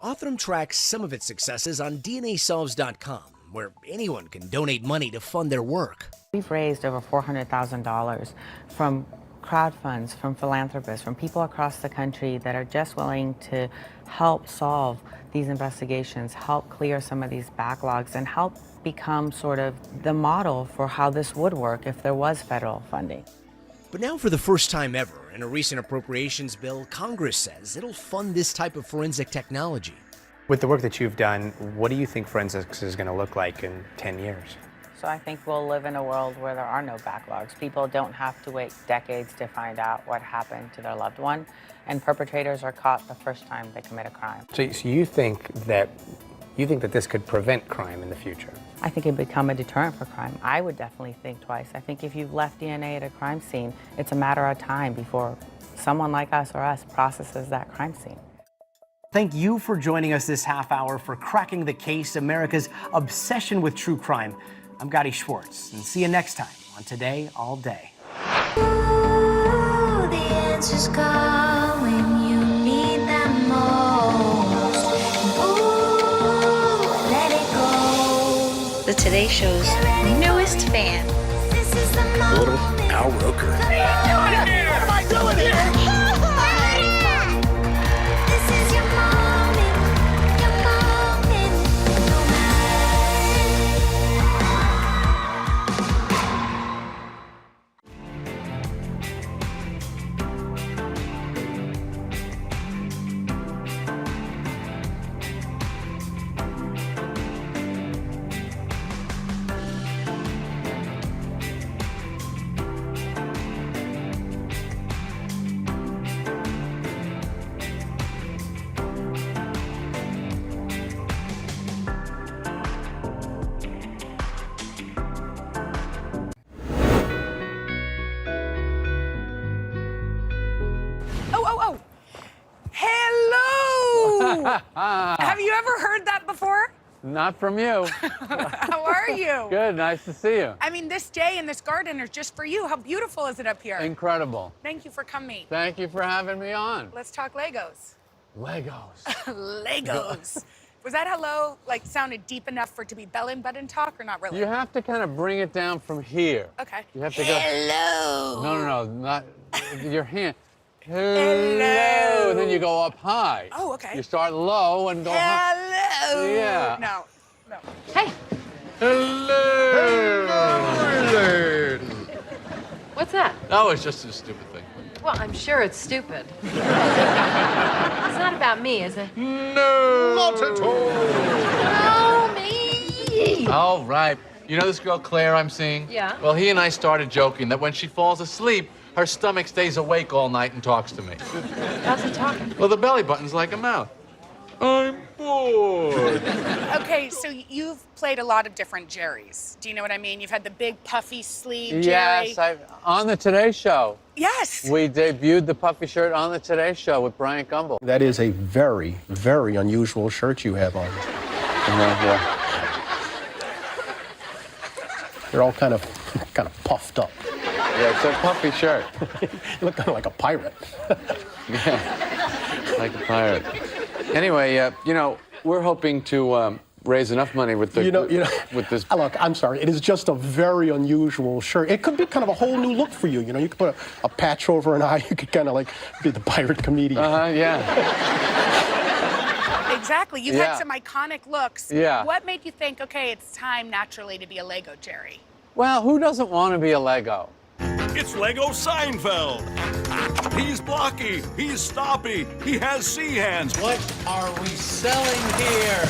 Othram tracks some of its successes on DNAsolves.com, where anyone can donate money to fund their work. We've raised over $400,000 from crowd funds, from philanthropists, from people across the country that are just willing to help solve these investigations, help clear some of these backlogs, and help become sort of the model for how this would work if there was federal funding. But now, for the first time ever, in a recent appropriations bill, Congress says it'll fund this type of forensic technology. With the work that you've done, what do you think forensics is going to look like in 10 years? So I think we'll live in a world where there are no backlogs. People don't have to wait decades to find out what happened to their loved one, and perpetrators are caught the first time they commit a crime. So you think that this could prevent crime in the future? I think it'd become a deterrent for crime. I would definitely think twice. I think if you've left DNA at a crime scene, it's a matter of time before someone like us or us processes that crime scene. Thank you for joining us this half hour for Cracking the Case, America's obsession with true crime. I'm Gotti Schwartz, and see you next time on Today All Day. Ooh, the answers come when you need them most. Ooh, let it go. The Today Show's newest fan. Little Al Roker. What am I doing here? Oh. Hello! Have you ever heard that before? Not from you. How are you? Good, nice to see you. I mean, this day in this garden is just for you. How beautiful is it up here? Incredible. Thank you for coming. Thank you for having me on. Let's talk Legos. Legos. Legos. Was that hello, like, sounded deep enough for it to be belly button talk or not really? You have to kind of bring it down from here. Okay. You have to Hello. go. No, not your hand. Hello. Then you go up high. Oh, okay. You start low and go high. Hello. Yeah. No. Hey. Hello. What's that? Oh, it's just a stupid thing. Well, I'm sure it's stupid. It's not about me, is it? No. Not at all. No, me. All right. You know this girl, Claire, I'm seeing? Yeah. Well, he and I started joking that when she falls asleep, her stomach stays awake all night and talks to me. How's he talking? Well, the belly button's like a mouth. I'm bored. Okay, so you've played a lot of different Jerrys. Do you know what I mean? You've had the big puffy sleeve Jerry. Yes, on the Today Show. Yes. We debuted the puffy shirt on the Today Show with Bryant Gumbel. That is a very, very unusual shirt you have on. Yeah. You're all kind of puffed up. Yeah, it's a puffy shirt. You look kind of like a pirate. Yeah, like a pirate. Anyway, we're hoping to raise enough money with the with this. Look, I'm sorry. It is just a very unusual shirt. It could be kind of a whole new look for you. You could put a patch over an eye. You could kind of like be the pirate comedian. Yeah. Exactly. You've had some iconic looks. Yeah. What made you think, okay, it's time naturally to be a Lego Jerry? Well, who doesn't want to be a Lego? It's Lego Seinfeld. He's blocky, he's stoppy, he has C hands. What are we selling here?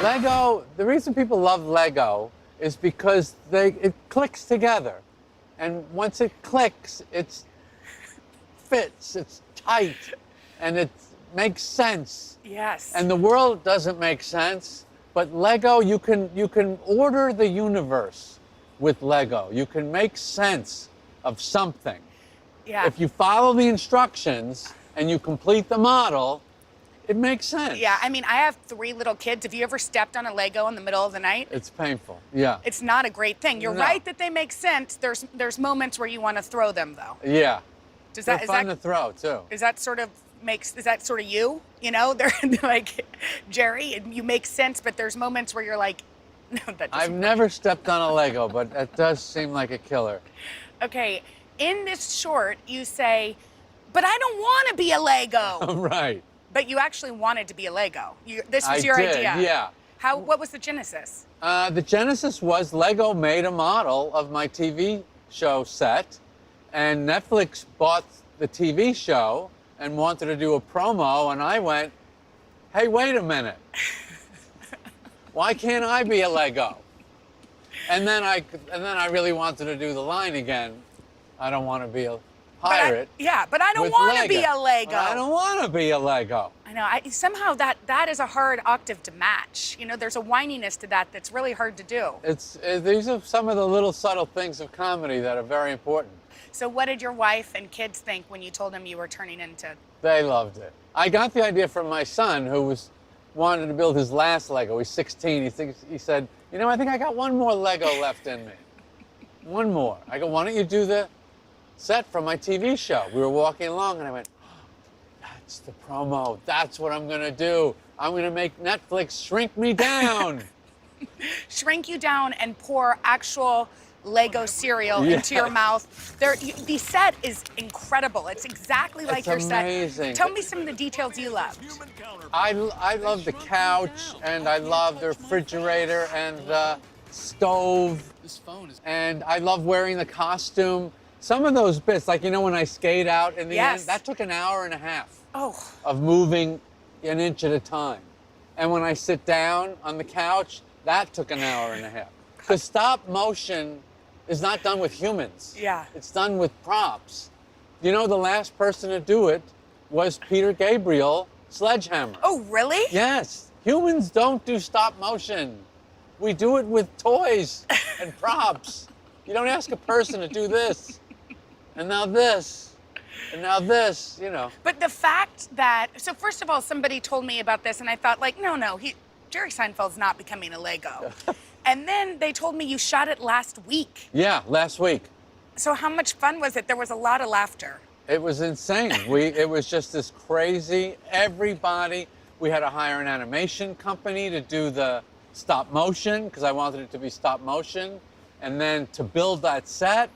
Lego, the reason people love Lego is because it clicks together. And once it clicks, it fits, it's tight, and it makes sense. Yes. And the world doesn't make sense, but Lego, you can order the universe with Lego. You can make sense of something. Yeah. If you follow the instructions and you complete the model, it makes sense. Yeah, I mean, I have 3 little kids. Have you ever stepped on a Lego in the middle of the night? It's painful, yeah. It's not a great thing. You're No. right that they make sense. There's moments where you want to throw them, though. Yeah. They're fun to throw, too. Is that sort of you? They're like, Jerry, you make sense, but there's moments where you're like, no, that doesn't I've never stepped on a Lego, but it does seem like a killer. Okay, in this short, you say, but I don't want to be a Lego. Right. But you actually wanted to be a Lego. This was I your did, idea. yeah. What was the genesis? The genesis was Lego made a model of my TV show set, and Netflix bought the TV show and wanted to do a promo, and I went, hey, wait a minute. Why can't I be a Lego? And then I really wanted to do the line again. I don't want to be a pirate. But I don't want to be a Lego. I don't want to be a Lego. I know. Somehow that is a hard octave to match. There's a whininess to that that's really hard to do. These are some of the little subtle things of comedy that are very important. So what did your wife and kids think when you told them you were turning into? They loved it. I got the idea from my son, who wanted to build his last Lego. He's 16. He said, I think I got one more Lego left in me. One more. I go, why don't you do the set from my TV show? We were walking along, and I went, that's the promo. That's what I'm going to do. I'm going to make Netflix shrink me down. Shrink you down and pour actual Lego cereal into your mouth. The set is incredible. It's exactly like your amazing. set. Tell me some of the details you loved. I love the couch, and I love the refrigerator and the stove. And I love wearing the costume. Some of those bits, like when I skate out in the end, that took an hour and a half of moving an inch at a time. And when I sit down on the couch, that took an hour and a half. Because stop motion is not done with humans. Yeah. It's done with props. The last person to do it was Peter Gabriel, Sledgehammer. Oh, really? Yes. Humans don't do stop motion. We do it with toys and props. You don't ask a person to do this. And now this. And now this, But the fact that, so first of all, somebody told me about this and I thought like, no, Jerry Seinfeld's not becoming a Lego. And then they told me you shot it last week. Yeah, last week. So how much fun was it? There was a lot of laughter. It was insane. It was just this crazy, everybody, we had to hire an animation company to do the stop motion, because I wanted it to be stop motion. And then to build that set,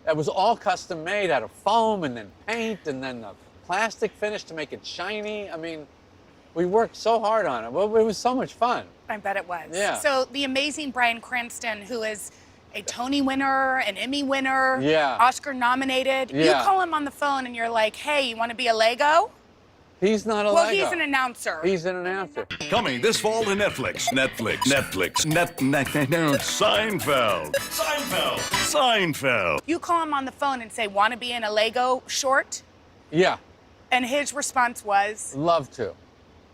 it was all custom made out of foam and then paint and then the plastic finish to make it shiny. I mean, we worked so hard on it. Well, it was so much fun. I bet it was. Yeah. So the amazing Bryan Cranston, who is a Tony winner, an Emmy winner, Yeah. Oscar nominated. Yeah. You call him on the phone and you're like, hey, you want to be a Lego? He's not a Well, Lego. he's an announcer. He's an announcer. Coming this fall to Netflix. Seinfeld. You call him on the phone and say, want to be in a Lego short? Yeah, And his response was, love to.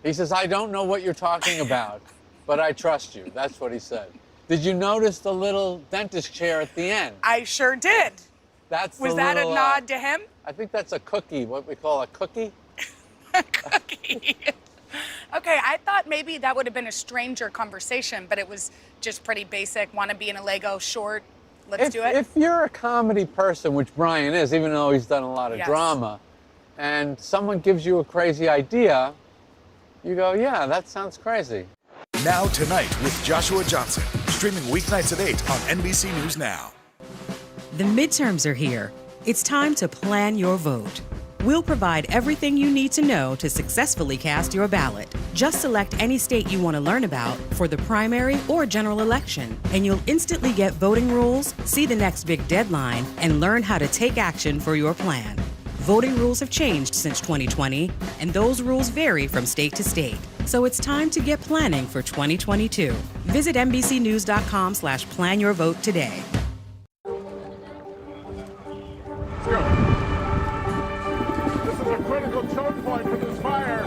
He says, I don't know what you're talking about, but I trust you. That's what he said. Did you notice the little dentist chair at the end? I sure did. That's Was the that little, a nod to him? I think that's a cookie, what we call a cookie. Okay, I thought maybe that would have been a stranger conversation, but it was just pretty basic. Want to be in a Lego short? Let's do it. If you're a comedy person, which Brian is, even though he's done a lot of Yes. drama, and someone gives you a crazy idea, you go, yeah, that sounds crazy. Now Tonight with Joshua Johnson, streaming weeknights at 8 on NBC News Now. The midterms are here. It's time to plan your vote. We'll provide everything you need to know to successfully cast your ballot. Just select any state you want to learn about for the primary or general election, and you'll instantly get voting rules, see the next big deadline, and learn how to take action for your plan. Voting rules have changed since 2020, and those rules vary from state to state. So it's time to get planning for 2022. Visit NBCNews.com/planyourvote today. This is a critical choke point for this fire.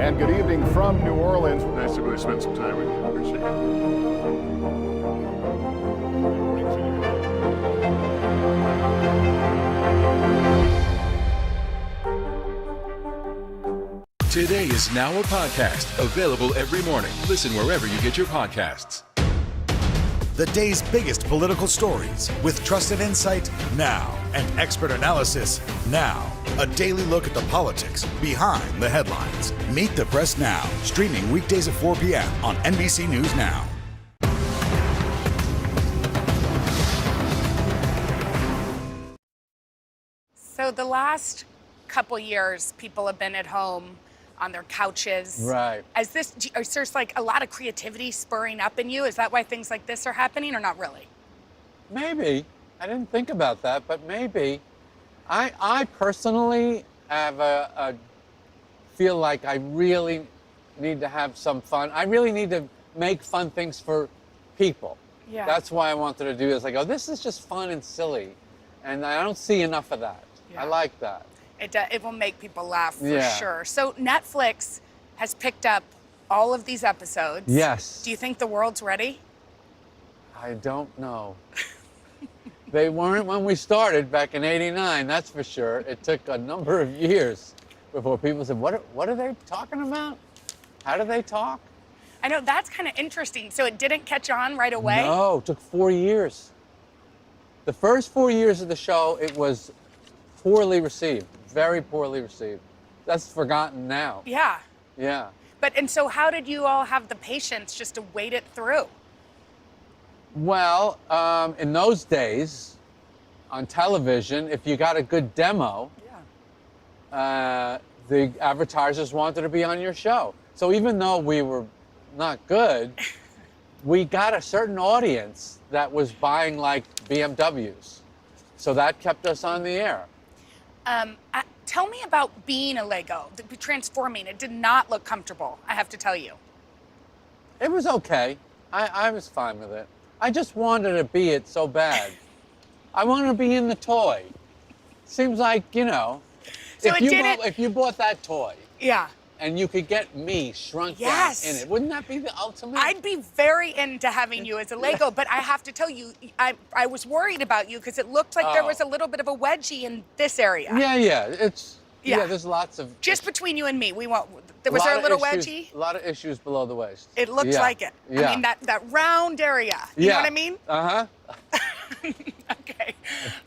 And good evening from New Orleans. Nice to really spend some time with you. I appreciate it. Today is now a podcast, available every morning. Listen wherever you get your podcasts. The day's biggest political stories with trusted insight now and expert analysis now. A daily look at the politics behind the headlines. Meet the Press Now, streaming weekdays at 4 p.m. on NBC News Now. So the last couple years, people have been at home on their couches. Right. Is there like a lot of creativity spurring up in you? Is that why things like this are happening or not really? Maybe. I didn't think about that, but maybe. I personally have feel like I really need to have some fun. I really need to make fun things for people. Yeah. That's why I wanted to do this. I go, this is just fun and silly. And I don't see enough of that. Yeah. I like that. It will make people laugh for Yeah. sure. So Netflix has picked up all of these episodes. Yes. Do you think the world's ready? I don't know. They weren't when we started back in '89, that's for sure. It took a number of years before people said, what are they talking about? How do they talk? I know, that's kind of interesting. So it didn't catch on right away? No, it took 4 years. The first 4 years of the show, it was poorly received, very poorly received. That's forgotten now. Yeah. Yeah. And so how did you all have the patience just to wait it through? Well, in those days, on television, if you got a good demo, the advertisers wanted to be on your show. So even though we were not good, we got a certain audience that was buying like BMWs. So that kept us on the air. Tell me about being a Lego, transforming. It did not look comfortable, I have to tell you. It was okay. I was fine with it. I just wanted to be it so bad. I wanted to be in the toy. Seems like, So if you bought that toy, yeah, and you could get me shrunk Yes. down in it. Wouldn't that be the ultimate? I'd be very into having you as a Lego, but I have to tell you, I was worried about you because it looked like there was a little bit of a wedgie in this area. Yeah. There's lots of. Just between you and me, was there a little wedgie? A lot of issues below the waist. It looks like it. Yeah. I mean, that round area. You know what I mean? Okay.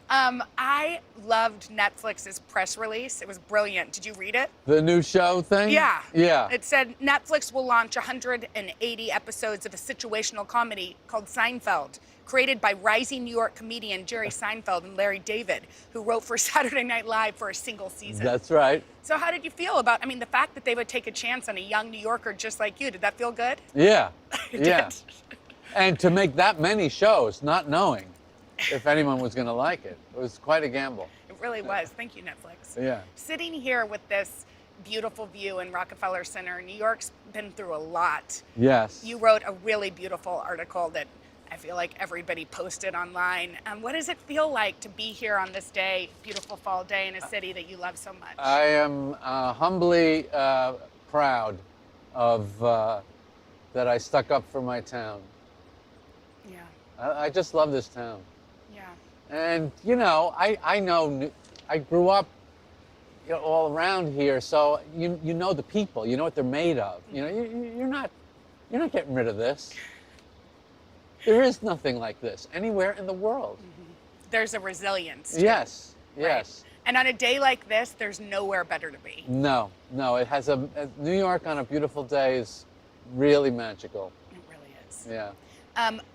I loved Netflix's press release. It was brilliant. Did you read it? The new show thing? Yeah. Yeah. It said Netflix will launch 180 episodes of a situational comedy called Seinfeld, created by rising New York comedian Jerry Seinfeld and Larry David, who wrote for Saturday Night Live for a single season. That's right. So how did you feel about, the fact that they would take a chance on a young New Yorker just like you? Did that feel good? Yeah. It Yeah. did. And to make that many shows, not knowing if anyone was going to like it, it was quite a gamble. It really was. Thank you, Netflix. Yeah. Sitting here with this beautiful view in Rockefeller Center, New York's been through a lot. Yes. You wrote a really beautiful article that I feel like everybody posted online. What does it feel like to be here on this day, beautiful fall day in a city that you love so much? I am humbly proud of that I stuck up for my town. Yeah. I just love this town. Yeah. And, I know, I grew up all around here, so you know the people, you know what they're made of. You're not getting rid of this. There is nothing like this anywhere in the world. There's a resilience. to it. Yes, yes. And on a day like this, there's nowhere better to be. No, it has New York on a beautiful day is really magical. It really is. Yeah.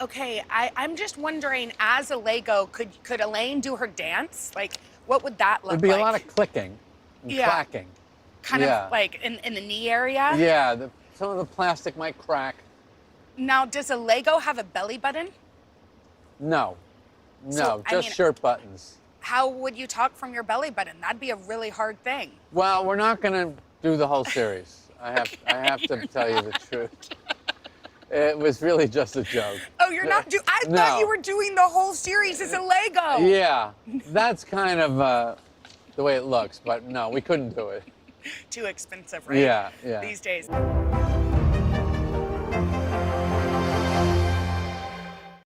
Okay, I'm just wondering, as a Lego, could Elaine do her dance? Like, what would that look like? There'd be a lot of clicking and clacking. Kind of like in the knee area? Yeah, some of the plastic might crack. Now, does a Lego have a belly button? No, So, just shirt buttons. How would you talk from your belly button? That'd be a really hard thing. Well, we're not going to do the whole series. I have to tell you the truth. It was really just a joke. Oh, you're not I thought you were doing the whole series as a Lego. Yeah, that's kind of the way it looks, but no, we couldn't do it. Too expensive, right? Yeah. These days.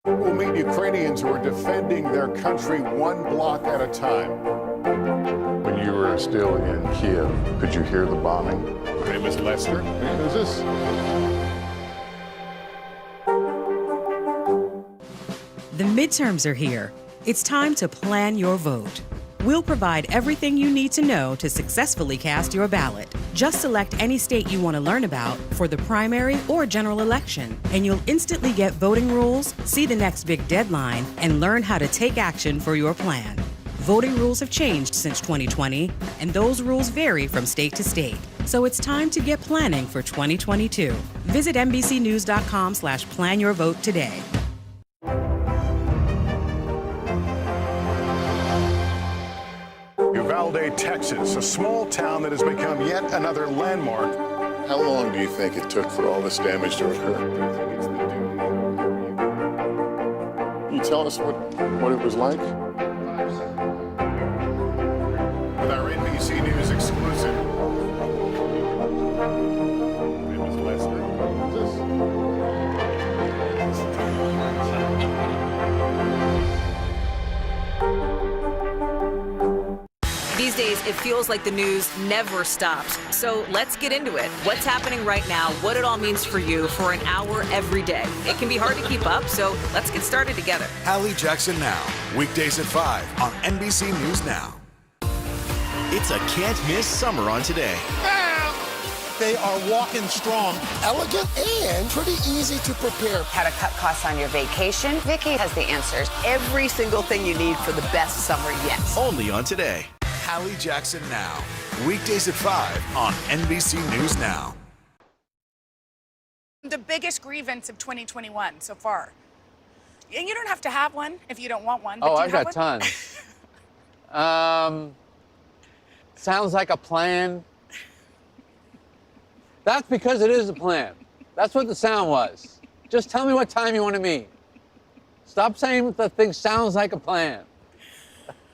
We'll meet Ukrainians who are defending their country one block at a time. When you were still in Kiev, could you hear the bombing? My name is Lester. Who's this? The midterms are here. It's time to plan your vote. We'll provide everything you need to know to successfully cast your ballot. Just select any state you want to learn about for the primary or general election, and you'll instantly get voting rules, see the next big deadline, and learn how to take action for your plan. Voting rules have changed since 2020, and those rules vary from state to state. So it's time to get planning for 2022. Visit NBCnews.com/planyourvote today. Uvalde, Texas, a small town that has become yet another landmark. How long do you think it took for all this damage to occur? Can you tell us what it was like? With our NBC News exclusive. It was Lester. These days, it feels like the news never stops. So let's get into it. What's happening right now, what it all means for you for an hour every day. It can be hard to keep up, so let's get started together. Hallie Jackson Now, weekdays at 5 on NBC News Now. It's a can't-miss summer on Today. They are walking strong, elegant, and pretty easy to prepare. How to cut costs on your vacation? Vicky has the answers. Every single thing you need for the best summer yet. Only on Today. Hallie Jackson Now, weekdays at 5 on NBC News Now. The biggest grievance of 2021 so far. And you don't have to have one if you don't want one. But Oh, do you I've have got one? tons. Sounds like a plan. That's because it is a plan. That's what the sound was. Just tell me what time you want to meet. Stop saying the thing sounds like a plan.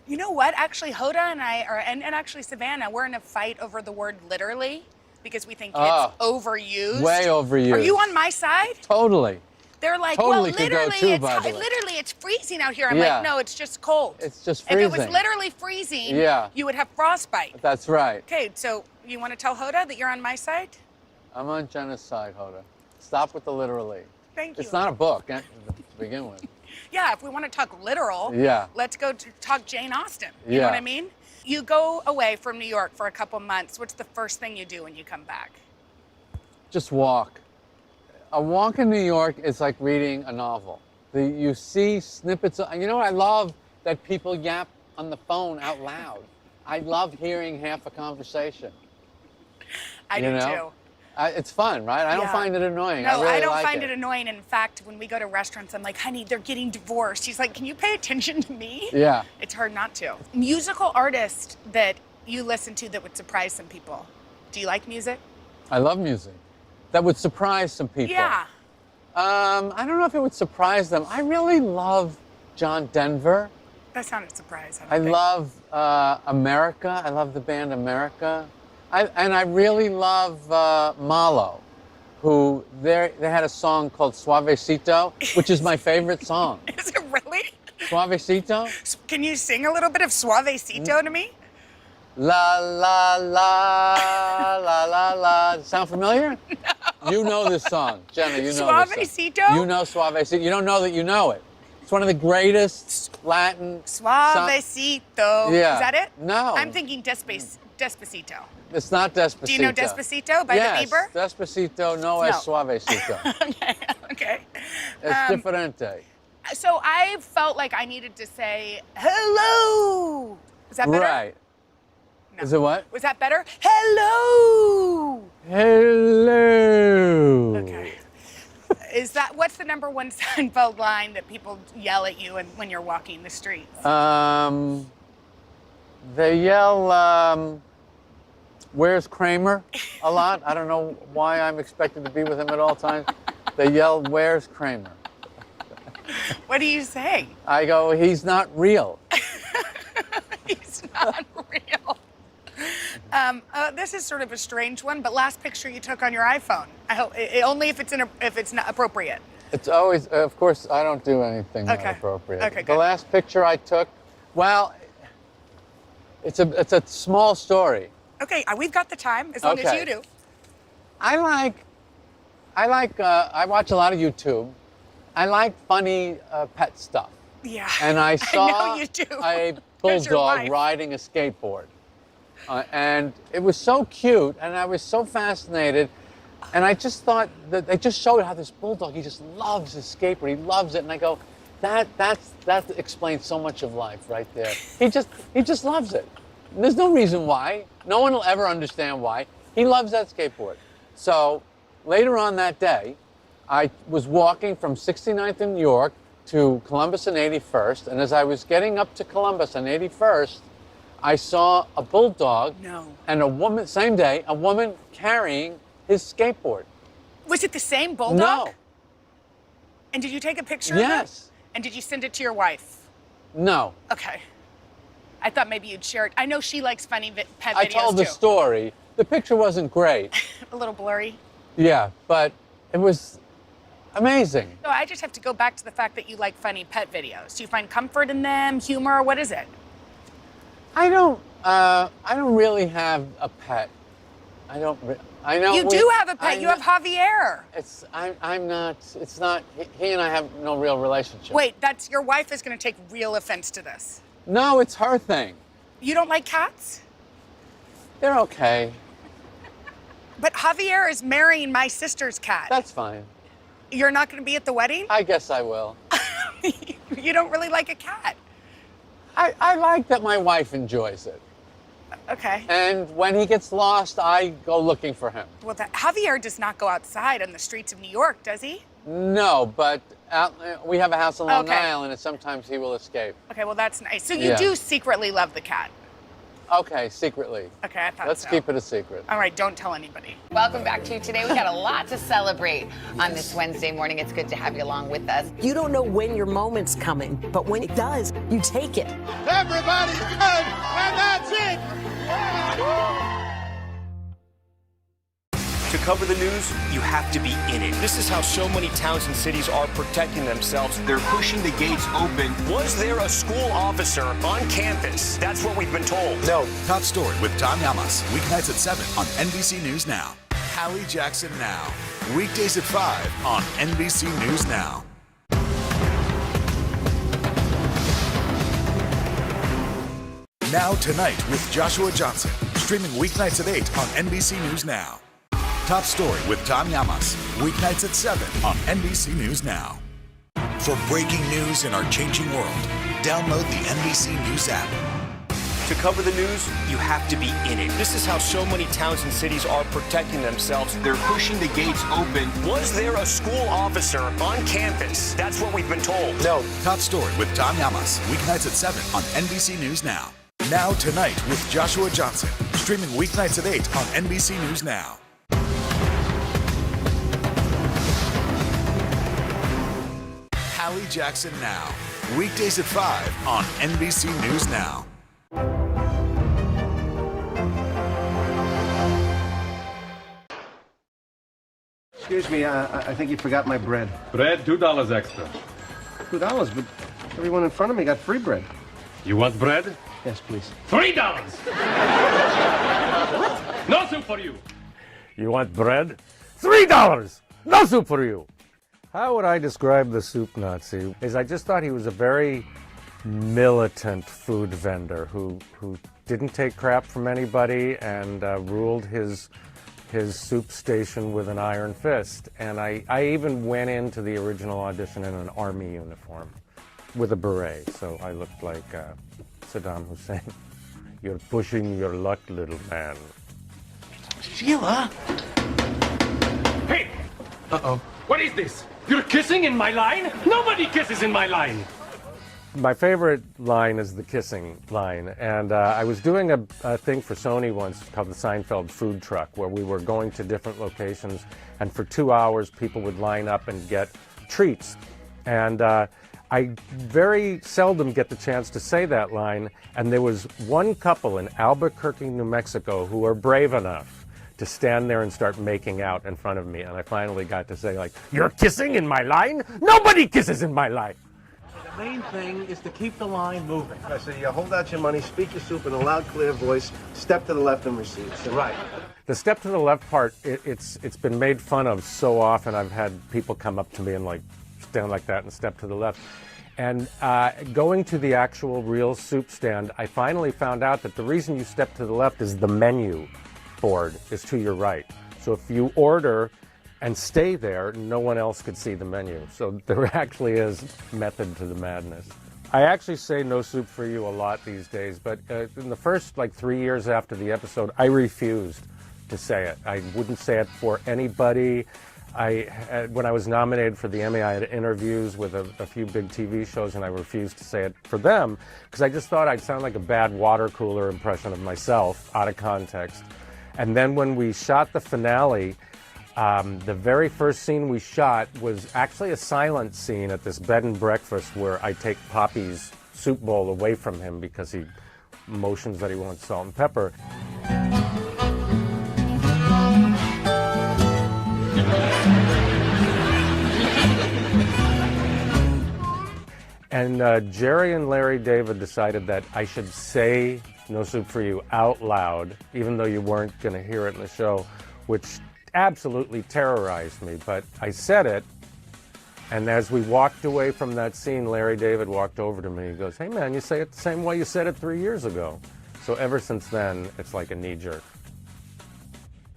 You know what? Actually, Hoda and I, and actually Savannah, we're in a fight over the word literally. because we think it's overused. Way overused. Are you on my side? Totally. They're like, Totally well, could go literally, too, by the way. literally, it's freezing out here. I'm Yeah. like, no, it's just cold. It's just freezing. If it was literally freezing, Yeah. you would have frostbite. That's right. Okay, so you want to tell Hoda that you're on my side? I'm on Jenna's side, Hoda. Stop with the literally. Thank you. It's not a book to begin with. Yeah, if we want to talk literal, Yeah. let's go to talk Jane Austen. You know Yeah. what I mean? You go away from New York for a couple months. What's the first thing you do when you come back? Just walk. A walk in New York is like reading a novel. You see snippets of, you know what I love? That people yap on the phone out loud. I love hearing half a conversation. I do too. It's fun, right? I don't find it annoying. No, I don't like find it annoying. In fact, when we go to restaurants, I'm like, honey, they're getting divorced. She's like, can you pay attention to me? Yeah. It's hard not to. Musical artist that you listen to that would surprise some people. Do you like music? I love music. That would surprise some people. Yeah. I don't know if it would surprise them. I really love John Denver. That's not a surprise. I love America. I love the band America. And I really love Malo, who they had a song called Suavecito, which is my favorite song. Is it really? Suavecito? Can you sing a little bit of Suavecito to me? La la la la la la. Sound familiar? No. You know this song, Jenna. You know this song. Suavecito? You know Suavecito. You don't know that you know it. It's one of the greatest Latin. Suavecito. Yeah. Is that it? No. I'm thinking Despacito. It's not Despacito. Do you know Despacito by yes, the Bieber? Despacito no es suavecito. Okay. Es diferente. So I felt like I needed to say hello. Is that better? Right. No. Is it what? Was that better? Hello. Hello. Okay. What's the number one Seinfeld line that people yell at you when you're walking the streets? They yell, where's Kramer? A lot. I don't know why I'm expected to be with him at all times. They yell, where's Kramer? What do you say? I go, he's not real. He's not real. This is sort of a strange one, but last picture you took on your iPhone. I hope only if it's not appropriate. It's always, of course, I don't do anything not appropriate. Okay, the good. last picture I took, well, it's a small story. Okay, we've got the time as long as you do. I watch a lot of YouTube. I like funny pet stuff. Yeah. And I saw know you do. a There's your bulldog wife. riding a skateboard. And it was so cute, and I was so fascinated. And I just thought that they just showed how this bulldog, he just loves his skateboard. He loves it. And I go, that explains so much of life right there. He just loves it. There's no reason why. No one will ever understand why. He loves that skateboard. So later on that day, I was walking from 69th in New York to Columbus and 81st. And as I was getting up to Columbus and 81st, I saw a bulldog and a woman, same day, a woman carrying his skateboard. Was it the same bulldog? No. And did you take a picture of it? Yes. And did you send it to your wife? No. Okay. I thought maybe you'd share it. I know she likes funny pet videos I told the story. The picture wasn't great. A little blurry. Yeah, but it was amazing. So I just have to go back to the fact that you like funny pet videos. Do you find comfort in them, humor? What is it? I don't really have a pet. I know You do have a pet. You have Javier. I'm not. It's not. He and I have no real relationship. Wait, your wife is going to take real offense to this. No, it's her thing. You don't like cats? They're okay. But Javier is marrying my sister's cat. That's fine. You're not going to be at the wedding? I guess I will. You don't really like a cat. I like that my wife enjoys it. Okay. And when he gets lost, I go looking for him. Well, Javier does not go outside on the streets of New York, does he? No, but we have a house on Long Island, and sometimes he will escape. Okay, well, that's nice. So you do secretly love the cat? Okay, secretly. Okay, I thought Let's keep it a secret. All right, don't tell anybody. Welcome back to Today. We got a lot to celebrate on this Wednesday morning. It's good to have you along with us. You don't know when your moment's coming, but when it does, you take it. Everybody's good, and that's it. To cover the news, you have to be in it. This is how so many towns and cities are protecting themselves. They're pushing the gates open. Was there a school officer on campus? That's what we've been told. No. Top Story with Tom Llamas. Weeknights at 7 on NBC News Now. Hallie Jackson Now. Weekdays at 5 on NBC News Now. Now Tonight with Joshua Johnson. Streaming weeknights at 8 on NBC News Now. Top Story with Tom Llamas. Weeknights at 7 on NBC News Now. For breaking news in our changing world, download the NBC News app. To cover the news, you have to be in it. This is how so many towns and cities are protecting themselves. They're pushing the gates open. Was there a school officer on campus? That's what we've been told. No. Top Story with Tom Llamas. Weeknights at 7 on NBC News Now. Now Tonight with Joshua Johnson. Streaming weeknights at 8 on NBC News Now. Hallie Jackson Now. Weekdays at 5 on NBC News Now. Excuse me, I think you forgot my bread. Bread, $2 extra. $2, but everyone in front of me got free bread. You want bread? Yes, please. $3! No soup for you. You want bread? $3! No soup for you. How would I describe the soup Nazi? Is I just thought he was a very militant food vendor who didn't take crap from anybody and ruled his soup station with an iron fist. And I even went into the original audition in an army uniform with a beret, so I looked like Saddam Hussein. You're pushing your luck, little man. Sheila! Hey! Uh-oh. What is this? You're kissing in my line? Nobody kisses in my line! My favorite line is the kissing line, and I was doing a thing for Sony once called the Seinfeld food truck, where we were going to different locations, and for 2 hours people would line up and get treats. And I very seldom get the chance to say that line, and there was one couple in Albuquerque, New Mexico, who were brave enough to stand there and start making out in front of me, and I finally got to say, like, "You're kissing in my line? Nobody kisses in my line!" The main thing is to keep the line moving. So you hold out your money, speak your soup in a loud, clear voice, step to the left and receive. So right. The step to the left part, it's been made fun of so often. I've had people come up to me and like stand like that and step to the left. And going to the actual real soup stand, I finally found out that the reason you step to the left is the menu board is to your right. So if you order and stay there, no one else could see the menu. So there actually is method to the madness. I actually say no soup for you a lot these days, but in the first 3 years after the episode, I refused to say it. I wouldn't say it for anybody. When I was nominated for the Emmy, I had interviews with a few big TV shows, and I refused to say it for them because I just thought I'd sound like a bad water cooler impression of myself out of context. And then when we shot the finale, the very first scene we shot was actually a silent scene at this bed and breakfast where I take Poppy's soup bowl away from him because he motions that he wants salt and pepper. And Jerry and Larry David decided that I should say No Soup for You out loud, even though you weren't going to hear it in the show, which absolutely terrorized me. But I said it, and as we walked away from that scene, Larry David walked over to me. He goes, "Hey man, you say it the same way you said it 3 years ago." So ever since then, it's like a knee-jerk.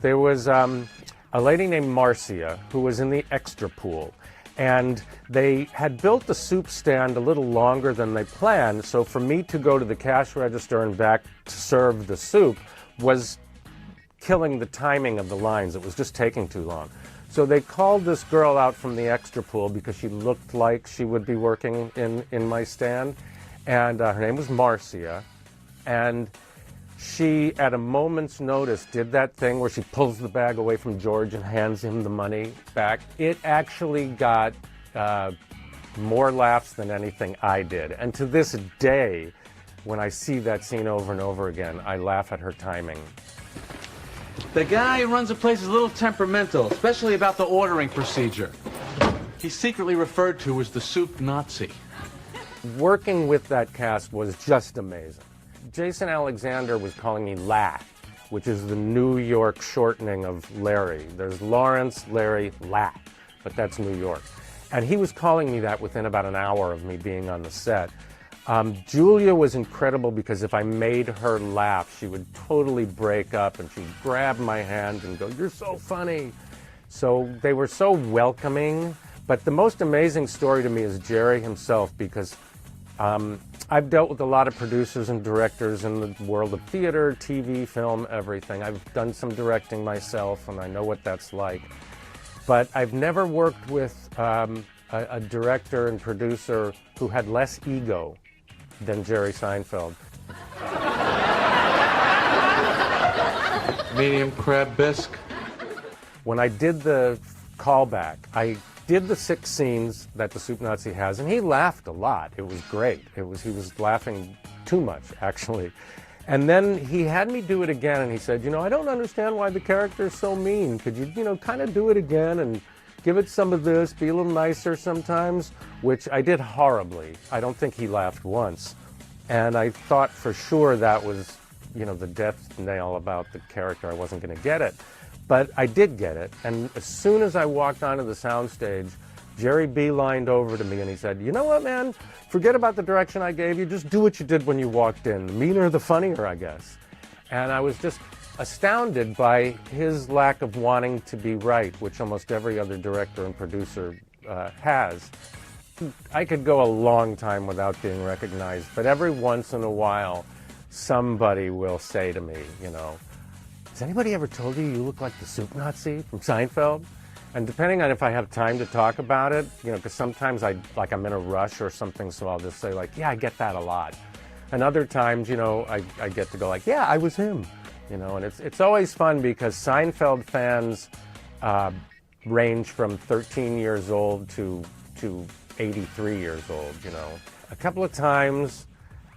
There was a lady named Marcia who was in the extra pool. And they had built the soup stand a little longer than they planned, so for me to go to the cash register and back to serve the soup was killing the timing of the lines. It was just taking too long. So they called this girl out from the extra pool because she looked like she would be working in my stand, and her name was Marcia, and she, at a moment's notice, did that thing where she pulls the bag away from George and hands him the money back. It actually got more laughs than anything I did. And to this day, when I see that scene over and over again, I laugh at her timing. The guy who runs the place is a little temperamental, especially about the ordering procedure. He's secretly referred to as the soup Nazi. Working with that cast was just amazing. Jason Alexander was calling me La, which is the New York shortening of Larry. There's Lawrence, Larry, La, but that's New York. And he was calling me that within about an hour of me being on the set. Julia was incredible because if I made her laugh, she would totally break up and she'd grab my hand and go, "You're so funny." So they were so welcoming. But the most amazing story to me is Jerry himself, because I've dealt with a lot of producers and directors in the world of theater, TV, film, everything. I've done some directing myself, and I know what that's like. But I've never worked with a director and producer who had less ego than Jerry Seinfeld. Medium crab bisque. When I did the callback, I did the 6 scenes that the Soup Nazi has, and he laughed a lot. It was great. He was laughing too much, actually. And then he had me do it again, and he said, I don't understand why the character is so mean. Could you, kind of do it again and give it some of this, be a little nicer sometimes, which I did horribly. I don't think he laughed once. And I thought for sure that was, the death nail about the character. I wasn't going to get it. But I did get it, and as soon as I walked onto the soundstage, Jerry beelined over to me and he said, "You know what, man? Forget about the direction I gave you. Just do what you did when you walked in. The meaner, the funnier, I guess." And I was just astounded by his lack of wanting to be right, which almost every other director and producer has. I could go a long time without being recognized, but every once in a while, somebody will say to me, "Has anybody ever told you look like the Soup Nazi from Seinfeld?" And depending on if I have time to talk about it, because sometimes I'm in a rush or something, so I'll just say yeah, I get that a lot. And other times, I get to go yeah, I was him, and it's always fun because Seinfeld fans range from 13 years old to 83 years old, A couple of times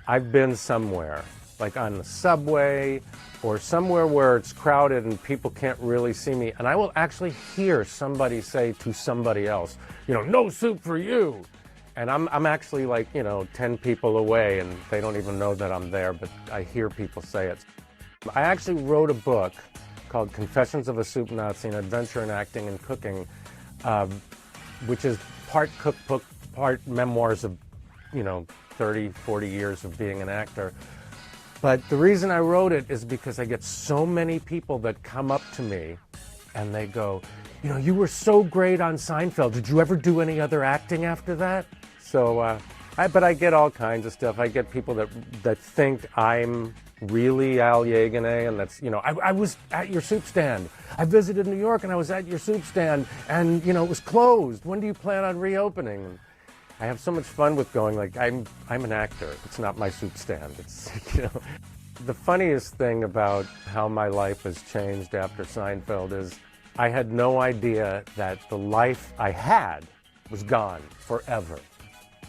I've been somewhere, like on the subway, or somewhere where it's crowded and people can't really see me, and I will actually hear somebody say to somebody else, "No soup for you." And I'm actually 10 people away, and they don't even know that I'm there, but I hear people say it. I actually wrote a book called Confessions of a Soup Nazi, an adventure in acting and cooking, which is part cookbook, part memoirs of, 30, 40 years of being an actor. But the reason I wrote it is because I get so many people that come up to me and they go, "You were so great on Seinfeld. Did you ever do any other acting after that?" So, but I get all kinds of stuff. I get people that think I'm really Al Yeganay, and that's, I was at your soup stand. I visited New York and I was at your soup stand and, it was closed. When do you plan on reopening? And I have so much fun with going I'm an actor. It's not my soup stand. It's, The funniest thing about how my life has changed after Seinfeld is I had no idea that the life I had was gone forever.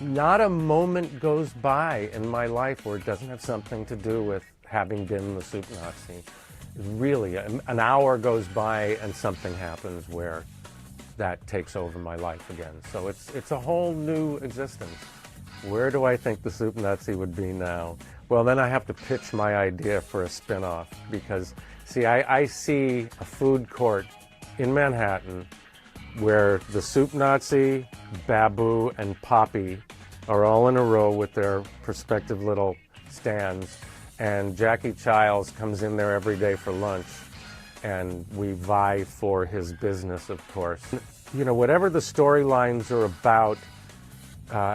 Not a moment goes by in my life where it doesn't have something to do with having been the Soup Nazi. Really, an hour goes by and something happens where that takes over my life again. So it's a whole new existence. Where do I think the Soup Nazi would be now? Well, then I have to pitch my idea for a spin-off because, see, I see a food court in Manhattan where the Soup Nazi, Babu, and Poppy are all in a row with their respective little stands, and Jackie Childs comes in there every day for lunch, and we vie for his business, of course. Whatever the storylines are about,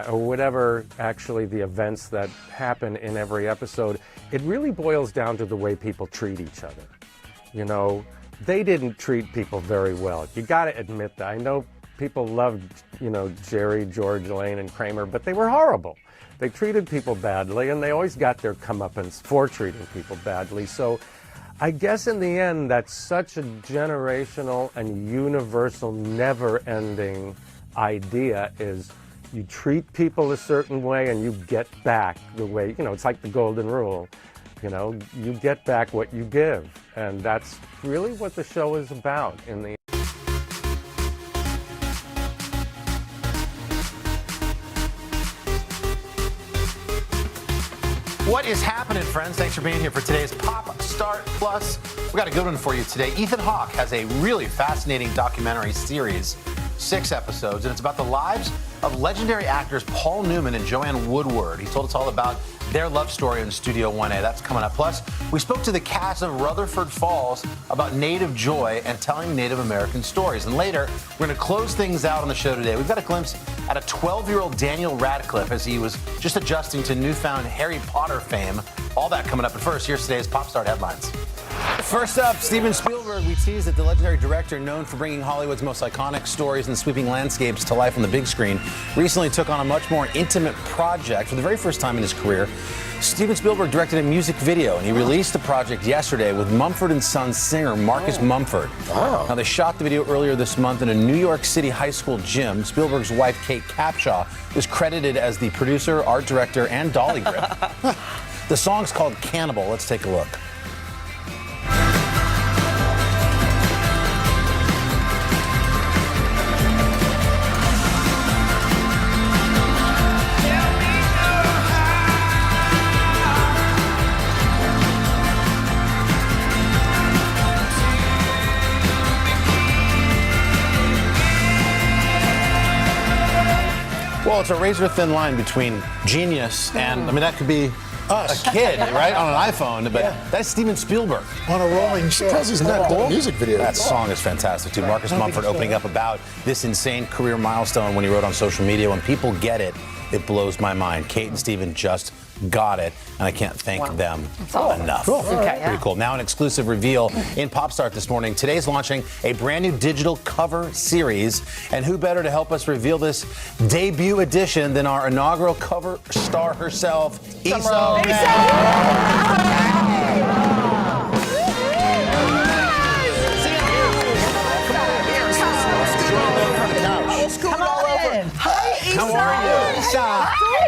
or whatever actually the events that happen in every episode, it really boils down to the way people treat each other. They didn't treat people very well. You got to admit that. I know people loved, Jerry, George, Elaine, and Kramer, but they were horrible. They treated people badly, and they always got their comeuppance for treating people badly. So I guess in the end, that's such a generational and universal, never-ending idea is you treat people a certain way and you get back the way, it's like the golden rule. You know, you get back what you give. And that's really what the show is about in the What is happening, friends? Thanks for being here for today's Pop Start Plus. We got a good one for you today. Ethan Hawke has a really fascinating documentary series, 6 episodes, and it's about the lives of legendary actors Paul Newman and Joanne Woodward. He told us all about their love story in Studio 1A. That's coming up. Plus, we spoke to the cast of Rutherford Falls about Native joy and telling Native American stories. And later, we're going to close things out on the show today. We've got a glimpse at a 12-year-old Daniel Radcliffe as he was just adjusting to newfound Harry Potter fame. All that coming up. But first, here's today's Pop Start headlines. First up, Steven Spielberg. We teased that the legendary director, known for bringing Hollywood's most iconic stories and sweeping landscapes to life on the big screen, recently took on a much more intimate project for the very first time in his career. Steven Spielberg directed a music video, and he released the project yesterday with Mumford & Sons singer Marcus Mumford. Now, they shot the video earlier this month in a New York City high school gym. Spielberg's wife, Kate Capshaw, is credited as the producer, art director, and dolly grip. The song's called Cannibal. Let's take a look. Well, it's a razor-thin line between genius and, I mean, that could be us. A kid, right, on an iPhone, but that's Steven Spielberg. On a rolling show. Because he's not cool? Music video. That song is fantastic, too. Marcus Mumford opening up about this insane career milestone when he wrote on social media. When people get it, it blows my mind. Kate and Steven just got it, and I can't thank them enough. Cool. Okay, pretty cool. Now an exclusive reveal in Pop Start this morning. Today's launching a brand new digital cover series, and who better to help us reveal this debut edition than our inaugural cover star herself, Issa Rae. How are you?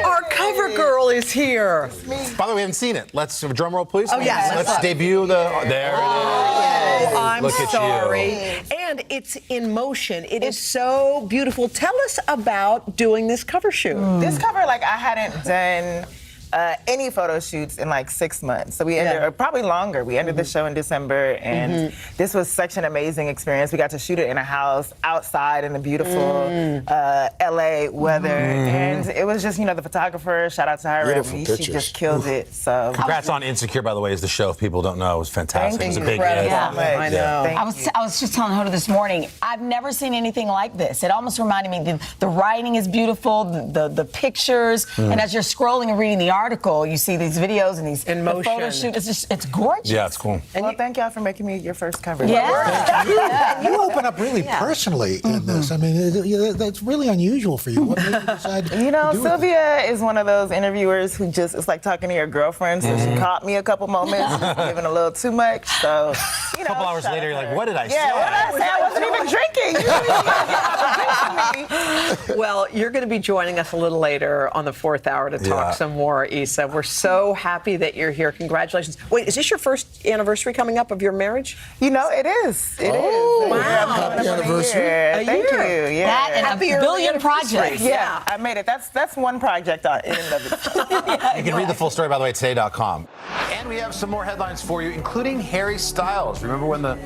Our cover girl is here. By the way, we haven't seen it. Let's drum roll, please. Oh, yes. Let's debut the. There it is. I'm Look at sorry. you. And it's in motion. It is so beautiful. Tell us about doing this cover shoot. This cover, like, I hadn't done any photo shoots in like 6 months. So we ended, or probably longer. We ended the show in December, and this was such an amazing experience. We got to shoot it in a house outside in the beautiful LA weather, and it was just, you know, the photographer. Shout out to her. She just killed it. So congrats on Insecure, by the way, as the show. If people don't know, it was fantastic. It was a big hit. I know. I was just telling Hoda this morning, I've never seen anything like this. It almost reminded me, the writing is beautiful, the pictures, and as you're scrolling and reading the article, you see these videos and these photo shoots. It's gorgeous. Yeah, it's cool. Well, thank y'all for making me your first cover. Yeah. You open up really personally in this. I mean, that's really unusual for you. What made you decide You know, to do Sylvia is one of those interviewers who just, it's like talking to your girlfriend, so she caught me a couple moments, giving a little too much, so, you know. A couple hours later, you're like, what did I say? What did I say? I wasn't even drinking. Well, you're going to be joining us a little later on the 4th hour to talk some more, Issa. We're so happy that you're here. Congratulations. Wait, is this your first anniversary coming up of your marriage? You know, it is. It is. Wow. Happy anniversary. Thank you. Yeah. That and a billion projects. Yeah, I made it. That's one project in and of itself. You can read the full story, by the way, at today.com. And we have some more headlines for you, including Harry Styles. Remember when the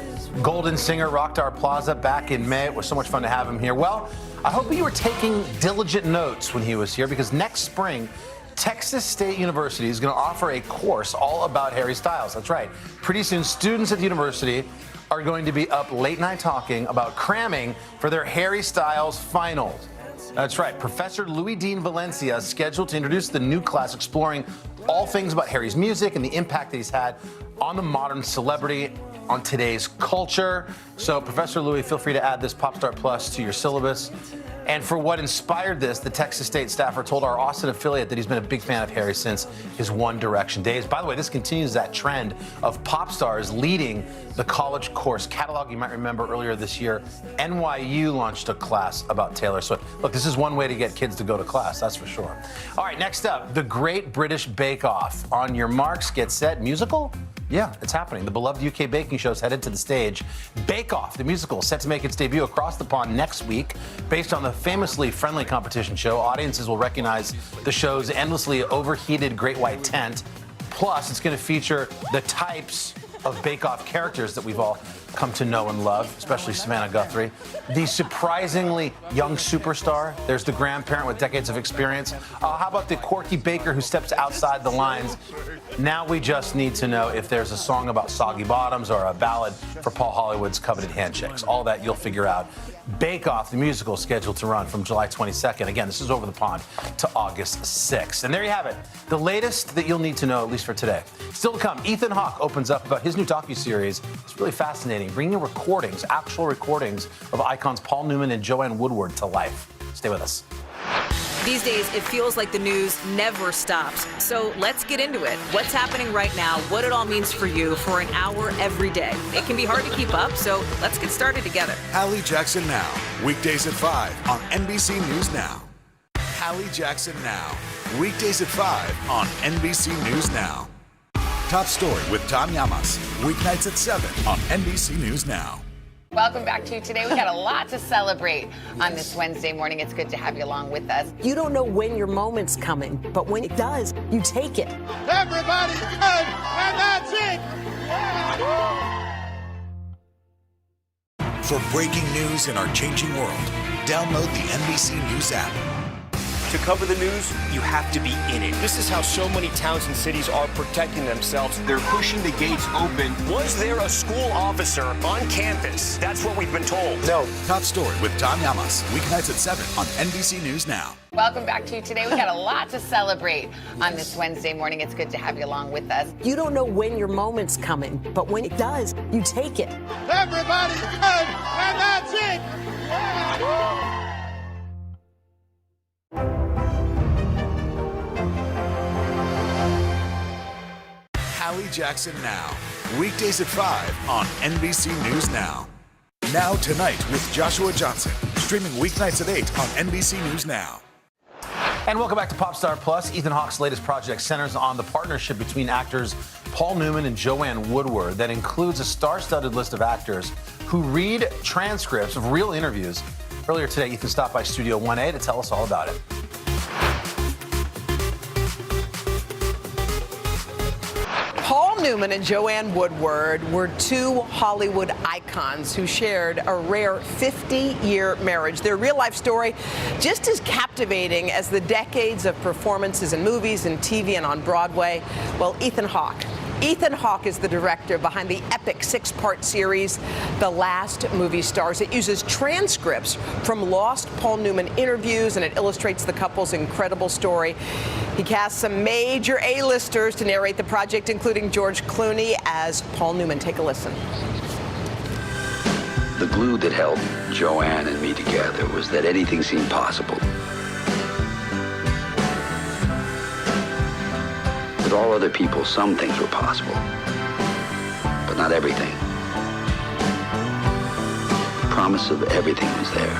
Golden Singer rocked our plaza back in May? It was so much fun to have him here. Well, I hope you were taking diligent notes when he was here, because next spring, Texas State University is going to offer a course all about Harry Styles. That's right. Pretty soon, students at the university are going to be up late night talking about cramming for their Harry Styles finals. That's right. Professor Louis Dean Valencia is scheduled to introduce the new class exploring all things about Harry's music and the impact that he's had on the modern celebrity, on today's culture. So, Professor Louis, feel free to add this Pop Start Plus to your syllabus. And for what inspired this, the Texas State staffer told our Austin affiliate that he's been a big fan of Harry since his One Direction days. By the way, this continues that trend of pop stars leading the college course catalog. You might remember earlier this year, NYU launched a class about Taylor Swift. Look, this is one way to get kids to go to class, that's for sure. All right, next up, the Great British Bake Off. On your marks, get set, musical? Yeah, it's happening. The beloved UK baking show is headed to the stage. Bake Off, the musical, is set to make its debut across the pond next week. Based on the famously friendly competition show, audiences will recognize the show's endlessly overheated Great White Tent. Plus, it's going to feature the types of Bake Off characters that we've all come to know and love, especially Savannah Guthrie. The surprisingly young superstar. There's the grandparent with decades of experience. How about the quirky baker who steps outside the lines? Now we just need to know if there's a song about soggy bottoms or a ballad for Paul Hollywood's coveted handshakes. All that you'll figure out. Bake Off, the musical, scheduled to run from July 22nd. Again, this is over the pond to August 6th. And there you have it. The latest that you'll need to know, at least for today. Still to come, Ethan Hawke opens up about his new docuseries. It's really fascinating, bringing recordings, actual recordings of icons Paul Newman and Joanne Woodward to life. Stay with us. These days, it feels like the news never stops. So let's get into it. What's happening right now, what it all means for you for an hour every day. It can be hard to keep up, so let's get started together. Hallie Jackson Now, weekdays at 5 on NBC News Now. Hallie Jackson Now, weekdays at 5 on NBC News Now. Top Story with Tom Llamas, weeknights at 7 on NBC News Now. Welcome back to Today. We got a lot to celebrate on this Wednesday morning. It's good to have you along with us. You don't know when your moment's coming, but when it does, you take it. Everybody's good, and that's it. For breaking news in our changing world, download the NBC News app. To cover the news, you have to be in it. This is how so many towns and cities are protecting themselves. They're pushing the gates open. Was there a school officer on campus? That's what we've been told. No. Top Story with Tom Llamas, weeknights at 7 on NBC News Now. Welcome back to Today. We got a lot to celebrate on this Wednesday morning. It's good to have you along with us. You don't know when your moment's coming, but when it does, you take it. Everybody's good, and that's it. Hallie Jackson Now, weekdays at 5 on NBC News Now. Now Tonight with Joshua Johnson, streaming weeknights at 8 on NBC News Now. And welcome back to Popstar Plus. Ethan Hawke's latest project centers on the partnership between actors Paul Newman and Joanne Woodward that includes a star-studded list of actors who read transcripts of real interviews. Earlier today, Ethan stopped by Studio 1A to tell us all about it. Paul Newman and Joanne Woodward were two Hollywood icons who shared a rare 50-year marriage. Their real-life story just as captivating as the decades of performances in movies and TV and on Broadway. Well, Ethan Hawke is the director behind the epic 6-part series, The Last Movie Stars. It uses transcripts from lost Paul Newman interviews, and it illustrates the couple's incredible story. He cast some major A-listers to narrate the project, including George Clooney as Paul Newman. Take a listen. The glue that held Joanne and me together was that anything seemed possible. With all other people, some things were possible, but not everything. The promise of everything was there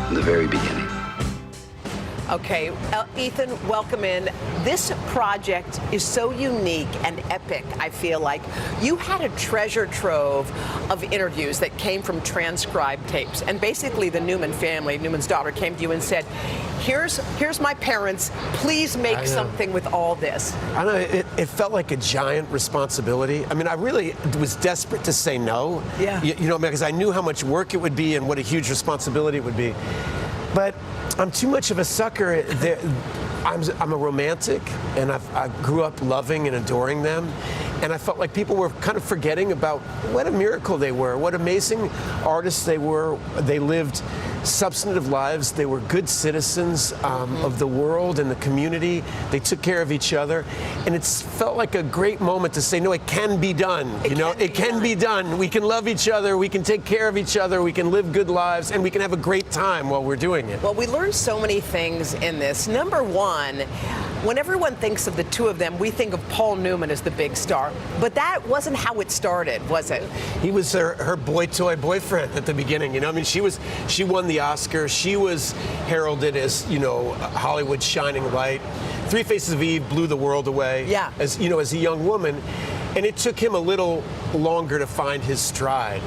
from the very beginning. Okay, Ethan, welcome in. This project is so unique and epic, I feel like. You had a treasure trove of interviews that came from transcribed tapes. And basically the Newman family, Newman's daughter, came to you and said, here's my parents, please make something with all this. I know, it felt like a giant responsibility. I mean, I really was desperate to say no. Yeah. You know, because I knew how much work it would be and what a huge responsibility it would be. But I'm too much of a sucker. I'm a romantic, and I grew up loving and adoring them. And I felt like people were kind of forgetting about what a miracle they were, what amazing artists they were. They lived substantive lives. They were good citizens of the world and the community. They took care of each other. And it felt like a great moment to say, no, it can be done. It can be done. We can love each other. We can take care of each other. We can live good lives. And we can have a great time while we're doing it. Well, we learned so many things in this. Number one, when everyone thinks of the two of them, we think of Paul Newman as the big star. But that wasn't how it started, was it? He was her boy toy boyfriend at the beginning. I mean, she won the Oscar. She was heralded as, Hollywood's shining light. Three Faces of Eve blew the world away. Yeah. As a young woman. And it took him a little longer to find his stride.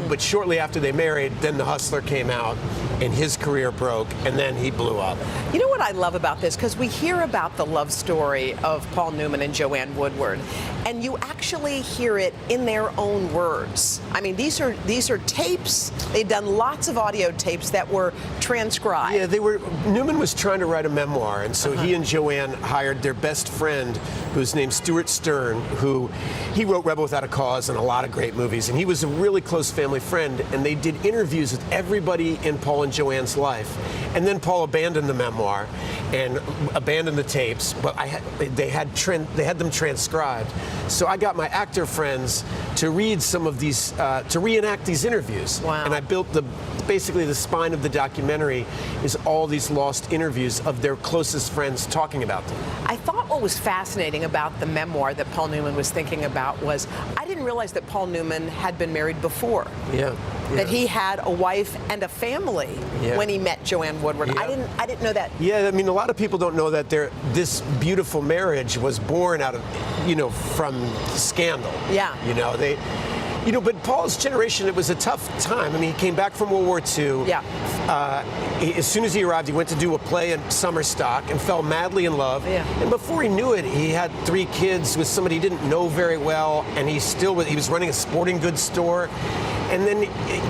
But shortly after they married, then The Hustler came out and his career broke, and then he blew up. You know what I love about this? Because we hear about the love story of Paul Newman and Joanne Woodward, and you actually hear it in their own words. I mean, these are tapes. They'd done lots of audio tapes that were transcribed. Yeah, Newman was trying to write a memoir, and so he and Joanne hired their best friend, who's named Stuart Stern, who he wrote Rebel Without a Cause and a lot of great movies, and he was a really close family friend, and they did interviews with everybody in Paul and Joanne's life. And then Paul abandoned the memoir and abandoned the tapes, but they had them transcribed. So I got my actor friends to read some of these, to reenact these interviews. Wow. And I built basically the spine of the documentary is all these lost interviews of their closest friends talking about them. I thought what was fascinating about the memoir that Paul Newman was thinking about was, I didn't realize that Paul Newman had been married before. Yeah. That he had a wife and a family when he met Joanne Woodward. Yeah. I didn't know that. Yeah, I mean, a lot of people don't know that this beautiful marriage was born out of, from scandal. Yeah. But Paul's generation, it was a tough time. I mean, he came back from World War II. Yeah. As soon as he arrived, he went to do a play in summer stock and fell madly in love. Yeah. And before he knew it, he had 3 kids with somebody he didn't know very well, and he was running a sporting goods store. And then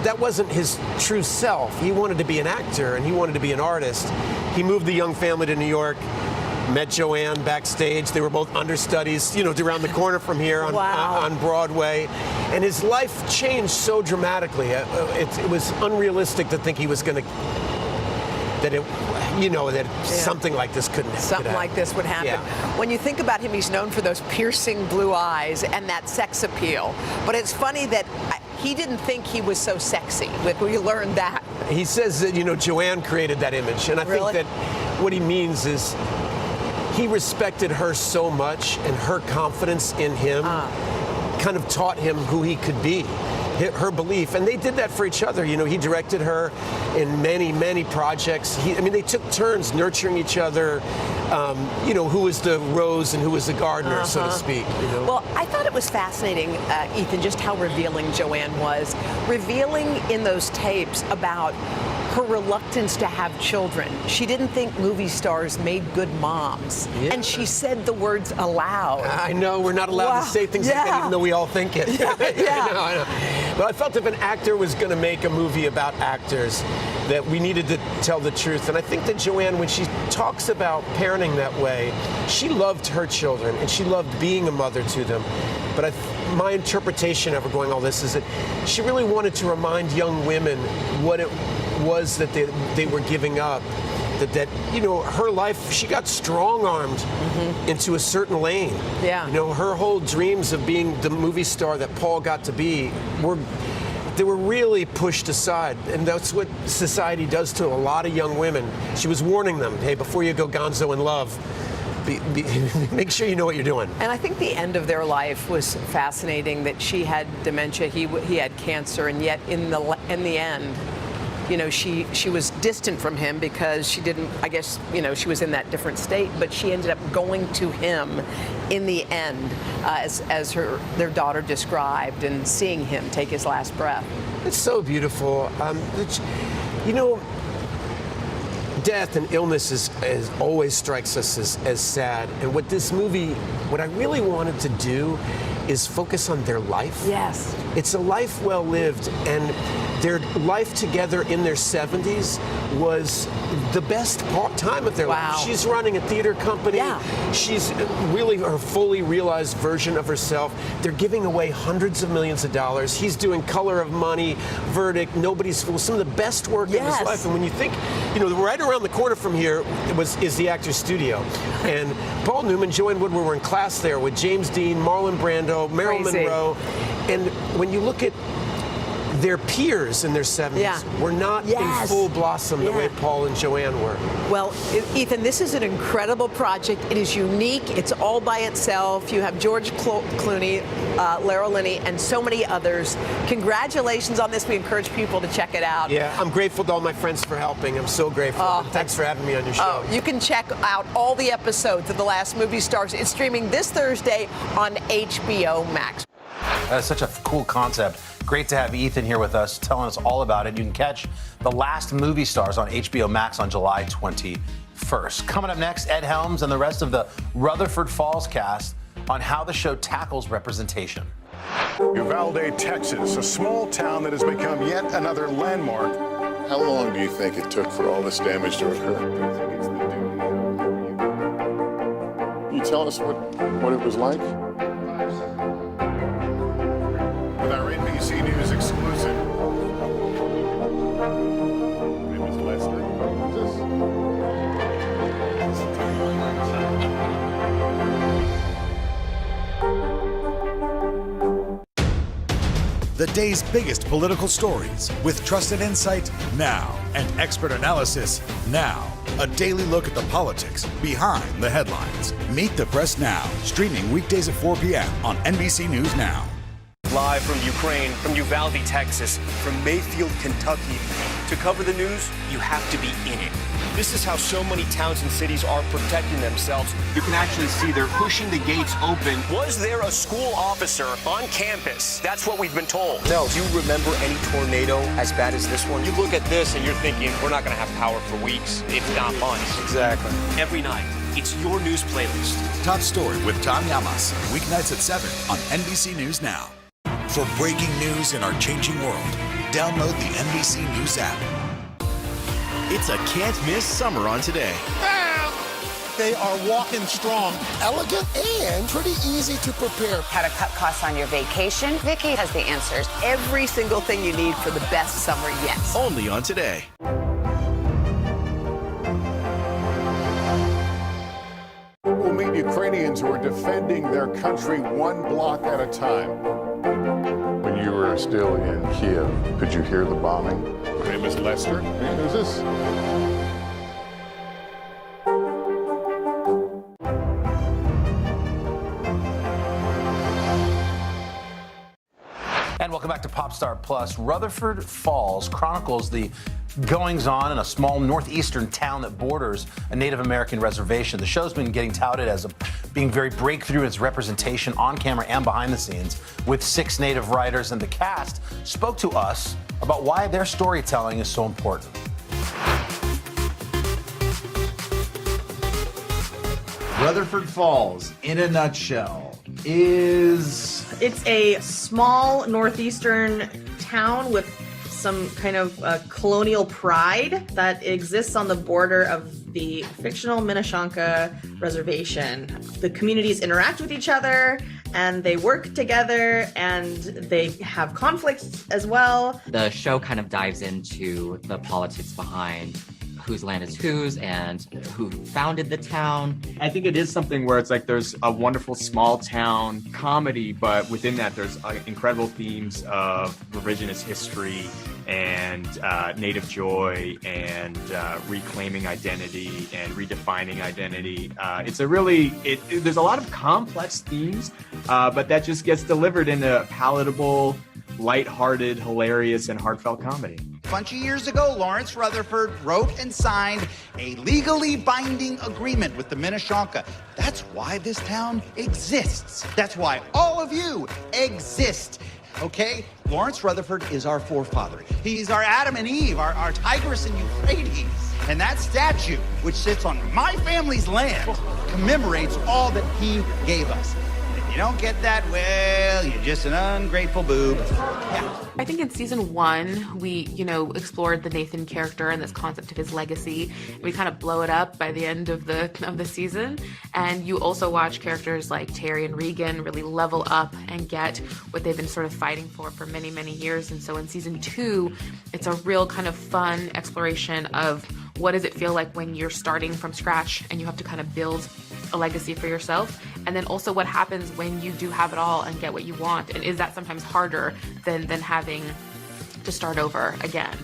that wasn't his true self. He wanted to be an actor, and he wanted to be an artist. He moved the young family to New York, met Joanne backstage. They were both understudies, around the corner from here on Broadway. And his life changed so dramatically. It was unrealistic to think he was going to, something like this couldn't happen. Something like this would happen. Yeah. When you think about him, he's known for those piercing blue eyes and that sex appeal. But it's funny that he didn't think he was so sexy. We learned that. He says that, Joanne created that image. And I think that what he means is he respected her so much, and her confidence in him kind of taught him who he could be, her belief. And they did that for each other. He directed her in many, many projects. They took turns nurturing each other, who was the rose and who was the gardener, so to speak. Well, I thought it was fascinating, Ethan, just how revealing Joanne was. Revealing in those tapes about her reluctance to have children. She didn't think movie stars made good moms. Yeah. And she said the words aloud. I know, we're not allowed to say things like that, even though we all think it. Yeah. I know. But I felt if an actor was going to make a movie about actors, that we needed to tell the truth. And I think that Joanne, when she talks about parenting that way, she loved her children, and she loved being a mother to them. But my interpretation of her going all this is that she really wanted to remind young women what it was that they were giving up. That her life, she got strong-armed into a certain lane. Yeah. Her whole dreams of being the movie star that Paul got to be were really pushed aside, and that's what society does to a lot of young women. She was warning them, hey, before you go gonzo in love, make sure you know what you're doing. And I think the end of their life was fascinating, that she had dementia, he had cancer, and yet in the end, she was distant from him because she didn't, I guess, she was in that different state, but she ended up going to him in the end, as their daughter described, and seeing him take his last breath. It's so beautiful. Death and illness always strikes us as sad. And what I really wanted to do is focus on their life. Yes. It's a life well lived, and their life together in their 70s was the best time of their life. She's running a theater company. She's really her fully realized version of herself. They're giving away hundreds of millions of dollars. He's doing Color of Money, Verdict, Nobody's Fool, some of the best work in his life. And when you think, right around the corner from here is the Actors Studio. And Paul Newman, Joanne Woodward were in class there with James Dean, Marlon Brando, Marilyn Monroe. And when you look at their peers in their 70s were not in full blossom the way Paul and Joanne were. Well, Ethan, this is an incredible project. It is unique. It's all by itself. You have George Clooney, Lara Linney, and so many others. Congratulations on this. We encourage people to check it out. Yeah, I'm grateful to all my friends for helping. I'm so grateful. Thanks for having me on your show. You can check out all the episodes of The Last Movie Stars. It's streaming this Thursday on HBO Max. That's such a cool concept. Great to have Ethan here with us, telling us all about it. You can catch The Last Movie Stars on HBO Max on July 21st. Coming up next, Ed Helms and the rest of the Rutherford Falls cast on how the show tackles representation. Uvalde, Texas, a small town that has become yet another landmark. How long do you think it took for all this damage to occur? Can you tell us what it was like? With our NBC News exclusive. My name is Leslie. The day's biggest political stories with trusted insight now and expert analysis now. A daily look at the politics behind the headlines. Meet the Press Now, streaming weekdays at 4 p.m. on NBC News Now. Live from Ukraine, from Uvalde, Texas, from Mayfield, Kentucky. To cover the news, you have to be in it. This is how so many towns and cities are protecting themselves. You can actually see they're pushing the gates open. Was there a school officer on campus? That's what we've been told. No. Do you remember any tornado as bad as this one? You look at this and you're thinking, we're not going to have power for weeks, if not months. Exactly. Every night, it's your news playlist. Top Story with Tom Llamas, weeknights at 7 on NBC News Now. For breaking news in our changing world, download the NBC News app. It's a can't-miss summer on Today. They are walking strong, elegant, and pretty easy to prepare. How to cut costs on your vacation? Vicky has the answers. Every single thing you need for the best summer yet. Only on Today. We'll meet Ukrainians who are defending their country one block at a time. When you were still in Kiev, could you hear the bombing? My name is Lester. And who's this? And welcome back to Pop Star Plus. Rutherford Falls chronicles the goings-on in a small northeastern town that borders a Native American reservation. The show's been getting touted as being very breakthrough in its representation on camera and behind the scenes, with 6 Native writers, and the cast spoke to us about why their storytelling is so important. Rutherford Falls, in a nutshell, is... It's a small northeastern town with some kind of colonial pride that exists on the border of the fictional Minneshanka reservation. The communities interact with each other and they work together and they have conflicts as well. The show kind of dives into the politics behind whose land is whose and who founded the town. I think it is something where it's like there's a wonderful small town comedy, but within that there's incredible themes of revisionist history and native joy and reclaiming identity and redefining identity. It's a really, there's a lot of complex themes, but that just gets delivered in a palatable, lighthearted, hilarious, and heartfelt comedy. A bunch of years ago, Lawrence Rutherford wrote and signed a legally binding agreement with the Minneshanka. That's why this town exists. That's why all of you exist. Okay? Lawrence Rutherford is our forefather. He's our Adam and Eve, our Tigris and Euphrates. And that statue, which sits on my family's land, commemorates all that he gave us. You don't get that, well, you're just an ungrateful boob. Yeah. I think in season 1, we, explored the Nathan character and this concept of his legacy. We kind of blow it up by the end of the season. And you also watch characters like Terry and Regan really level up and get what they've been sort of fighting for many, many years. And so in season 2, it's a real kind of fun exploration of what does it feel like when you're starting from scratch and you have to kind of build a legacy for yourself, and then also what happens when you do have it all and get what you want, and is that sometimes harder than having to start over again.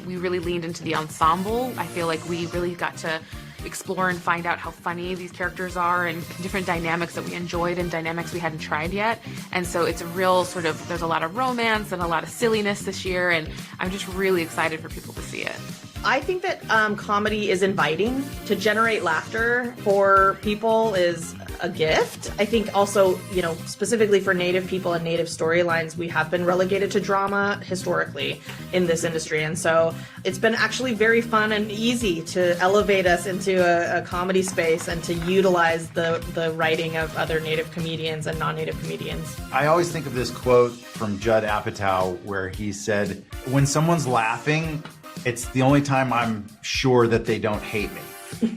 We really leaned into the ensemble. I feel like we really got to explore and find out how funny these characters are and different dynamics that we enjoyed and dynamics we hadn't tried yet. And so it's a real sort of, there's a lot of romance and a lot of silliness this year, and I'm just really excited for people to see it. I think that comedy is inviting. To generate laughter for people is a gift. I think also, specifically for Native people and Native storylines, we have been relegated to drama historically in this industry. And so it's been actually very fun and easy to elevate us into a comedy space and to utilize the writing of other Native comedians and non-Native comedians. I always think of this quote from Judd Apatow where he said, when someone's laughing, it's the only time I'm sure that they don't hate me.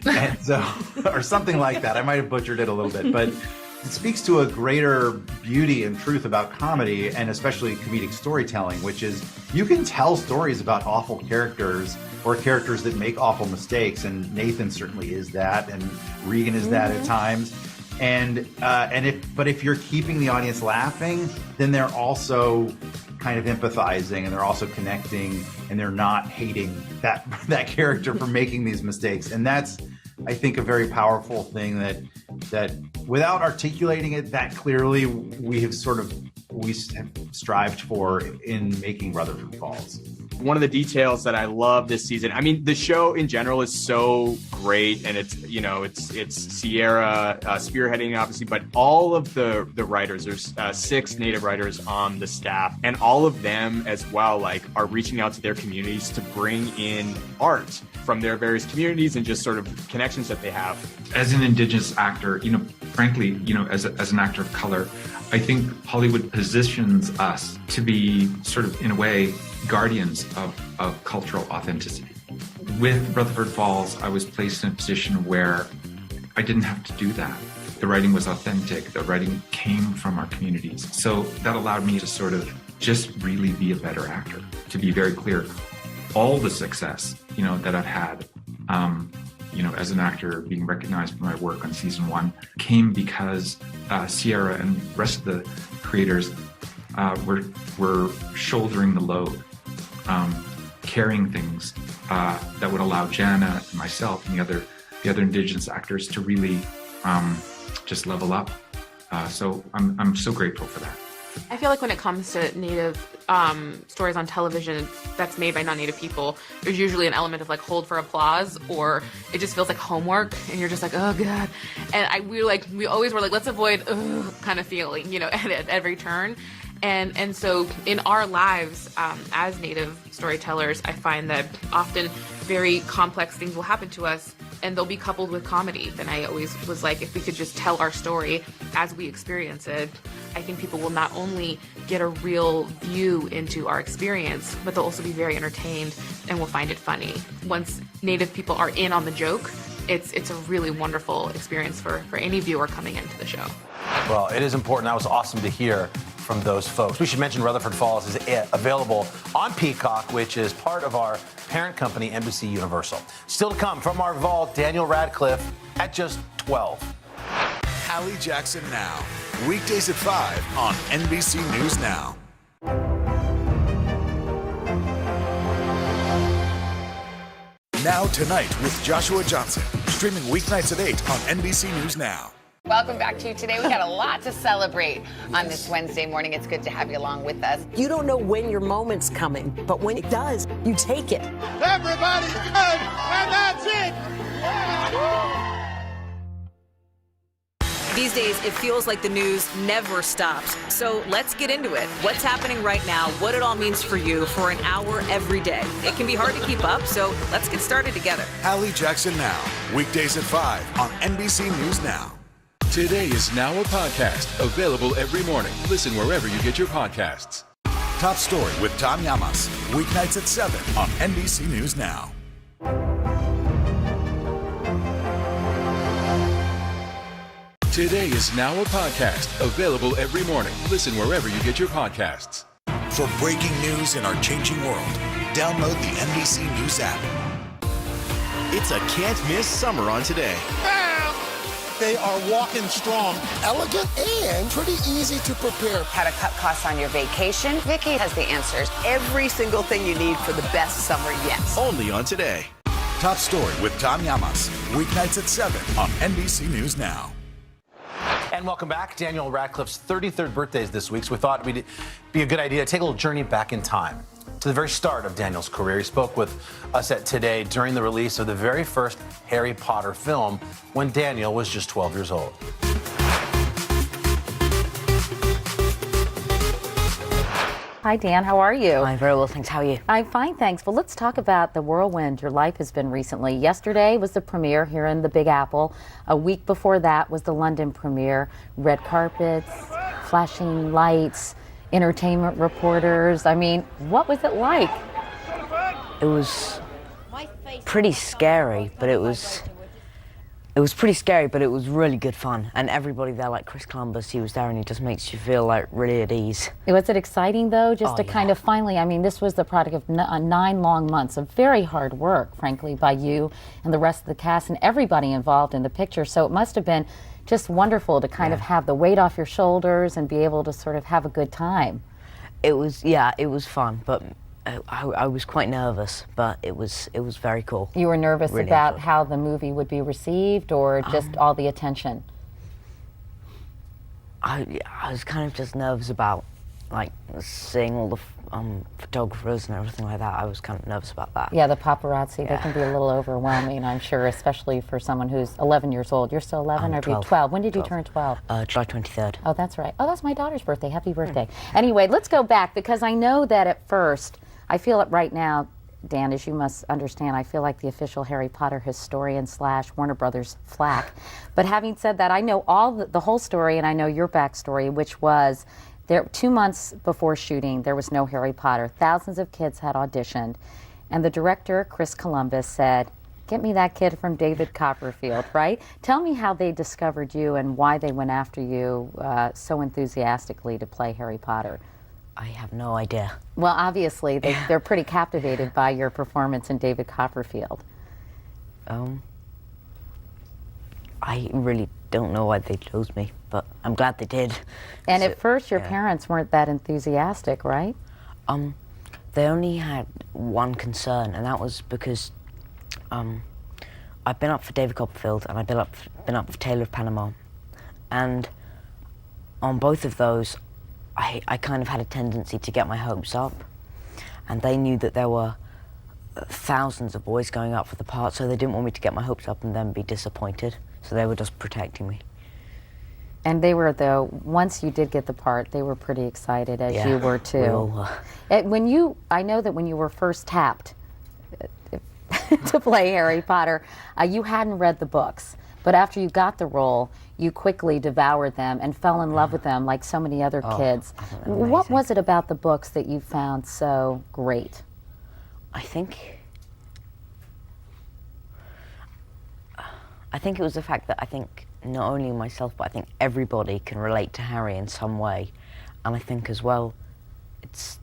And so, or something like that. I might have butchered it a little bit, but it speaks to a greater beauty and truth about comedy, and especially comedic storytelling, which is you can tell stories about awful characters or characters that make awful mistakes, and Nathan certainly is that, and Regan is that at times. But if you're keeping the audience laughing, then they're also kind of empathizing, and they're also connecting, and they're not hating that character for making these mistakes. And that's, I think, a very powerful thing that without articulating it that clearly, we have strived for in making Rutherford Falls. One of the details that I love this season, I mean, the show in general is so great, and it's Sierra spearheading, obviously, but all of the writers, there's 6 Native writers on the staff, and all of them as well, are reaching out to their communities to bring in art from their various communities and just sort of connections that they have. As an Indigenous actor, frankly, as an actor of color, I think Hollywood positions us to be sort of, in a way, guardians of cultural authenticity. With Rutherford Falls, I was placed in a position where I didn't have to do that. The writing was authentic. The writing came from our communities. So that allowed me to sort of just really be a better actor. To be very clear, all the success, that I've had, as an actor, being recognized for my work on season 1, came because Sierra and the rest of the creators were shouldering the load, carrying things that would allow Chana and myself and the other Indigenous actors to really just level up. So I'm so grateful for that. I feel like when it comes to Native stories on television that's made by non-Native people, there's usually an element of hold for applause, or it just feels like homework, and you're just like, oh god. And we always were like, let's avoid kind of feeling, at every turn. And so in our lives as Native storytellers, I find that often very complex things will happen to us, and they'll be coupled with comedy. And I always was like, if we could just tell our story as we experience it, I think people will not only get a real view into our experience, but they'll also be very entertained and will find it funny. Once Native people are in on the joke, it's a really wonderful experience for any viewer coming into the show. Well, it is important. That was awesome to hear from those folks. We should mention Rutherford Falls is available on Peacock, which is part of our parent company, NBC Universal. Still to come from our vault, Daniel Radcliffe at just 12. Hallie Jackson Now, weekdays at 5 on NBC News Now. Now Tonight with Joshua Johnson, streaming weeknights at 8 on NBC News Now. Welcome back to you today. We got a lot to celebrate on this Wednesday morning. It's good to have you along with us. You don't know when your moment's coming, but when it does, you take it. Everybody good, and that's it. These days, it feels like the news never stops. So let's get into it. What's happening right now, what it all means for you for an hour every day. It can be hard to keep up, so let's get started together. Hallie Jackson Now, weekdays at 5 on NBC News Now. Today is now a podcast, available every morning. Listen wherever you get your podcasts. Top Story with Tom Llamas, weeknights at 7 on NBC News Now. Today is now a podcast, available every morning. Listen wherever you get your podcasts. For breaking news in our changing world, download the NBC News app. It's a can't-miss summer on Today. They are walking strong, elegant, and pretty easy to prepare. How to cut costs on your vacation? Vicky has the answers. Every single thing you need for the best summer yet. Only on Today. Top Story with Tom Llamas, weeknights at 7 on NBC News Now. And welcome back. Daniel Radcliffe's 33rd birthday is this week, so we thought it'd be a good idea to take a little journey back in time to the very start of Daniel's career. He spoke with us at Today during the release of the very first Harry Potter film when Daniel was just 12 years old. Hi, Dan. How are you? I'm very well, thanks. How are you? I'm fine, thanks. Well, let's talk about the whirlwind your life has been recently. Yesterday was the premiere here in the Big Apple. A week before that was the London premiere. Red carpets, flashing lights, entertainment reporters. I mean, what was it like? It was pretty scary, but it was pretty scary, but it was really good fun. And everybody there, like Chris Columbus, he was there and he just makes you feel like really at ease. Was it exciting though, just to kind of finally, I mean, this was the product of 9 long months of very hard work, frankly, by you and the rest of the cast and everybody involved in the picture. So it must have been just wonderful to kind of have the weight off your shoulders and be able to sort of have a good time. It was fun, but I was quite nervous, but it was very cool. You were nervous really about how the movie would be received, or just all the attention? I was kind of just nervous about like seeing all the photographers and everything like that. I was kind of nervous about that. Yeah, the paparazzi, they can be a little overwhelming, I'm sure, especially for someone who's 11 years old. You're still 11, or 12? When did you turn 12? July 23rd. Oh, that's right. Oh, that's my daughter's birthday. Happy birthday. Anyway, let's go back, because I know that at first, I feel it right now, Dan, as you must understand, I feel like the official Harry Potter historian / Warner Brothers flack. But having said that, I know all the whole story, and I know your backstory, which was there 2 months before shooting, there was no Harry Potter. Thousands of kids had auditioned, and the director, Chris Columbus, said, "Get me that kid from David Copperfield," right? Tell me how they discovered you and why they went after you so enthusiastically to play Harry Potter. I have no idea. Well, obviously, they're pretty captivated by your performance in David Copperfield. I really don't know why they chose me, but I'm glad they did. And at first, your parents weren't that enthusiastic, right? They only had one concern, and that was because I've been up for David Copperfield and I've been up for Taylor of Panama, and on both of those, I kind of had a tendency to get my hopes up, and they knew that there were thousands of boys going up for the part, so they didn't want me to get my hopes up and then be disappointed, so they were just protecting me. And they were, though, once you did get the part, they were pretty excited, as you were too. We all were. I know that when you were first tapped to play Harry Potter, you hadn't read the books, but after you got the role, you quickly devoured them and fell in love with them like so many other kids. What was it about the books that you found so great? I think it was the fact that I think not only myself, but I think everybody can relate to Harry in some way. And I think as well, it's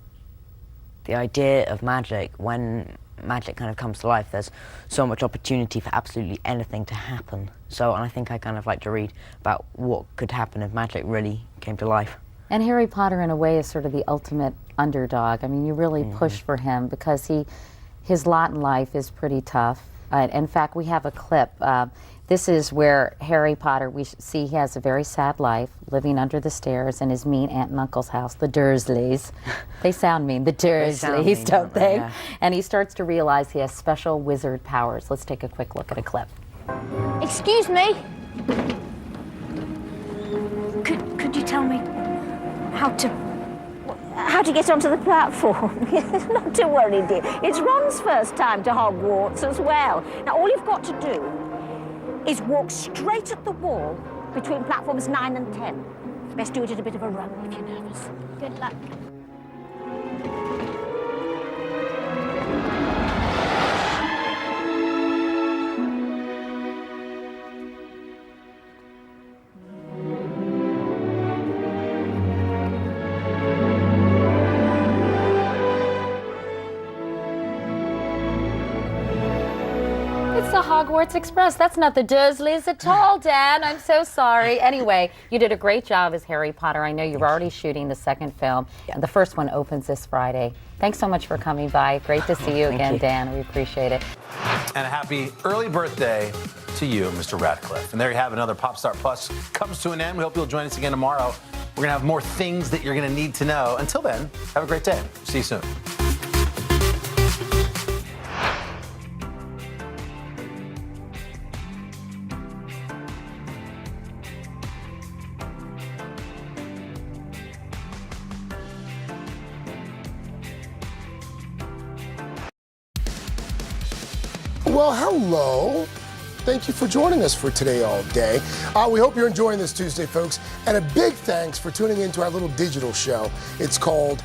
the idea of magic. When magic kind of comes to life, there's so much opportunity for absolutely anything to happen. And I think I kind of like to read about what could happen if magic really came to life. And Harry Potter, in a way, is sort of the ultimate underdog. I mean, you really push for him because his lot in life is pretty tough. In fact, we have a clip. This is where Harry Potter, we see he has a very sad life, living under the stairs in his mean aunt and uncle's house, the Dursleys. They sound mean, the Dursleys, don't they? Yeah. And he starts to realize he has special wizard powers. Let's take a quick look at a clip. Excuse me. Could you tell me how to get onto the platform? Not to worry, dear. It's Ron's first time to Hogwarts as well. Now, all you've got to do is walk straight at the wall between platforms 9 and 10. Best do it at a bit of a run if you're nervous. Good luck. It's the Hogwarts Express. That's not the Dursleys at all, Dan. I'm so sorry. Anyway, you did a great job as Harry Potter. I know you're already shooting the second film. And the first one opens this Friday. Thanks so much for coming by. Great to see you again, Dan. We appreciate it. And a happy early birthday to you, Mr. Radcliffe. And there you have it. Another Pop Star Plus comes to an end. We hope you'll join us again tomorrow. We're going to have more things that you're going to need to know. Until then, have a great day. See you soon. Well, hello. Thank you for joining us for Today All Day. We hope you're enjoying this Tuesday, folks. And a big thanks for tuning into our little digital show. It's called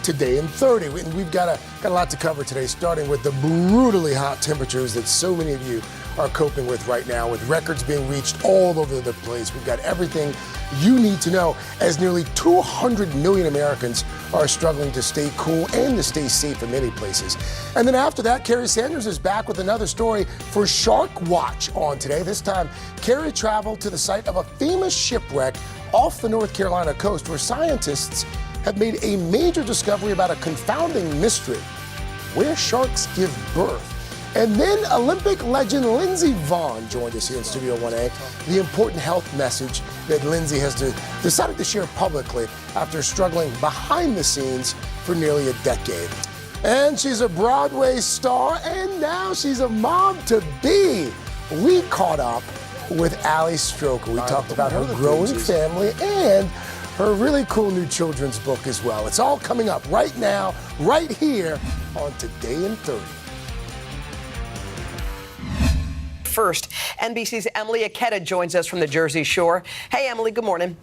Today in 30. And we've got a lot to cover today, starting with the brutally hot temperatures that so many of you are coping with right now, with records being reached all over the place. We've got everything you need to know, as nearly 200 million Americans are struggling to stay cool and to stay safe in many places. And then after that, Carrie Sanders is back with another story for Shark Watch on today. This time, Carrie traveled to the site of a famous shipwreck off the North Carolina coast where scientists have made a major discovery about a confounding mystery: where sharks give birth. And then Olympic legend Lindsey Vonn joined us here in Studio 1A. The important health message that Lindsey has decided to share publicly after struggling behind the scenes for nearly a decade. And she's a Broadway star, and now she's a mom-to-be. We caught up with Ali Stroker. We talked about her growing family and her really cool new children's book as well. It's all coming up right now, right here on Today in 30. First, NBC's Emily Aketa joins us from the Jersey Shore. Hey, Emily, good morning.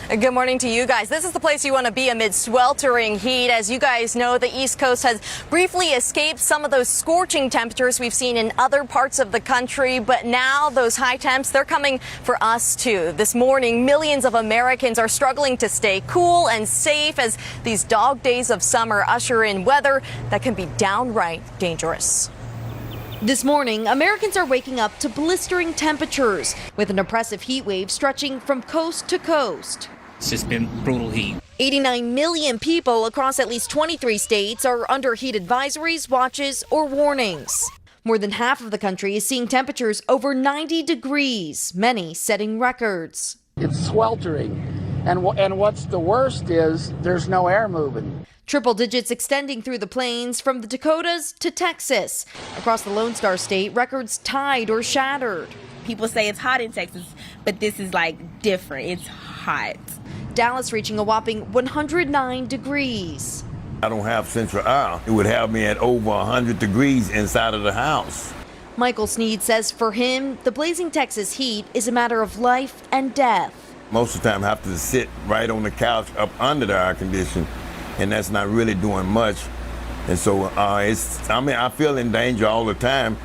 Good morning to you guys. This is the place you want to be amid sweltering heat. As you guys know, the East Coast has briefly escaped some of those scorching temperatures we've seen in other parts of the country. But now those high temps, they're coming for us too. This morning, millions of Americans are struggling to stay cool and safe as these dog days of summer usher in weather that can be downright dangerous. This morning, Americans are waking up to blistering temperatures with an oppressive heat wave stretching from coast to coast. It's just been brutal heat. 89 million people across at least 23 states are under heat advisories, watches, or warnings. More than half of the country is seeing temperatures over 90 degrees, many setting records. It's sweltering, and what's the worst is there's no air moving. Triple digits extending through the plains from the Dakotas to Texas. Across the Lone Star State, records tied or shattered. People say it's hot in Texas, but this is like different. It's hot. Dallas reaching a whopping 109 degrees. I don't have central air. It would have me at over 100 degrees inside of the house. Michael Sneed says for him, the blazing Texas heat is a matter of life and death. Most of the time I have to sit right on the couch up under the air conditioner, and that's not really doing much. And so I feel in danger all the time.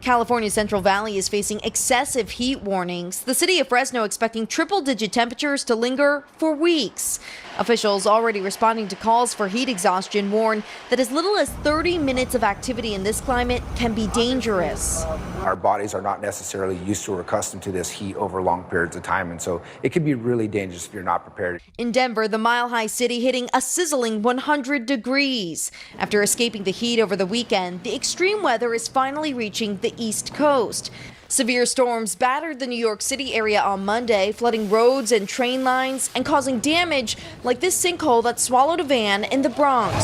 California's Central Valley is facing excessive heat warnings. The city of Fresno expecting triple-digit temperatures to linger for weeks. Officials already responding to calls for heat exhaustion warn that as little as 30 minutes of activity in this climate can be dangerous. Our bodies are not necessarily used to or accustomed to this heat over long periods of time, and so it can be really dangerous if you're not prepared. In Denver, the mile-high city hitting a sizzling 100 degrees. After escaping the heat over the weekend, the extreme weather is finally reaching the East Coast. Severe storms battered the New York City area on Monday, flooding roads and train lines and causing damage like this sinkhole that swallowed a van in the Bronx.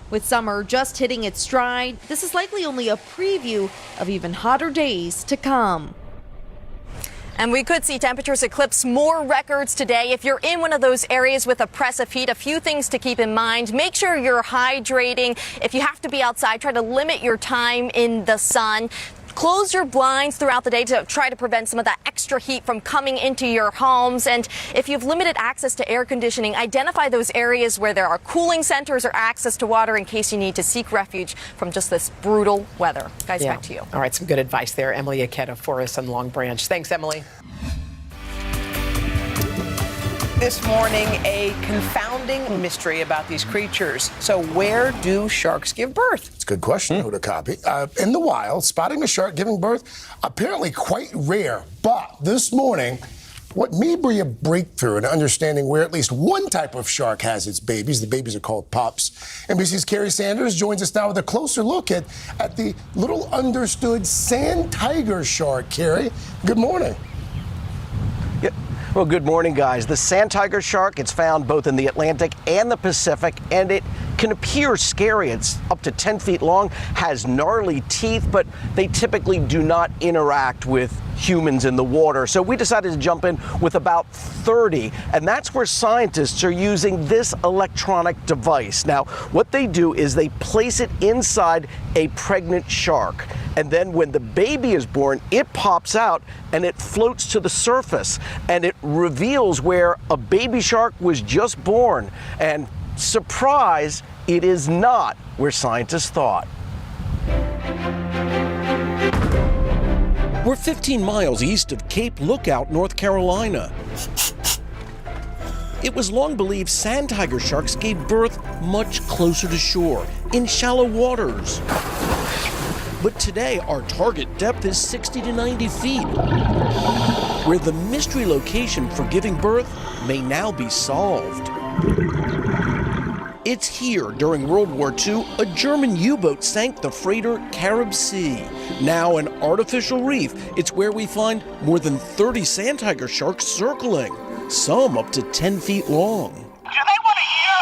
With summer just hitting its stride, this is likely only a preview of even hotter days to come. And we could see temperatures eclipse more records today. If you're in one of those areas with oppressive heat, a few things to keep in mind. Make sure you're hydrating. If you have to be outside, try to limit your time in the sun. Close your blinds throughout the day to try to prevent some of that extra heat from coming into your homes. And if you've limited access to air conditioning, identify those areas where there are cooling centers or access to water in case you need to seek refuge from just this brutal weather. Guys, back to you. All right, some good advice there. Emily Ikeda for us on Long Branch. Thanks, Emily. This morning, a confounding mystery about these creatures. So where do sharks give birth? It's a good question, Huda Copy. In the wild, spotting a shark giving birth, apparently quite rare. But this morning, what may be a breakthrough in understanding where at least one type of shark has its babies. The babies are called pups. NBC's Carrie Sanders joins us now with a closer look at the little understood sand tiger shark. Carrie, good morning. Well, good morning, guys. The sand tiger shark, it's found both in the Atlantic and the Pacific, and it can appear scary. It's up to 10 feet long, has gnarly teeth, but they typically do not interact with humans in the water. So we decided to jump in with about 30, and that's where scientists are using this electronic device. Now, what they do is they place it inside a pregnant shark, and then when the baby is born, it pops out and it floats to the surface, and it reveals where a baby shark was just born. And surprise, it is not where scientists thought. We're 15 miles east of Cape Lookout, North Carolina. It was long believed sand tiger sharks gave birth much closer to shore, in shallow waters. But today, our target depth is 60 to 90 feet, where the mystery location for giving birth may now be solved. It's here during World War II, a German U-boat sank the freighter Carib Sea. Now an artificial reef, it's where we find more than 30 sand tiger sharks circling, some up to 10 feet long. Do they want to hear?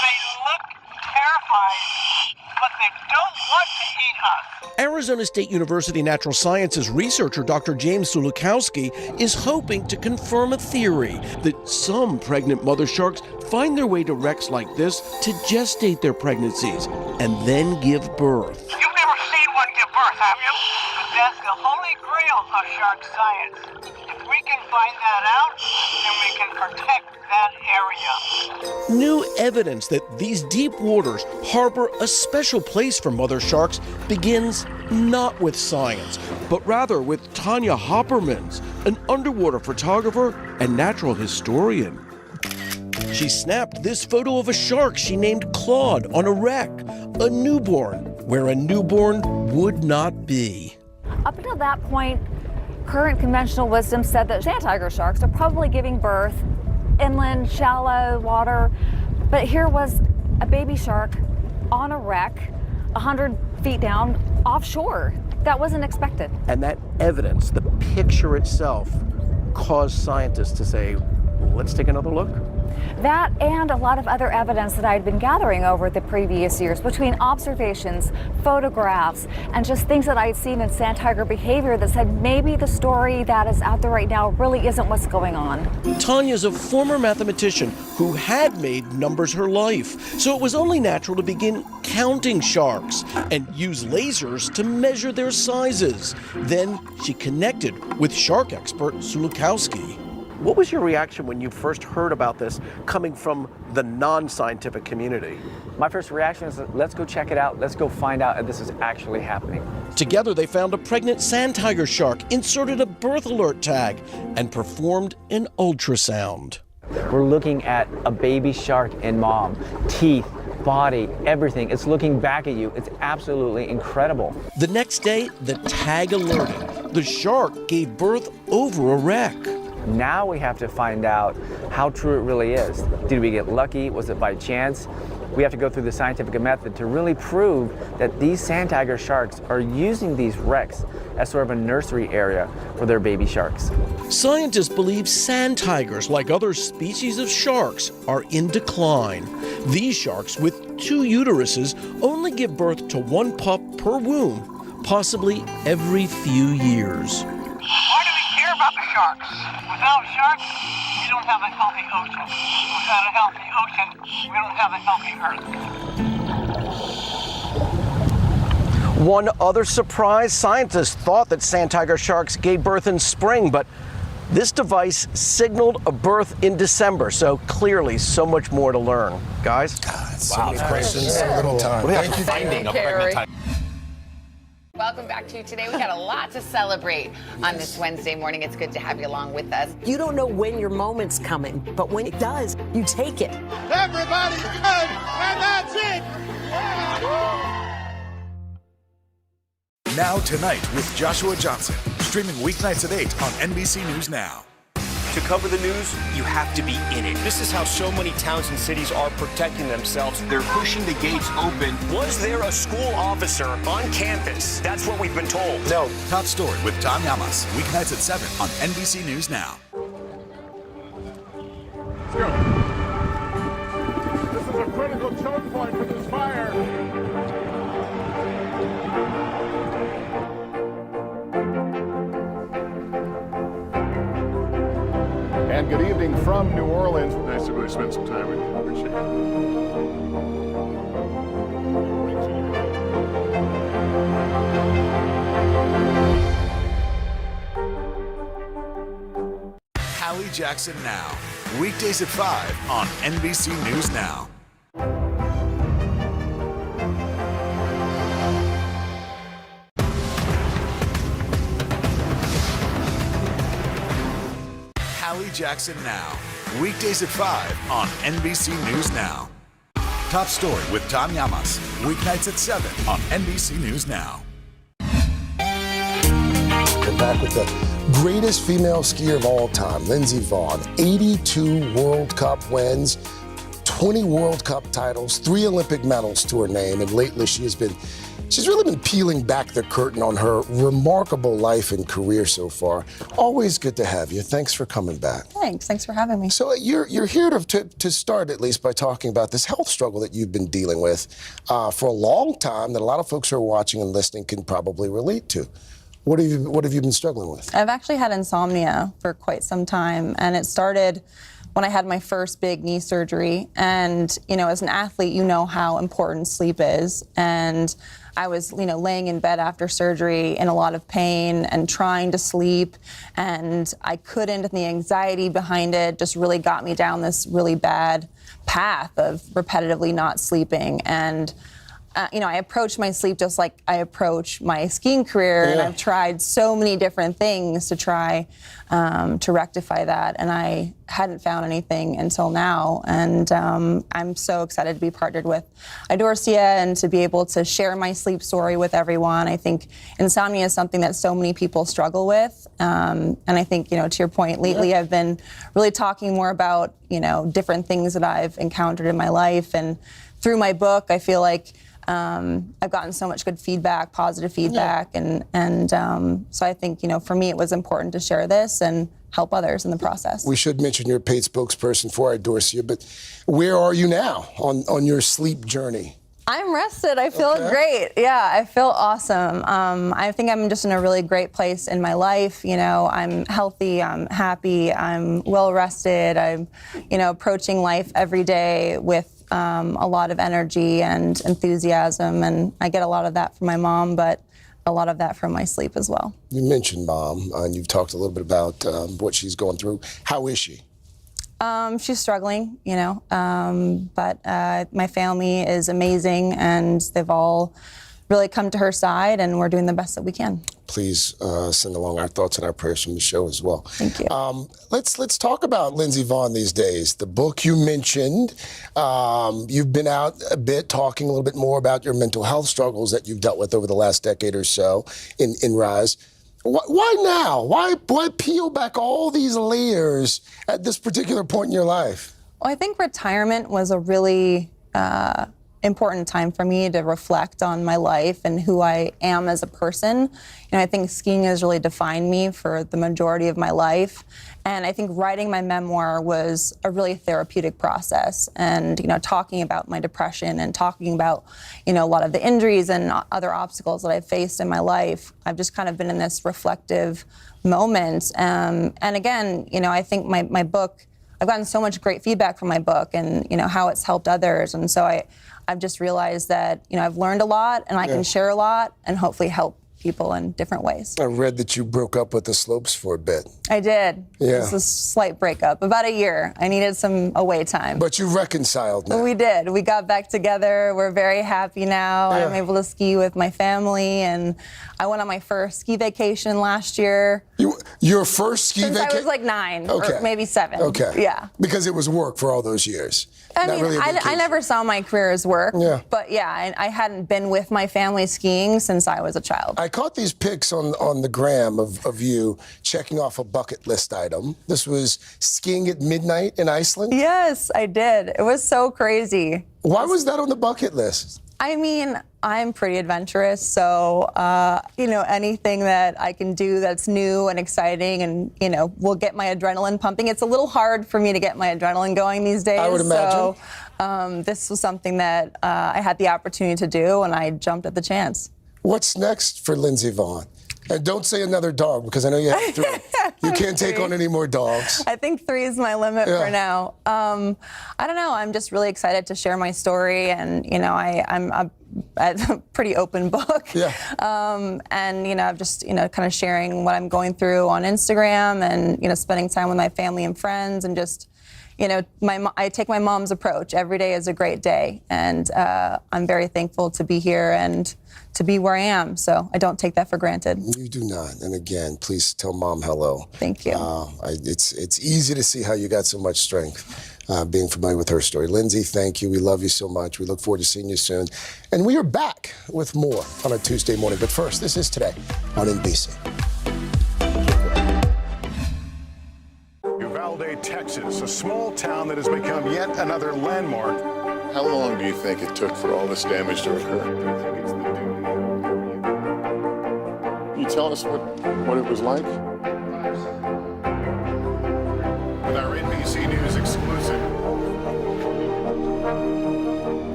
They look terrified, but they don't want to eat us. Arizona State University Natural Sciences researcher Dr. James Sulukowski is hoping to confirm a theory that some pregnant mother sharks find their way to wrecks like this to gestate their pregnancies and then give birth. You've never seen one give birth, have you? But that's the holy grail of shark science. If we can find that out, then we can protect that area. New evidence that these deep waters harbor a special place for mother sharks begins not with science, but rather with Tanya Hoppermans, an underwater photographer and natural historian. She snapped this photo of a shark she named Claude on a wreck, a newborn, where a newborn would not be. Up until that point, current conventional wisdom said that sand tiger sharks are probably giving birth inland, shallow water, but here was a baby shark on a wreck 100 feet down offshore. That wasn't expected. And that evidence, the picture itself, caused scientists to say, let's take another look. That and a lot of other evidence that I had been gathering over the previous years between observations, photographs, and just things that I had seen in sand tiger behavior that said maybe the story that is out there right now really isn't what's going on. Tanya's a former mathematician who had made numbers her life, so it was only natural to begin counting sharks and use lasers to measure their sizes. Then she connected with shark expert Sulukowski. What was your reaction when you first heard about this coming from the non-scientific community? My first reaction is, let's go check it out. Let's go find out if this is actually happening. Together, they found a pregnant sand tiger shark, inserted a birth alert tag, and performed an ultrasound. We're looking at a baby shark in mom, teeth, body, everything. It's looking back at you. It's absolutely incredible. The next day, the tag alerted. The shark gave birth over a wreck. Now we have to find out how true it really is. Did we get lucky? Was it by chance? We have to go through the scientific method to really prove that these sand tiger sharks are using these wrecks as sort of a nursery area for their baby sharks. Scientists believe sand tigers, like other species of sharks, are in decline. These sharks, with 2 uteruses, only give birth to 1 pup per womb, possibly every few years. Why do we care about the sharks? Without sharks, we don't have a healthy ocean. Without a healthy ocean, we don't have a healthy Earth. One other surprise, scientists thought that sand tiger sharks gave birth in spring, but this device signaled a birth in December, so clearly so much more to learn. Guys? So many questions, so little time. Thank you. Finding a pregnant tiger. Welcome back to Today. We got a lot to celebrate on this Wednesday morning. It's good to have you along with us. You don't know when your moment's coming, but when it does, you take it. Everybody's good, and that's it. Now Tonight with Joshua Johnson, streaming weeknights at 8 on NBC News Now. To cover the news, you have to be in it. This is how so many towns and cities are protecting themselves. They're pushing the gates open. Was there a school officer on campus? That's what we've been told. No. Top Story with Tom Llamas, weeknights at 7 on NBC News Now. Let's go. This is a critical choke point for this fire. And good evening from New Orleans. Nice to really spend some time with you. Appreciate it. Hallie Jackson Now, weekdays at 5 on NBC News Now. Hallie Jackson Now, weekdays at 5 on NBC News Now. Top Story with Tom Llamas, weeknights at 7 on NBC News Now. We're back with the greatest female skier of all time, Lindsey Vonn. 82 World Cup wins, 20 World Cup titles, 3 Olympic medals to her name, and lately she's really been peeling back the curtain on her remarkable life and career so far. Always good to have you. Thanks for coming back. Thanks for having me. So you're here to start at least by talking about this health struggle that you've been dealing with for a long time that a lot of folks who are watching and listening can probably relate to. What have you been struggling with? I've actually had insomnia for quite some time, and it started when I had my first big knee surgery. And, as an athlete, you know how important sleep is. And I was, laying in bed after surgery in a lot of pain and trying to sleep, and I couldn't, and the anxiety behind it just really got me down this really bad path of repetitively not sleeping. And I approach my sleep just like I approach my skiing career, and I've tried so many different things to try to rectify that, and I hadn't found anything until now. And I'm so excited to be partnered with Idorsia and to be able to share my sleep story with everyone. I think insomnia is something that so many people struggle with, and I think, to your point, lately I've been really talking more about, different things that I've encountered in my life, and through my book, I feel like I've gotten so much good feedback, positive feedback, and so I think, for me, it was important to share this and help others in the process. We should mention you're a paid spokesperson for Idorsia, but where are you now on your sleep journey? I'm rested. I feel great. Yeah, I feel awesome. I think I'm just in a really great place in my life. I'm healthy, I'm happy, I'm well rested. I'm, approaching life every day with a lot of energy and enthusiasm, and I get a lot of that from my mom, but a lot of that from my sleep as well. You mentioned Mom, and you've talked a little bit about what she's going through. How is she? She's struggling, but my family is amazing, and they've all really come to her side, and we're doing the best that we can. Please send along our thoughts and our prayers from the show as well. Thank you. Let's talk about Lindsey Vonn these days. The book you mentioned, you've been out a bit talking a little bit more about your mental health struggles that you've dealt with over the last decade or so in Rise. Why now? Why peel back all these layers at this particular point in your life? Well, I think retirement was a really important time for me to reflect on my life and who I am as a person. I think skiing has really defined me for the majority of my life. And I think writing my memoir was a really therapeutic process. And, talking about my depression and talking about, a lot of the injuries and other obstacles that I've faced in my life, I've just kind of been in this reflective moment. And again, I think my book, I've gotten so much great feedback from my book and, how it's helped others. And so I've just realized that, I've learned a lot and I can share a lot and hopefully help people in different ways. I read that you broke up with the Slopes for a bit. I did. Yeah. It was a slight breakup, about a year. I needed some away time. But you reconciled now. We did. We got back together. We're very happy now. Yeah. I'm able to ski with my family, and I went on my first ski vacation last year. Your first ski vacation? Since I was like 9 Okay. or maybe 7. Okay. Yeah. Because it was work for all those years. I Not mean, really a I vacation. never saw my career as work. Yeah. But yeah, I hadn't been with my family skiing since I was a child. I caught these pics on the gram of you checking off a bucket list item. This was skiing at midnight in Iceland? Yes, I did. It was so crazy. Why was that on the bucket list? I mean, I'm pretty adventurous, so, anything that I can do that's new and exciting and, will get my adrenaline pumping. It's a little hard for me to get my adrenaline going these days. I would imagine. So this was something that I had the opportunity to do, and I jumped at the chance. What's next for Lindsey Vonn? And don't say another dog, because I know you have 3. You can't take on any more dogs. I think 3 is my limit for now. I don't know. I'm just really excited to share my story, and I'm a pretty open book. Yeah. And I'm just kind of sharing what I'm going through on Instagram, and spending time with my family and friends, and just. I take my mom's approach. Every day is a great day, and I'm very thankful to be here and to be where I am. So I don't take that for granted. You do not. And again, please tell Mom hello. Thank you. It's easy to see how you got so much strength, being familiar with her story. Lindsey, thank you. We love you so much. We look forward to seeing you soon. And we are back with more on a Tuesday morning. But first, this is Today on NBC. Uvalde, Texas, a small town that has become yet another landmark. How long do you think it took for all this damage to occur? Can you tell us what it was like? With our NBC News exclusive.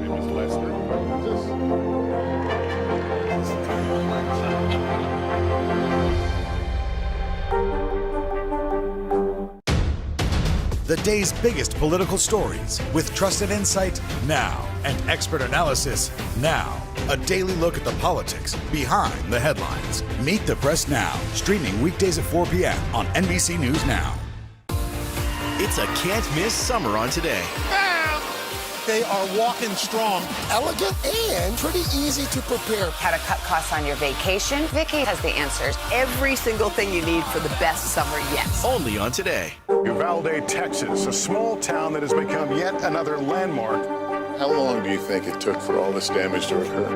It was less than The day's biggest political stories with trusted insight now and expert analysis now. A daily look at the politics behind the headlines. Meet the Press Now, streaming weekdays at 4 p.m. on NBC News Now. It's a can't-miss summer on Today. They are walking strong, elegant, and pretty easy to prepare. How to cut costs on your vacation? Vicky has the answers. Every single thing you need for the best summer yet. Only on Today. Uvalde, Texas, a small town that has become yet another landmark. How long do you think it took for all this damage to occur?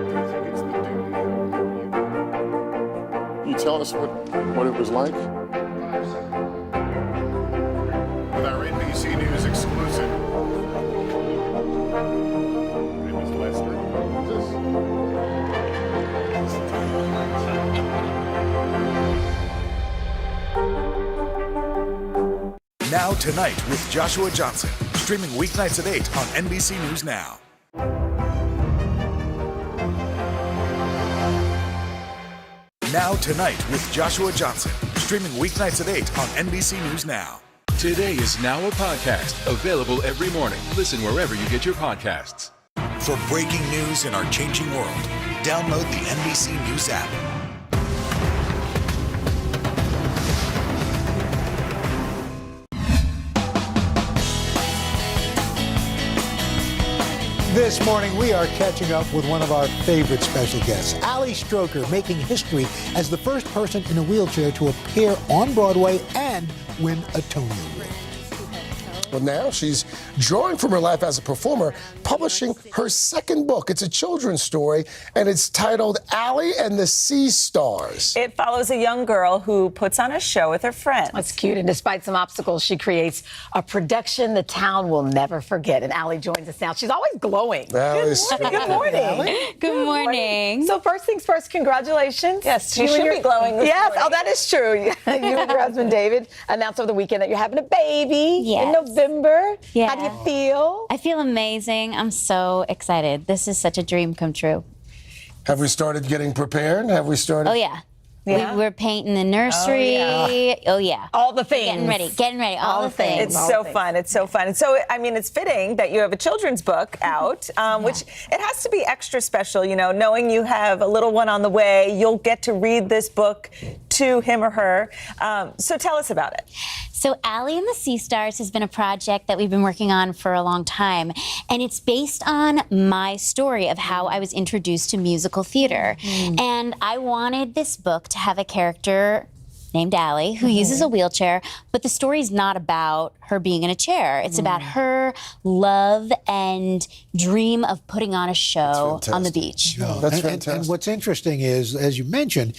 Can you tell us what it was like? With our NBC News exclusive. It was less than Now Tonight with Joshua Johnson, streaming weeknights at 8 on NBC News Now. Now Tonight with Joshua Johnson, streaming weeknights at 8 on NBC News Now. Today is now a podcast, available every morning. Listen wherever you get your podcasts. For breaking news in our changing world, download the NBC News app. This morning, we are catching up with one of our favorite special guests, Ali Stroker, making history as the first person in a wheelchair to appear on Broadway and win a Tony Award. Well, now she's drawing from her life as a performer, publishing her second book. It's a children's story, and it's titled Ali and the Sea Stars. It follows a young girl who puts on a show with her friends. That's cute, and despite some obstacles, she creates a production the town will never forget. And Ali joins us now. She's always glowing. Good morning. Good morning. So first things first, congratulations. Yes, you should be glowing this Yes, morning. oh, that is true. You and your husband, David, announced over the weekend that you're having a baby in November. Yeah. How do you feel? I feel amazing. I'm so excited. This is such a dream come true. Have we started getting prepared? Have we started? Oh, yeah. Yeah. We were painting the nursery. Oh, yeah. All the things. Getting ready. All the things. It's so fun. It's so fun. And so, I mean, it's fitting that you have a children's book out, which it has to be extra special, you know, knowing you have a little one on the way. You'll get to read this book to him or her. So tell us about it. So Allie and the Sea Stars has been a project that we've been working on for a long time. And it's based on my story of how I was introduced to musical theater. And I wanted this book to have a character named Allie who uses a wheelchair, but the story's not about her being in a chair. It's about her love and dream of putting on a show on the beach. That's fantastic. And what's interesting is, as you mentioned,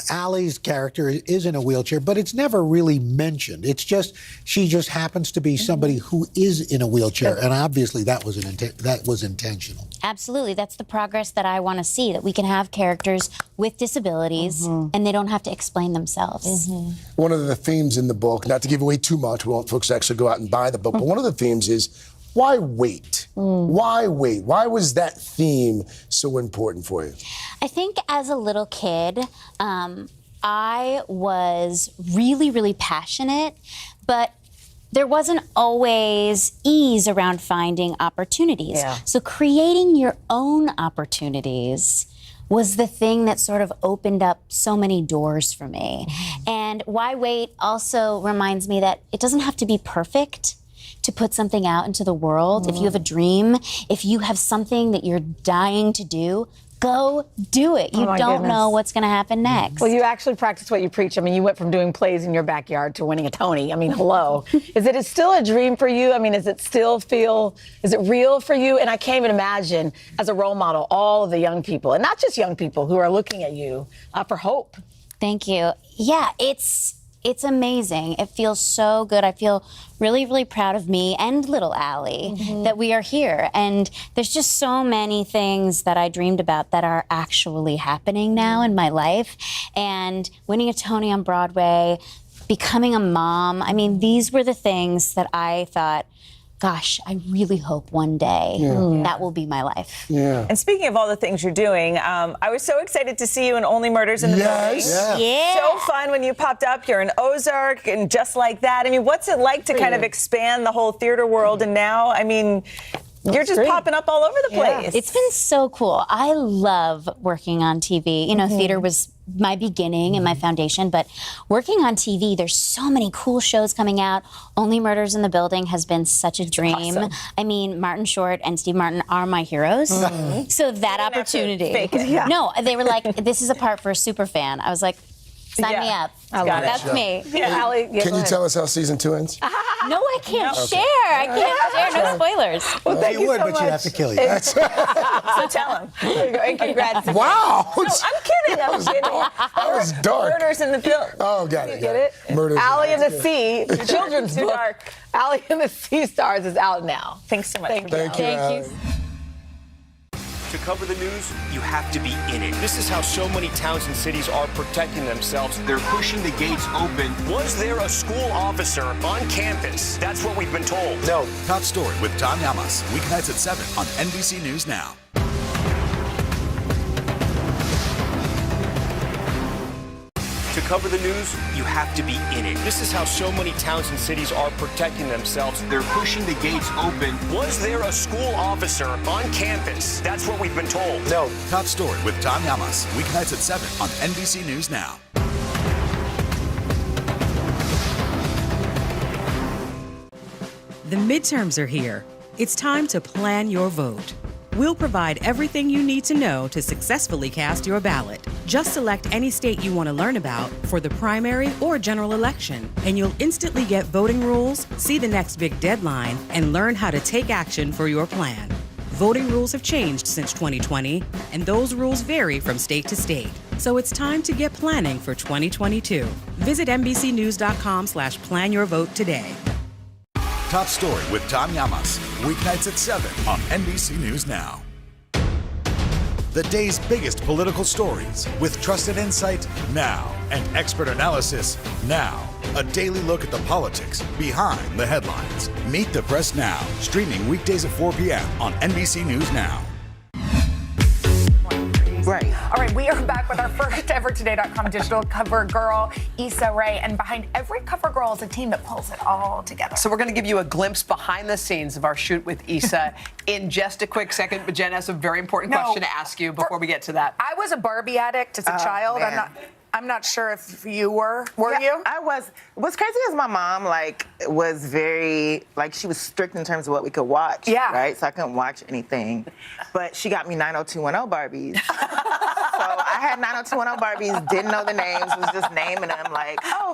Allie's character is in a wheelchair, but it's never really mentioned. It's just, she just happens to be somebody who is in a wheelchair, and obviously that was intentional. Absolutely. That's the progress that I want to see, that we can have characters with disabilities and they don't have to explain themselves. One of the themes in the book, not to give away too much, we want folks to actually go out and buy the book, but one of the themes is, why wait? Why wait? Why was that theme so important for you? I think as a little kid, I was really, really passionate, but there wasn't always ease around finding opportunities. So creating your own opportunities was the thing that sort of opened up so many doors for me. And why wait also reminds me that it doesn't have to be perfect to put something out into the world. If you have a dream, if you have something that you're dying to do, go do it. You don't know what's going to happen next. Well, you actually practice what you preach. I mean, you went from doing plays in your backyard to winning a Tony. I mean, hello. Is it still a dream for you? I mean, is it real for you? And I can't even imagine, as a role model, all of the young people, and not just young people, who are looking at you for hope. Thank you. Yeah, it's amazing. It feels so good. I feel really, really proud of me and little Allie that we are here. And there's just so many things that I dreamed about that are actually happening now in my life. And winning a Tony on Broadway, becoming a mom, I mean, these were the things that I thought, gosh, I really hope one day that will be my life. And speaking of all the things you're doing, I was so excited to see you in Only Murders in the Building. So fun when you popped up. You're in Ozark and Just Like That. I mean, what's it like to kind of expand the whole theater world? And now, I mean, you're just popping up all over the place. It's been so cool. I love working on TV. You know, theater was my beginning and my foundation, but working on TV, there's so many cool shows coming out. Only Murders in the Building has been such a dream. Awesome. I mean, Martin Short and Steve Martin are my heroes. So that opportunity. Fake it. No, they were like, this is a part for a super fan. I was like, sign me up. That's me. Allie, Can you tell us how season 2 ends? No, I can't share. I can't share. No spoilers. Well, thank you would, so but much. You'd have to kill you. So tell him. There you go. And congrats. Wow. No, I'm kidding. I'm kidding. That was dark. Murders in the Building. Oh, got it. You get it? Murders. Allie and the Sea, children's Too book. dark. Allie and the Sea Stars is out now. Thanks so much. Thank you. To cover the news, you have to be in it. This is how so many towns and cities are protecting themselves. They're pushing the gates open. Was there a school officer on campus? That's what we've been told. No. Top Story with Tom Yamas. Weeknights at 7 on NBC News Now. To cover the news, you have to be in it. This is how so many towns and cities are protecting themselves. They're pushing the gates open. Was there a school officer on campus? That's what we've been told. No. Top Story with Tom Yamas. Weeknights at 7 on NBC News Now. The midterms are here. It's time to plan your vote. We'll provide everything you need to know to successfully cast your ballot. Just select any state you want to learn about for the primary or general election, and you'll instantly get voting rules, see the next big deadline, and learn how to take action for your plan. Voting rules have changed since 2020, and those rules vary from state to state. So it's time to get planning for 2022. Visit NBCNews.com/planyourvote today. Top Story with Tom Yamas. Weeknights at 7 on NBC News Now. The day's biggest political stories with trusted insight now and expert analysis now. A daily look at the politics behind the headlines. Meet the Press Now, streaming weekdays at 4 p.m. on NBC News Now. Right. All right, we are back with our first ever Today.com digital cover girl, Issa Rae. And behind every cover girl is a team that pulls it all together. So we're going to give you a glimpse behind the scenes of our shoot with Issa in just a quick second. But Jen has a very important question to ask you before we get to that. I was a Barbie addict as a child. Man. I'm not sure if you were. Were you? I was. What's crazy is my mom, was very, she was strict in terms of what we could watch. Yeah. Right? So I couldn't watch anything. But she got me 90210 Barbies. So I had 90210 Barbies, didn't know the names, was just naming them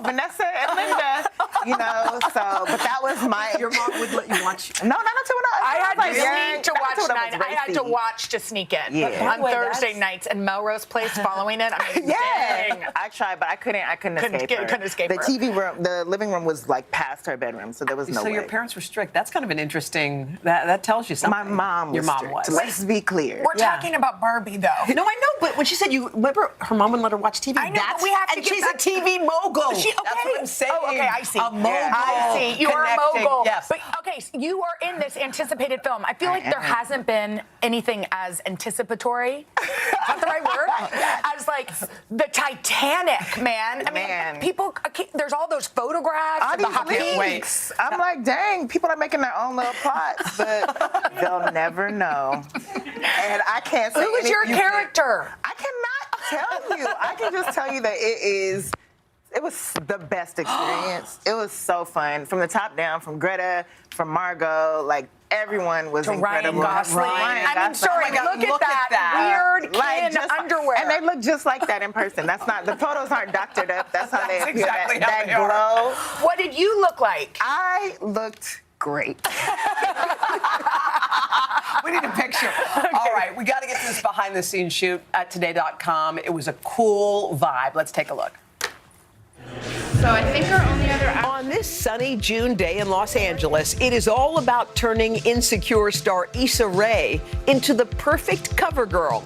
Vanessa and Linda, but that was my... Your mom would let you watch? No, 90210. I had to sneak to watch 9. I had to watch to sneak in on Thursday nights and Melrose Place following it. I mean, dang. I tried, but I couldn't escape her. Couldn't escape the her. TV room, the living room was past her bedroom, so there was no way. So your parents were strict. That's kind of an interesting, that tells you something. My mom was Your mom strict. was. Let's be clear. We're talking about Barbie, though. No, I know, but when she said remember her mom wouldn't let her watch TV? I know, but we have to and get she's back a TV mogul. That's what I'm saying. Oh, okay, I see. A mogul. I see. You are a Connecting. mogul. Yes. But, okay, so you are in this anticipated film. I feel like there hasn't been anything as anticipatory. Is that the right word? As the Titanic, man. I mean, people, there's all those photographs. All these leaks. I'm like, dang, people are making their own little plots, but they'll never know. And I can't say Who is your character? I cannot tell you. I can just tell you that it was the best experience. It was so fun. From the top down, from Greta, from Margot, everyone was incredible. Ryan Gosling. I mean, sorry, Oh my God, look at that. Weird kid in underwear. And they look just like that in person. That's not, the photos aren't doctored up. That's how they appear. Exactly that how they are. glow. What did you look like? I looked great. We need a picture. All right, we got to get to this behind-the-scenes shoot at Today.com. It was a cool vibe. Let's take a look. So I think our only other... On this sunny June day in Los Angeles, it is all about turning Insecure star Issa Rae into the perfect cover girl.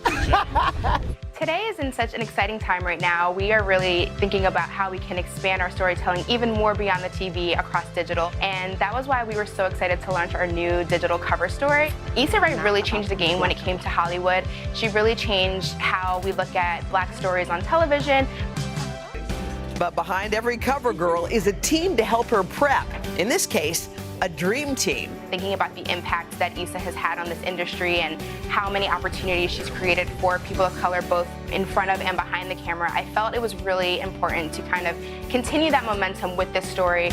Today is in such an exciting time right now. We are really thinking about how we can expand our storytelling even more beyond the TV across digital. And that was why we were so excited to launch our new digital cover story. Issa Rae really changed the game when it came to Hollywood. She really changed how we look at Black stories on television. But behind every cover girl is a team to help her prep. In this case, a dream team. Thinking about the impact that Issa has had on this industry and how many opportunities she's created for people of color, both in front of and behind the camera, I felt it was really important to kind of continue that momentum with this story.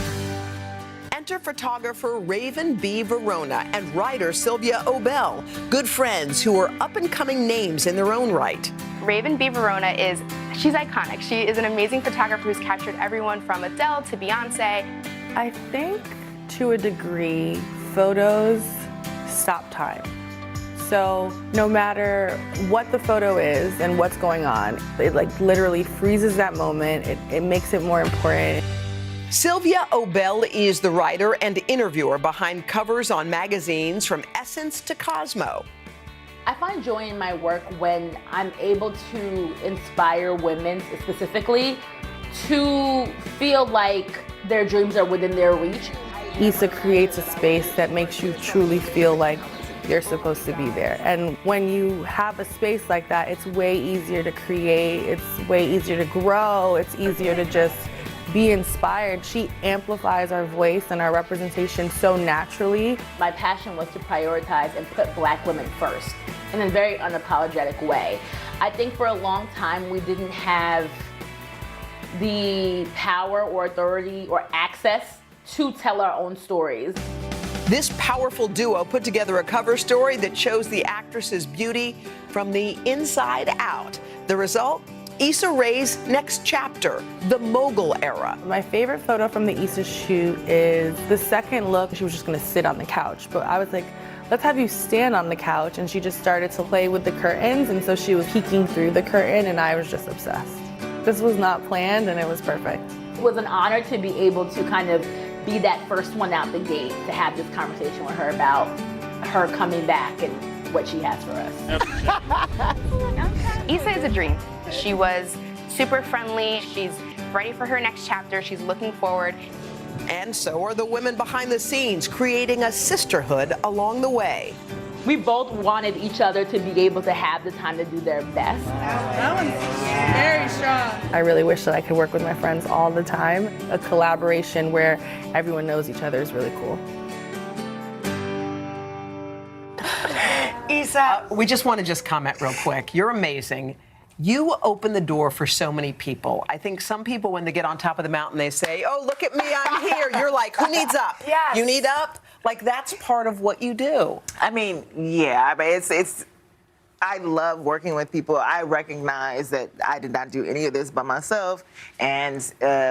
Enter photographer Raven B. Verona and writer Sylvia Obell, good friends who are up-and-coming names in their own right. Raven B. Verona she's iconic. She is an amazing photographer who's captured everyone from Adele to Beyonce. I think to a degree, photos stop time. So no matter what the photo is and what's going on, it literally freezes that moment. It makes it more important. Sylvia Obell is the writer and interviewer behind covers on magazines from Essence to Cosmo. I find joy in my work when I'm able to inspire women specifically to feel like their dreams are within their reach. Issa creates a space that makes you truly feel like you're supposed to be there. And when you have a space like that, it's way easier to create, it's way easier to grow, it's easier to just be inspired. She amplifies our voice and our representation so naturally. My passion was to prioritize and put Black women first in a very unapologetic way. I think for a long time we didn't have the power or authority or access to tell our own stories. This powerful duo put together a cover story that shows the actress's beauty from the inside out. The result? Issa Rae's next chapter, the mogul era. My favorite photo from the Issa shoot is the second look. She was just gonna sit on the couch, but I was like, let's have you stand on the couch. And she just started to play with the curtains, and so she was peeking through the curtain, and I was just obsessed. This was not planned, and it was perfect. It was an honor to be able to kind of be that first one out the gate to have this conversation with her about her coming back and what she has for us. Issa is a dream. She was super friendly. She's ready for her next chapter. She's looking forward. And so are the women behind the scenes, creating a sisterhood along the way. we both wanted each other to be able to have the time to do their best. That one's very strong. I really wish that I could work with my friends all the time. A collaboration where everyone knows each other is really cool. Issa, we just want to comment real quick. You're amazing. You open the door for so many people. I think some people, when they get on top of the mountain, they say, oh, look at me, I'm here. You're like, who needs up? Yes. You need up? Like, that's part of what you do. I mean, yeah, but it's I love working with people. I recognize that I did not do any of this by myself. And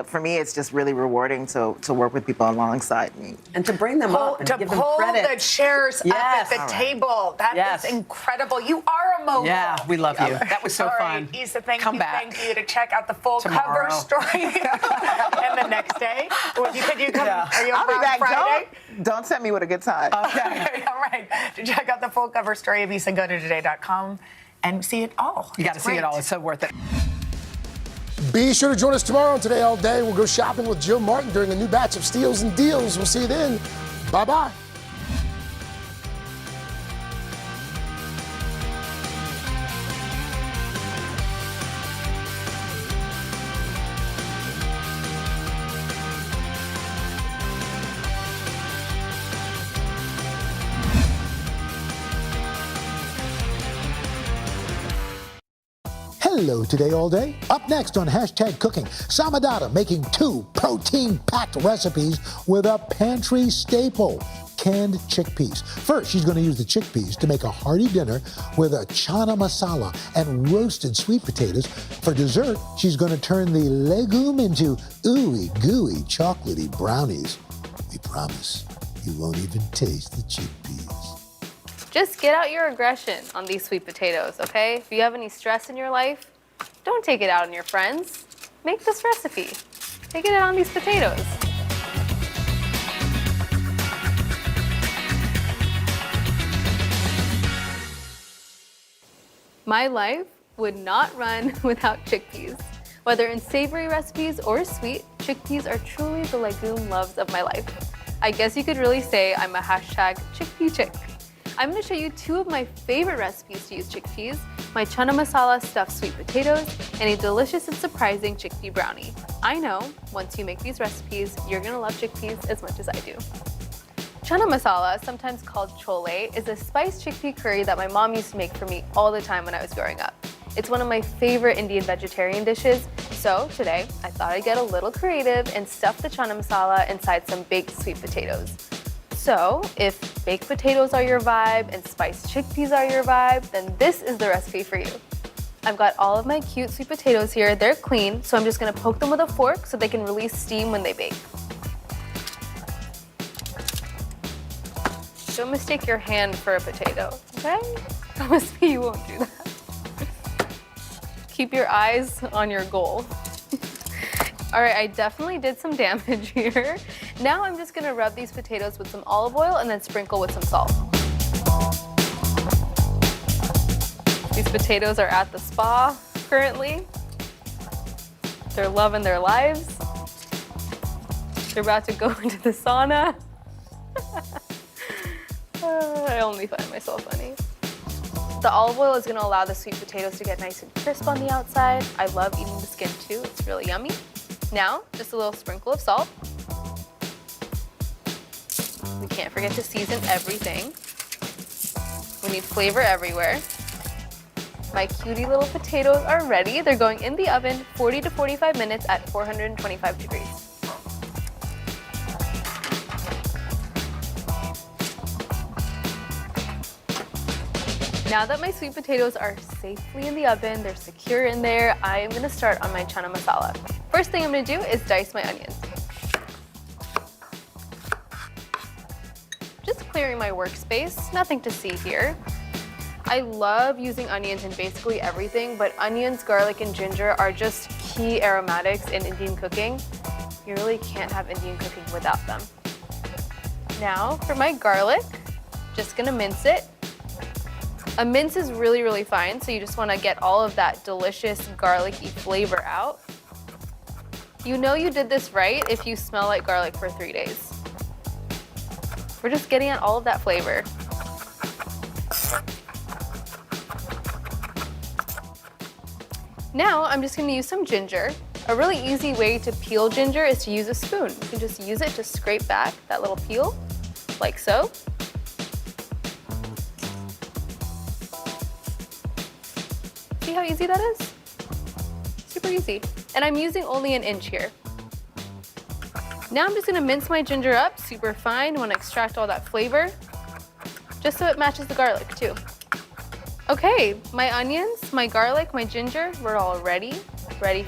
for me, it's just really rewarding to work with people alongside me. And to bring them up and to give them pull credit. the chairs up at the table. That is incredible. You are a mogul. Yeah, we love you. That was so All fun. right, Issa, thank back. you to check out the full Tomorrow. cover story. And the next day, could you come? Are you I'll be around back. Friday? Don't tell me what a good time. Okay. All right. To check out the full cover story of Issa, go to today.com and see it all. You got to see it all. It's so worth it. Be sure to join us tomorrow on Today All Day. We'll go shopping with Joe Martin during a new batch of Steals and Deals. We'll see you then. Bye-bye. Hello, Today All Day. Up next on Hashtag Cooking, Samadata making 2 protein-packed recipes with a pantry staple, canned chickpeas. First, she's going to use the chickpeas to make a hearty dinner with a Chana masala and roasted sweet potatoes. For dessert, she's going to turn the legume into ooey gooey chocolatey brownies. We promise you won't even taste the chickpeas. Just get out your aggression on these sweet potatoes, okay? If you have any stress in your life, don't take it out on your friends. Make this recipe. Take it out on these potatoes. My life would not run without chickpeas. Whether in savory recipes or sweet, chickpeas are truly the legume loves of my life. I guess you could really say I'm a hashtag chickpea chick. I'm going to show you 2 of my favorite recipes to use chickpeas, my Chana masala stuffed sweet potatoes, and a delicious and surprising chickpea brownie. I know, once you make these recipes, you're going to love chickpeas as much as I do. Chana masala, sometimes called chole, is a spiced chickpea curry that my mom used to make for me all the time when I was growing up. It's one of my favorite Indian vegetarian dishes, so today I thought I'd get a little creative and stuff the chana masala inside some baked sweet potatoes. So, if baked potatoes are your vibe and spiced chickpeas are your vibe, then this is the recipe for you. I've got all of my cute sweet potatoes here. They're clean, so I'm just gonna poke them with a fork so they can release steam when they bake. Don't mistake your hand for a potato, okay? Promise me you won't do that. Keep your eyes on your goal. All right, I definitely did some damage here. Now I'm just gonna rub these potatoes with some olive oil and then sprinkle with some salt. These potatoes are at the spa currently. They're loving their lives. They're about to go into the sauna. I only find myself funny. The olive oil is gonna allow the sweet potatoes to get nice and crisp on the outside. I love eating the skin too, it's really yummy. Now, just a little sprinkle of salt. We can't forget to season everything. We need flavor everywhere. My cutie little potatoes are ready. They're going in the oven 40 to 45 minutes at 425 degrees. Now that my sweet potatoes are safely in the oven, they're secure in there, I am gonna start on my chana masala. First thing I'm gonna do is dice my onions. Just clearing my workspace, nothing to see here. I love using onions in basically everything, but onions, garlic, and ginger are just key aromatics in Indian cooking. You really can't have Indian cooking without them. Now for my garlic, just gonna mince it. A mince is really, really fine, so you just wanna get all of that delicious garlicky flavor out. You know you did this right if you smell like garlic for 3 days. We're just getting at all of that flavor. Now I'm just gonna use some ginger. A really easy way to peel ginger is to use a spoon. You can just use it to scrape back that little peel, like so. See how easy that is? Super easy. And I'm using only an inch here. Now I'm just gonna mince my ginger up super fine. I wanna extract all that flavor, just so it matches the garlic too. Okay, my onions, my garlic, my ginger, we're all ready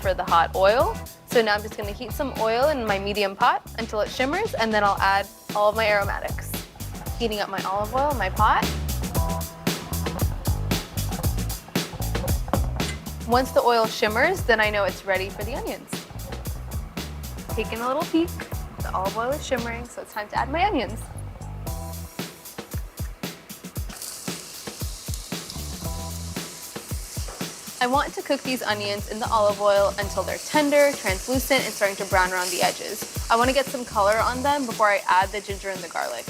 for the hot oil. So now I'm just gonna heat some oil in my medium pot until it shimmers, and then I'll add all of my aromatics. Heating up my olive oil in my pot. Once the oil shimmers, then I know it's ready for the onions. Taking a little peek, the olive oil is shimmering, so it's time to add my onions. I want to cook these onions in the olive oil until they're tender, translucent, and starting to brown around the edges. I want to get some color on them before I add the ginger and the garlic.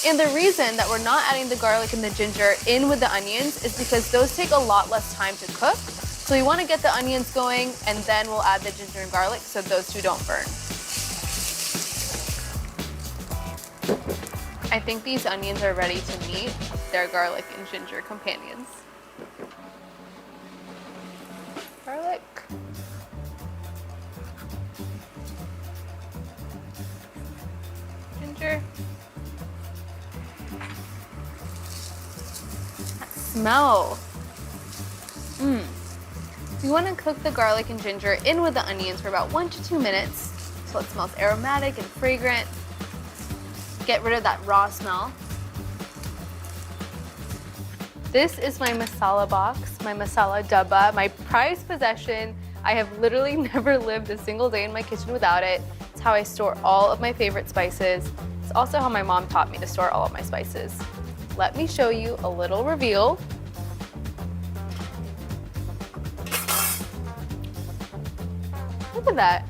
And the reason that we're not adding the garlic and the ginger in with the onions is because those take a lot less time to cook. So you want to get the onions going, and then we'll add the ginger and garlic so those two don't burn. I think these onions are ready to meet their garlic and ginger companions. Garlic. Ginger. That smell. We want to cook the garlic and ginger in with the onions for about 1 to 2 minutes so it smells aromatic and fragrant. Get rid of that raw smell. This is my masala box, my masala dabba, my prized possession. I have literally never lived a single day in my kitchen without it. It's how I store all of my favorite spices. It's also how my mom taught me to store all of my spices. Let me show you a little reveal. Look at that.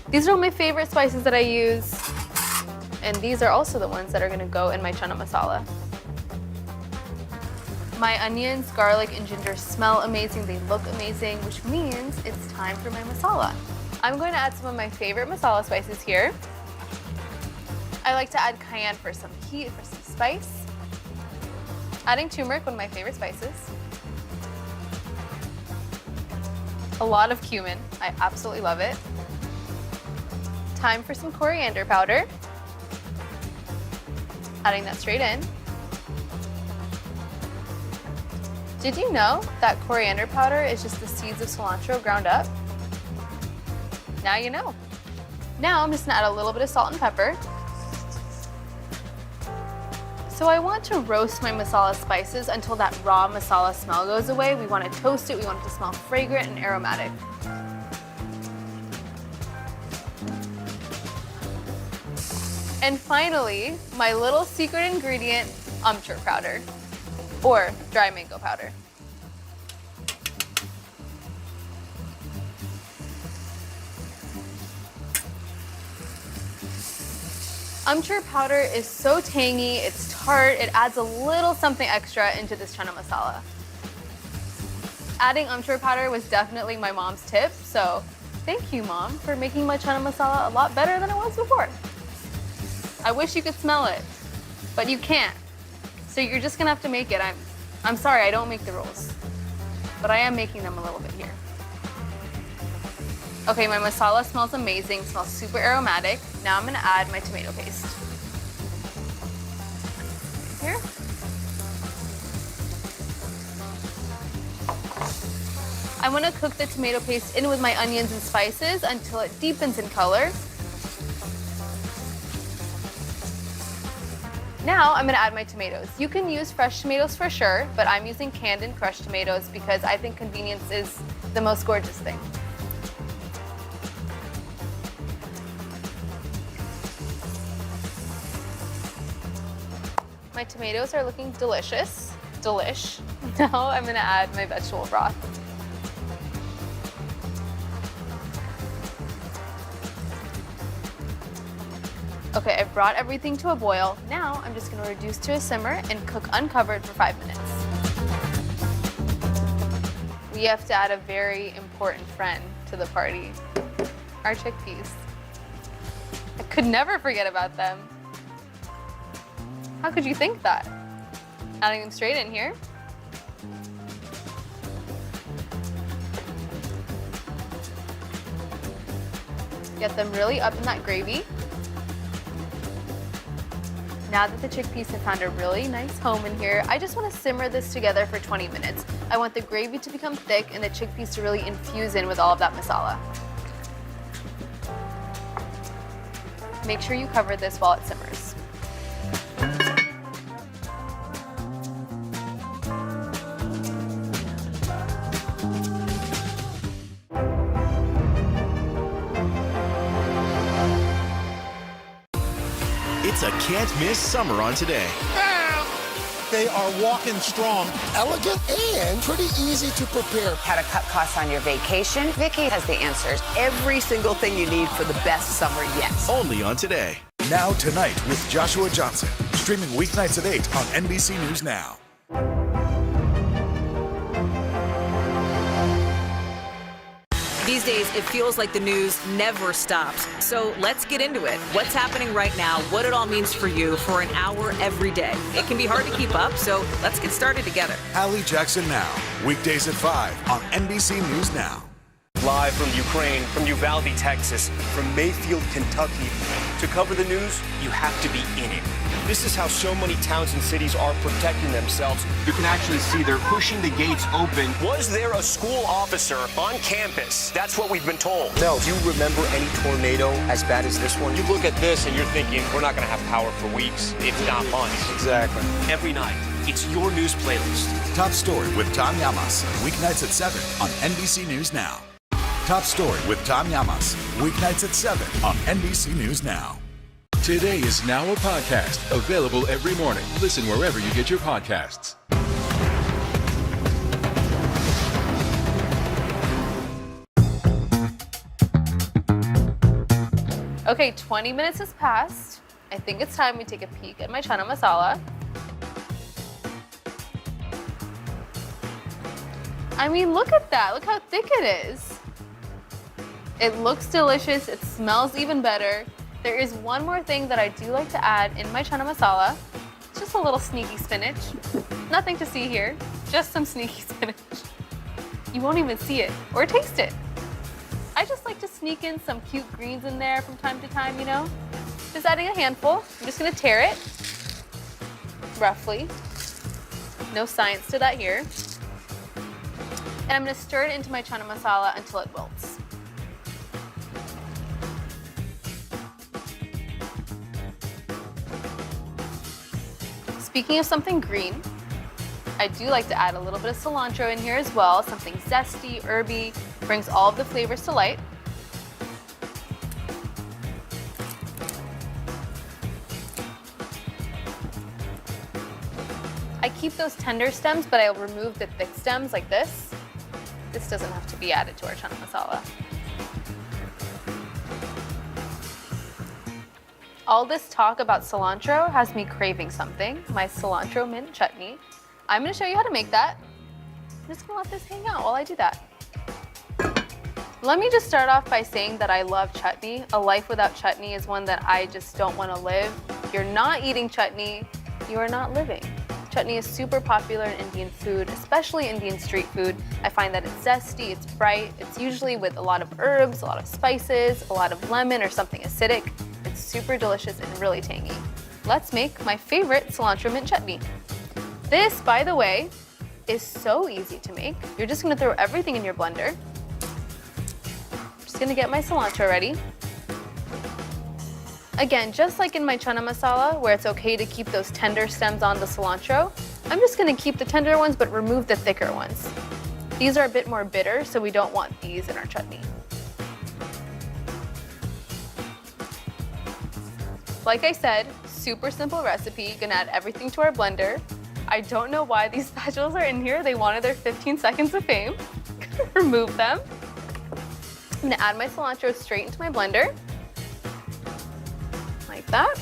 These are all my favorite spices that I use. And these are also the ones that are gonna go in my chana masala. My onions, garlic, and ginger smell amazing. They look amazing, which means it's time for my masala. I'm going to add some of my favorite masala spices here. I like to add cayenne for some heat, for some spice. Adding turmeric, one of my favorite spices. A lot of cumin. I absolutely love it. Time for some coriander powder. Adding that straight in. Did you know that coriander powder is just the seeds of cilantro ground up? Now you know. Now I'm just gonna add a little bit of salt and pepper. So I want to roast my masala spices until that raw masala smell goes away. We want to toast it, we want it to smell fragrant and aromatic. And finally, my little secret ingredient, amchur powder, or dry mango powder. Amchur powder is so tangy, it's tart, it adds a little something extra into this chana masala. Adding amchur powder was definitely my mom's tip, so thank you, Mom, for making my chana masala a lot better than it was before. I wish you could smell it, but you can't. So you're just gonna have to make it. I'm sorry, I don't make the rules, but I am making them a little bit here. Okay, my masala smells amazing, smells super aromatic. Now I'm gonna add my tomato paste. Here. I wanna cook the tomato paste in with my onions and spices until it deepens in color. Now I'm gonna add my tomatoes. You can use fresh tomatoes for sure, but I'm using canned and crushed tomatoes because I think convenience is the most gorgeous thing. My tomatoes are looking delicious. Delish. Now I'm gonna add my vegetable broth. Okay, I've brought everything to a boil. Now I'm just gonna reduce to a simmer and cook uncovered for 5 minutes. we have to add a very important friend to the party. Our chickpeas. I could never forget about them. How could you think that? Adding them straight in here. Get them really up in that gravy. Now that the chickpeas have found a really nice home in here, I just want to simmer this together for 20 minutes. I want the gravy to become thick and the chickpeas to really infuse in with all of that masala. Make sure you cover this while it simmers. It's a can't-miss summer on Today. They are walking strong, elegant, and pretty easy to prepare. How to cut costs on your vacation? Vicky has the answers. Every single thing you need for the best summer yet. Only on Today. Now Tonight with Joshua Johnson. Streaming weeknights at 8 on NBC News Now. These days, it feels like the news never stops. So let's get into it. What's happening right now, what it all means for you for an hour every day. It can be hard to keep up, so let's get started together. Hallie Jackson Now. Weekdays at 5 on NBC News Now. Live from Ukraine, from Uvalde, Texas, from Mayfield, Kentucky. To cover the news, you have to be in it. This is how so many towns and cities are protecting themselves. You can actually see they're pushing the gates open. Was there a school officer on campus? That's what we've been told. No. Do you remember any tornado as bad as this one? You look at this and you're thinking, we're not going to have power for weeks, if not months. Exactly. Every night, it's your news playlist. Top Story with Tom Llamas. Weeknights at 7 on NBC News Now. Top Story with Tom Llamas. Weeknights at 7 on NBC News Now. Today is now a podcast available every morning. Listen wherever you get your podcasts. Okay, 20 minutes has passed. I think it's time we take a peek at my chana masala. I mean, look at that. Look how thick it is. It looks delicious. It smells even better. There is one more thing that I do like to add in my chana masala. It's just a little sneaky spinach. Nothing to see here, just some sneaky spinach. You won't even see it or taste it. I just like to sneak in some cute greens in there from time to time, you know? Just adding a handful. I'm just gonna tear it, roughly. No science to that here. And I'm gonna stir it into my chana masala until it wilts. Speaking of something green, I do like to add a little bit of cilantro in here as well. Something zesty, herby, brings all of the flavors to light. I keep those tender stems, but I'll remove the thick stems like this. This doesn't have to be added to our chana masala. All this talk about cilantro has me craving something, my cilantro mint chutney. I'm gonna show you how to make that. I'm just gonna let this hang out while I do that. Let me just start off by saying that I love chutney. A life without chutney is one that I just don't wanna live. If you're not eating chutney, you are not living. Chutney is super popular in Indian food, especially Indian street food. I find that it's zesty, it's bright, it's usually with a lot of herbs, a lot of spices, a lot of lemon or something acidic. It's super delicious and really tangy. Let's make my favorite cilantro mint chutney. This, by the way, is so easy to make. You're just gonna throw everything in your blender. Just gonna get my cilantro ready. Again, just like in my chana masala, where it's okay to keep those tender stems on the cilantro, I'm just gonna keep the tender ones but remove the thicker ones. These are a bit more bitter, so we don't want these in our chutney. Like I said, super simple recipe. Gonna add everything to our blender. I don't know why these spatulas are in here. They wanted their 15 seconds of fame. Gonna remove them. I'm gonna add my cilantro straight into my blender. Like that.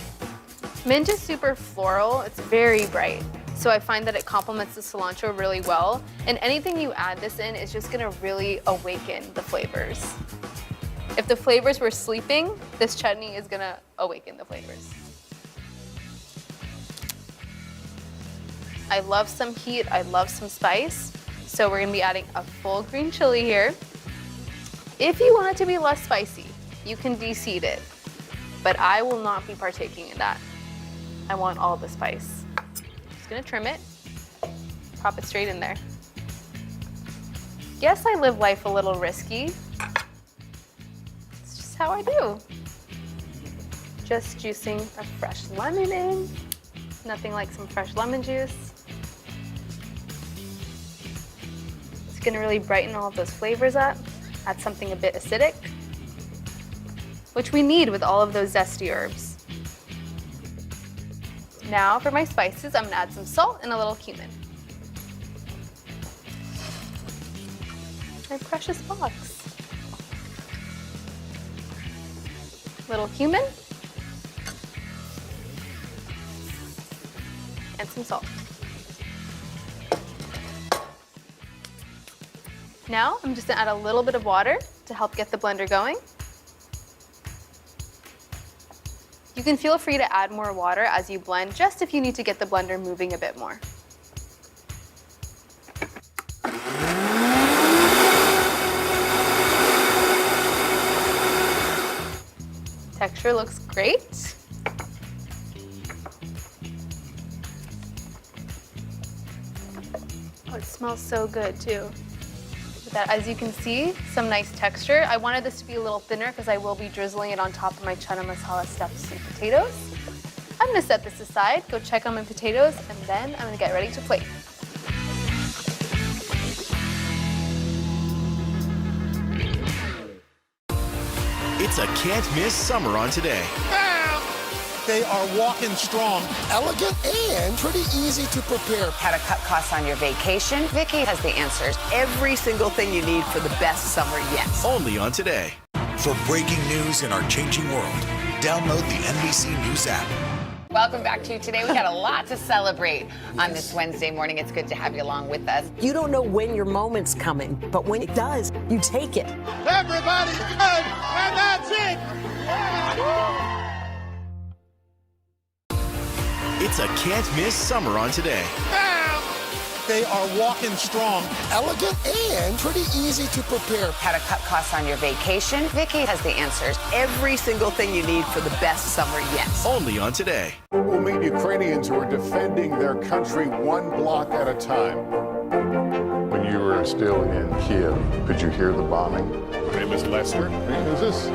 Mint is super floral. It's very bright. So I find that it complements the cilantro really well. And anything you add this in is just gonna really awaken the flavors. If the flavors were sleeping, this chutney is gonna awaken the flavors. I love some heat, I love some spice. So we're gonna be adding a full green chili here. If you want it to be less spicy, you can de-seed it, but I will not be partaking in that. I want all the spice. Just gonna trim it, pop it straight in there. Yes, I live life a little risky. It's just how I do. Just juicing a fresh lemon in. Nothing like some fresh lemon juice. It's gonna really brighten all of those flavors up. Add something a bit acidic, which we need with all of those zesty herbs. Now for my spices, I'm gonna add some salt and a little cumin. My precious box. Little cumin. And some salt. Now I'm just gonna add a little bit of water to help get the blender going. You can feel free to add more water as you blend, just if you need to get the blender moving a bit more. Texture looks great. Oh, it smells so good too. That, as you can see, some nice texture. I wanted this to be a little thinner because I will be drizzling it on top of my chana masala stuffed sweet potatoes. I'm gonna set this aside, go check on my potatoes, and then I'm gonna get ready to plate. It's a can't miss summer on today. They are walking strong, elegant, and pretty easy to prepare. How to cut costs on your vacation? Vicky has the answers. Every single thing you need for the best summer yet. Only on today. For breaking news in our changing world, download the NBC News app. Welcome back to Today. We got a lot to celebrate on this Wednesday morning. It's good to have you along with us. You don't know when your moment's coming, but when it does, you take it. Everybody's good, and that's it. It's a can't miss summer on today. They are walking strong, elegant, and pretty easy to prepare. How to cut costs on your vacation? Vicky has the answers. Every single thing you need for the best summer yet. Only on today. We'll meet Ukrainians who are defending their country one block at a time. When you were still in Kiev, could you hear the bombing? My name is Lester. Who's this?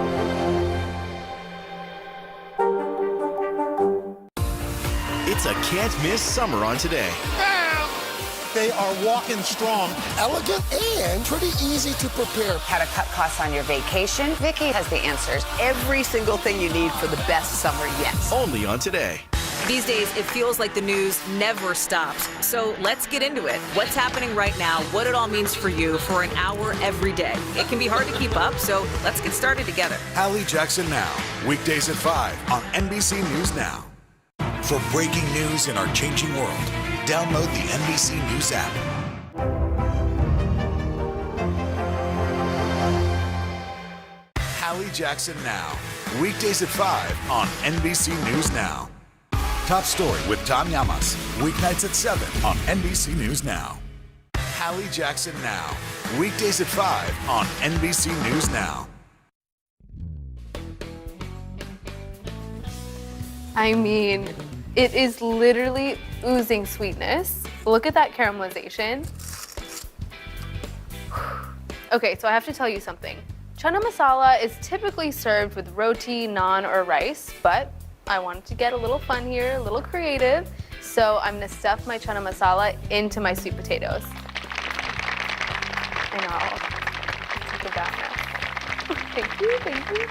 It's a can't miss summer on today. They are walking strong, elegant, and pretty easy to prepare. How to cut costs on your vacation? Vicky has the answers. Every single thing you need for the best summer yet. Only on today. These days, it feels like the news never stops. So let's get into it. What's happening right now, what it all means for you for an hour every day. It can be hard to keep up, so let's get started together. Hallie Jackson Now, weekdays at 5 on NBC News Now. For breaking news in our changing world, download the NBC News app. Hallie Jackson Now, weekdays at 5 on NBC News Now. Top story with Tom Llamas, weeknights at 7 on NBC News Now. Hallie Jackson Now, weekdays at 5 on NBC News Now. I mean, it is literally oozing sweetness. Look at that caramelization. Okay, so I have to tell you something. Chana masala is typically served with roti, naan, or rice, but I wanted to get a little fun here, a little creative, so I'm gonna stuff my chana masala into my sweet potatoes. And I'll take a bath now. Thank you, thank you.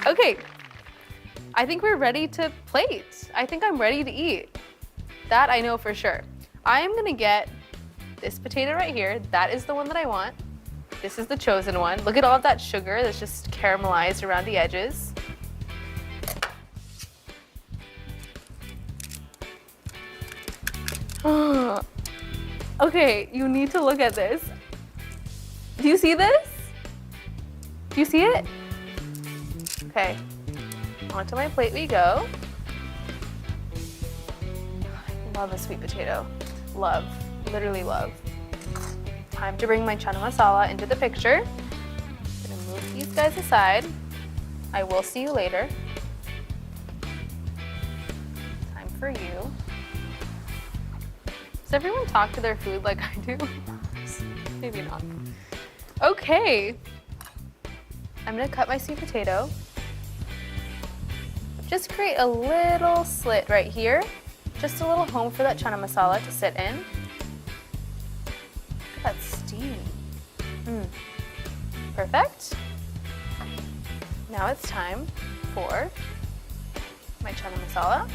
Okay, I think we're ready to plate. I think I'm ready to eat. That I know for sure. I'm gonna get this potato right here. That is the one that I want. This is the chosen one. Look at all of that sugar that's just caramelized around the edges. Okay, you need to look at this. Do you see this? Do you see it? Okay, onto my plate we go. I love a sweet potato. Love, literally love. Time to bring my chana masala into the picture. I'm gonna move these guys aside. I will see you later. Time for you. Does everyone talk to their food like I do? Maybe not. Okay. I'm gonna cut my sweet potato. Just create a little slit right here. Just a little home for that chana masala to sit in. Look at that steam. Perfect. Now it's time for my chana masala.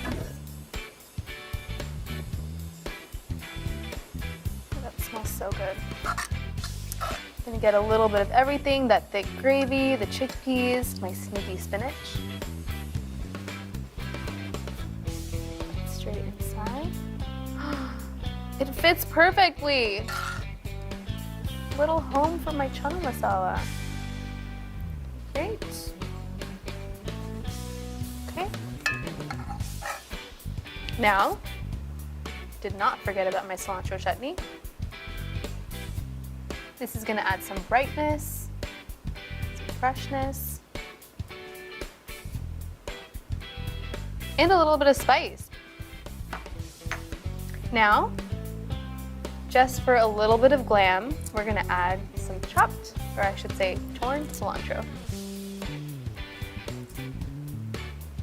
That smells so good. Gonna get a little bit of everything, that thick gravy, the chickpeas, my sneaky spinach. Straight inside. It fits perfectly. Little home for my chana masala. Great. Okay. Now, did not forget about my cilantro chutney. This is gonna add some brightness, some freshness, and a little bit of spice. Now, just for a little bit of glam, we're gonna add some chopped, or I should say torn cilantro.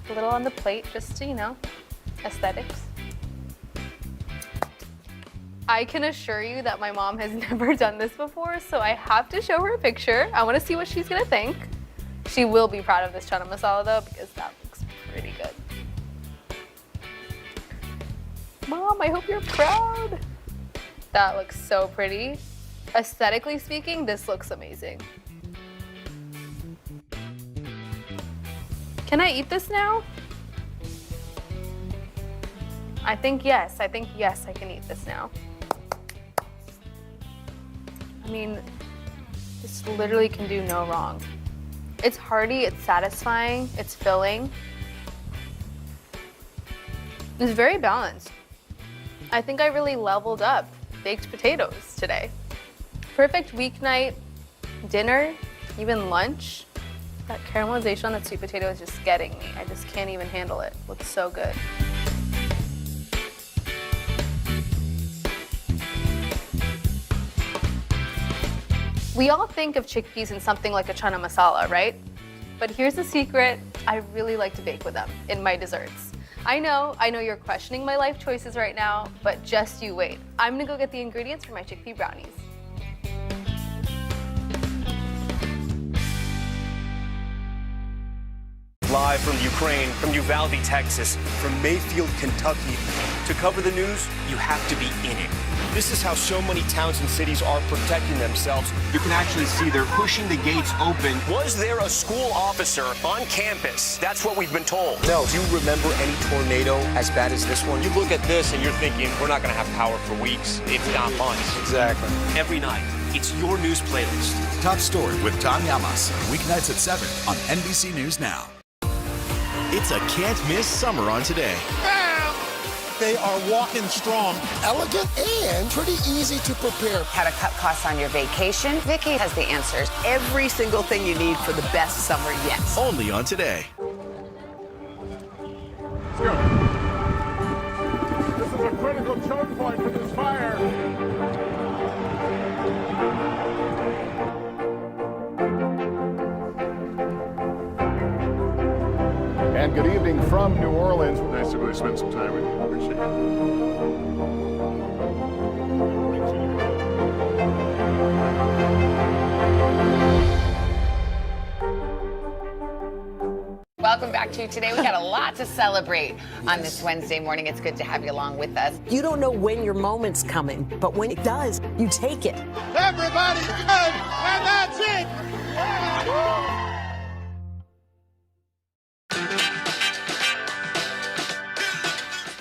A little on the plate, just to, you know, aesthetics. I can assure you that my mom has never done this before, so I have to show her a picture. I want to see what she's gonna think. She will be proud of this chana masala though, because that looks pretty good. Mom, I hope you're proud. That looks so pretty. Aesthetically speaking, this looks amazing. Can I eat this now? I think yes, I can eat this now. I mean, this literally can do no wrong. It's hearty, it's satisfying, it's filling. It's very balanced. I think I really leveled up baked potatoes today. Perfect weeknight, dinner, even lunch. That caramelization on that sweet potato is just getting me. I just can't even handle it. Looks so good. We all think of chickpeas in something like a chana masala, right? But here's the secret, I really like to bake with them in my desserts. I know you're questioning my life choices right now, but just you wait. I'm gonna go get the ingredients for my chickpea brownies. Live from Ukraine, from Uvalde, Texas, from Mayfield, Kentucky. To cover the news, you have to be in it. This is how so many towns and cities are protecting themselves. You can actually see they're pushing the gates open. Was there a school officer on campus? That's what we've been told. No. Do you remember any tornado as bad as this one? You look at this and you're thinking, we're not going to have power for weeks, if not months. Exactly. Every night, it's your news playlist. Top Story with Tom Llamas, weeknights at 7 on NBC News Now. It's a can't-miss summer on Today. They are walking strong, elegant, and pretty easy to prepare. How to cut costs on your vacation? Vicky has the answers. Every single thing you need for the best summer yet. Only on Today. Let's go. This is a critical choke point for this fire. And good evening from New Orleans. Nice to really spend some time with you. Appreciate it. Welcome back to Today. We got a lot to celebrate on this Wednesday morning. It's good to have you along with us. You don't know when your moment's coming, but when it does, you take it. Everybody's good, and that's it.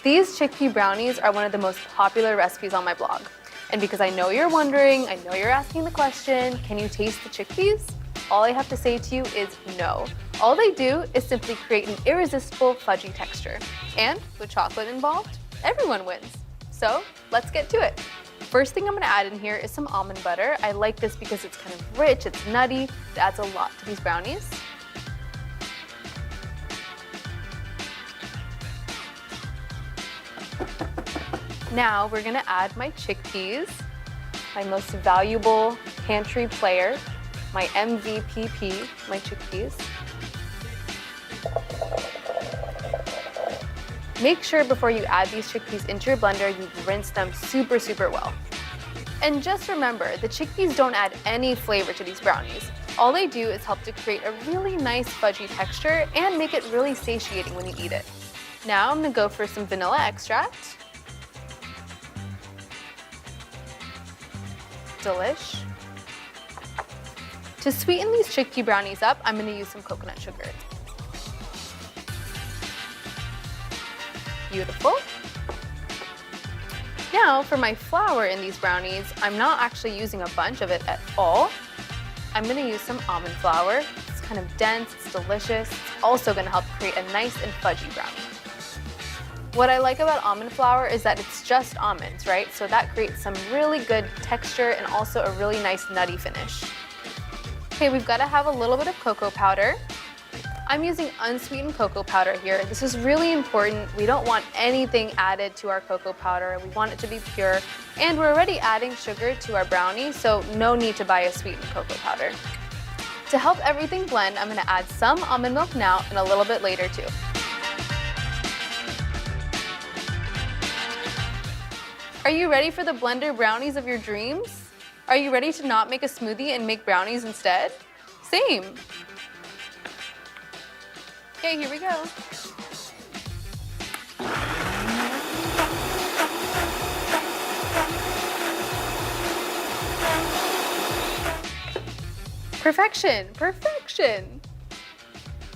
These chickpea brownies are one of the most popular recipes on my blog. And because I know you're wondering, I know you're asking the question, can you taste the chickpeas? All I have to say to you is no. All they do is simply create an irresistible fudgy texture. And with chocolate involved, everyone wins. So let's get to it. First thing I'm gonna add in here is some almond butter. I like this because it's kind of rich, it's nutty, it adds a lot to these brownies. Now we're gonna add my chickpeas, my most valuable pantry player, my MVPP, my chickpeas. Make sure before you add these chickpeas into your blender, you rinse them super, super well. And just remember, the chickpeas don't add any flavor to these brownies. All they do is help to create a really nice fudgy texture and make it really satiating when you eat it. Now I'm gonna go for some vanilla extract. Delish. To sweeten these chickpea brownies up, I'm gonna use some coconut sugar. Beautiful. Now for my flour in these brownies, I'm not actually using a bunch of it at all. I'm gonna use some almond flour. It's kind of dense, it's delicious. It's also gonna help create a nice and fudgy brownie. What I like about almond flour is that it's just almonds, right? So that creates some really good texture and also a really nice nutty finish. Okay, we've gotta have a little bit of cocoa powder. I'm using unsweetened cocoa powder here. This is really important. We don't want anything added to our cocoa powder. We want it to be pure. And we're already adding sugar to our brownie, so no need to buy a sweetened cocoa powder. To help everything blend, I'm gonna add some almond milk now and a little bit later too. Are you ready for the blender brownies of your dreams? Are you ready to not make a smoothie and make brownies instead? Same. Okay, here we go. Perfection, perfection.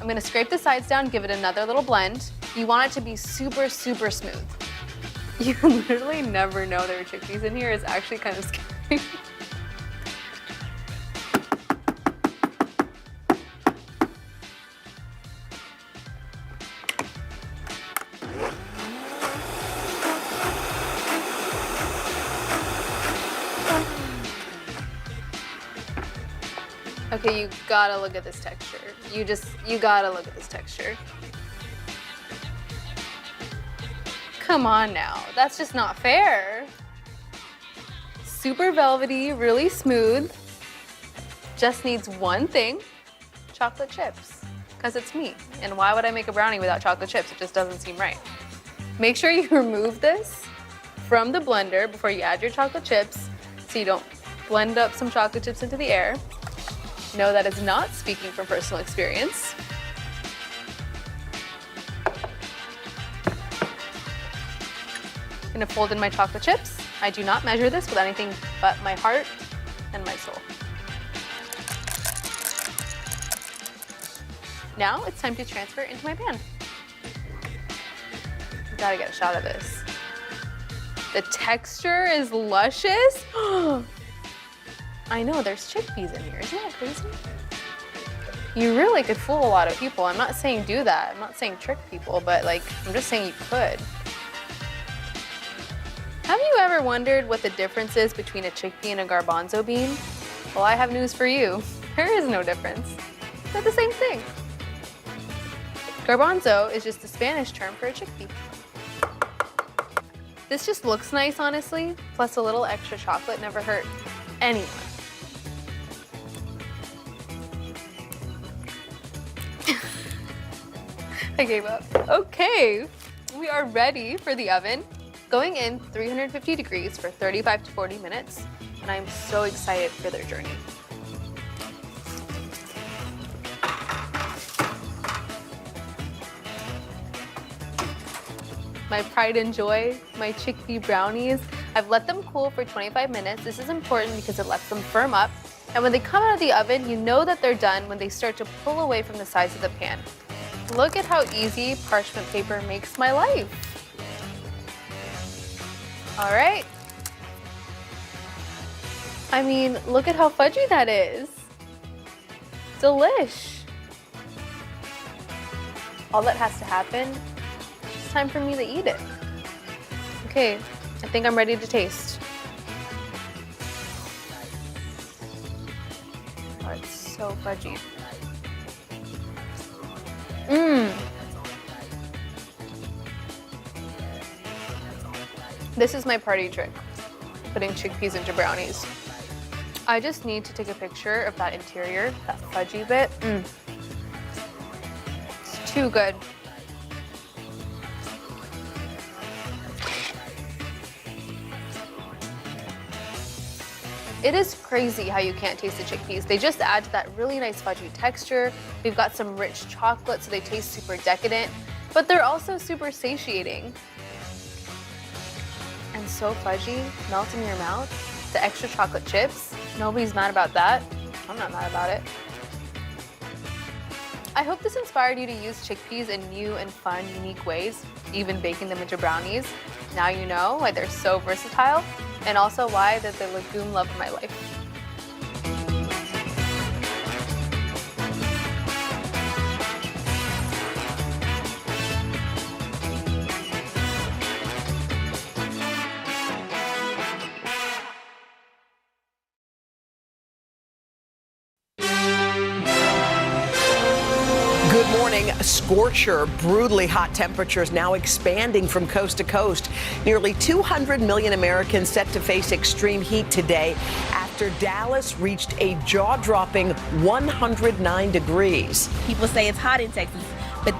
I'm gonna scrape the sides down, give it another little blend. You want it to be super, super smooth. You literally never know there are chickpeas in here. It's actually kind of scary. Okay, you gotta look at this texture. You gotta look at this texture. Come on now, that's just not fair. Super velvety, really smooth. Just needs one thing, chocolate chips, because it's me. And why would I make a brownie without chocolate chips? It just doesn't seem right. Make sure you remove this from the blender before you add your chocolate chips so you don't blend up some chocolate chips into the air. No, that is not speaking from personal experience. I'm gonna fold in my chocolate chips. I do not measure this with anything but my heart and my soul. Now it's time to transfer into my pan. Gotta get a shot of this. The texture is luscious. I know, there's chickpeas in here. Isn't that crazy? You really could fool a lot of people. I'm not saying do that. I'm not saying trick people, but like, I'm just saying you could. Have you ever wondered what the difference is between a chickpea and a garbanzo bean? Well, I have news for you. There is no difference. They're the same thing. Garbanzo is just the Spanish term for a chickpea. This just looks nice, honestly, plus a little extra chocolate never hurt anyone. I gave up. Okay, we are ready for the oven. Going in 350 degrees for 35 to 40 minutes, and I'm so excited for their journey. My pride and joy, my chickpea brownies. I've let them cool for 25 minutes. This is important because it lets them firm up. And when they come out of the oven, you know that they're done when they start to pull away from the sides of the pan. Look at how easy parchment paper makes my life. All right. I mean, look at how fudgy that is. Delish. All that has to happen, it's time for me to eat it. Okay, I think I'm ready to taste. Oh, it's so fudgy. Mmm. This is my party trick, putting chickpeas into brownies. I just need to take a picture of that interior, that fudgy bit. It's too good. It is crazy how you can't taste the chickpeas. They just add to that really nice fudgy texture. We've got some rich chocolate, so they taste super decadent, but they're also super satiating. And so fudgy, melt in your mouth. The extra chocolate chips, nobody's mad about that. I'm not mad about it. I hope this inspired you to use chickpeas in new and fun, unique ways, even baking them into brownies. Now you know why they're so versatile, and also why they're the legume love of my life. Good morning. A scorcher, brutally hot temperatures now expanding from coast to coast. Nearly 200 million Americans set to face extreme heat today after Dallas reached a jaw-dropping 109 degrees. People say it's hot in Texas.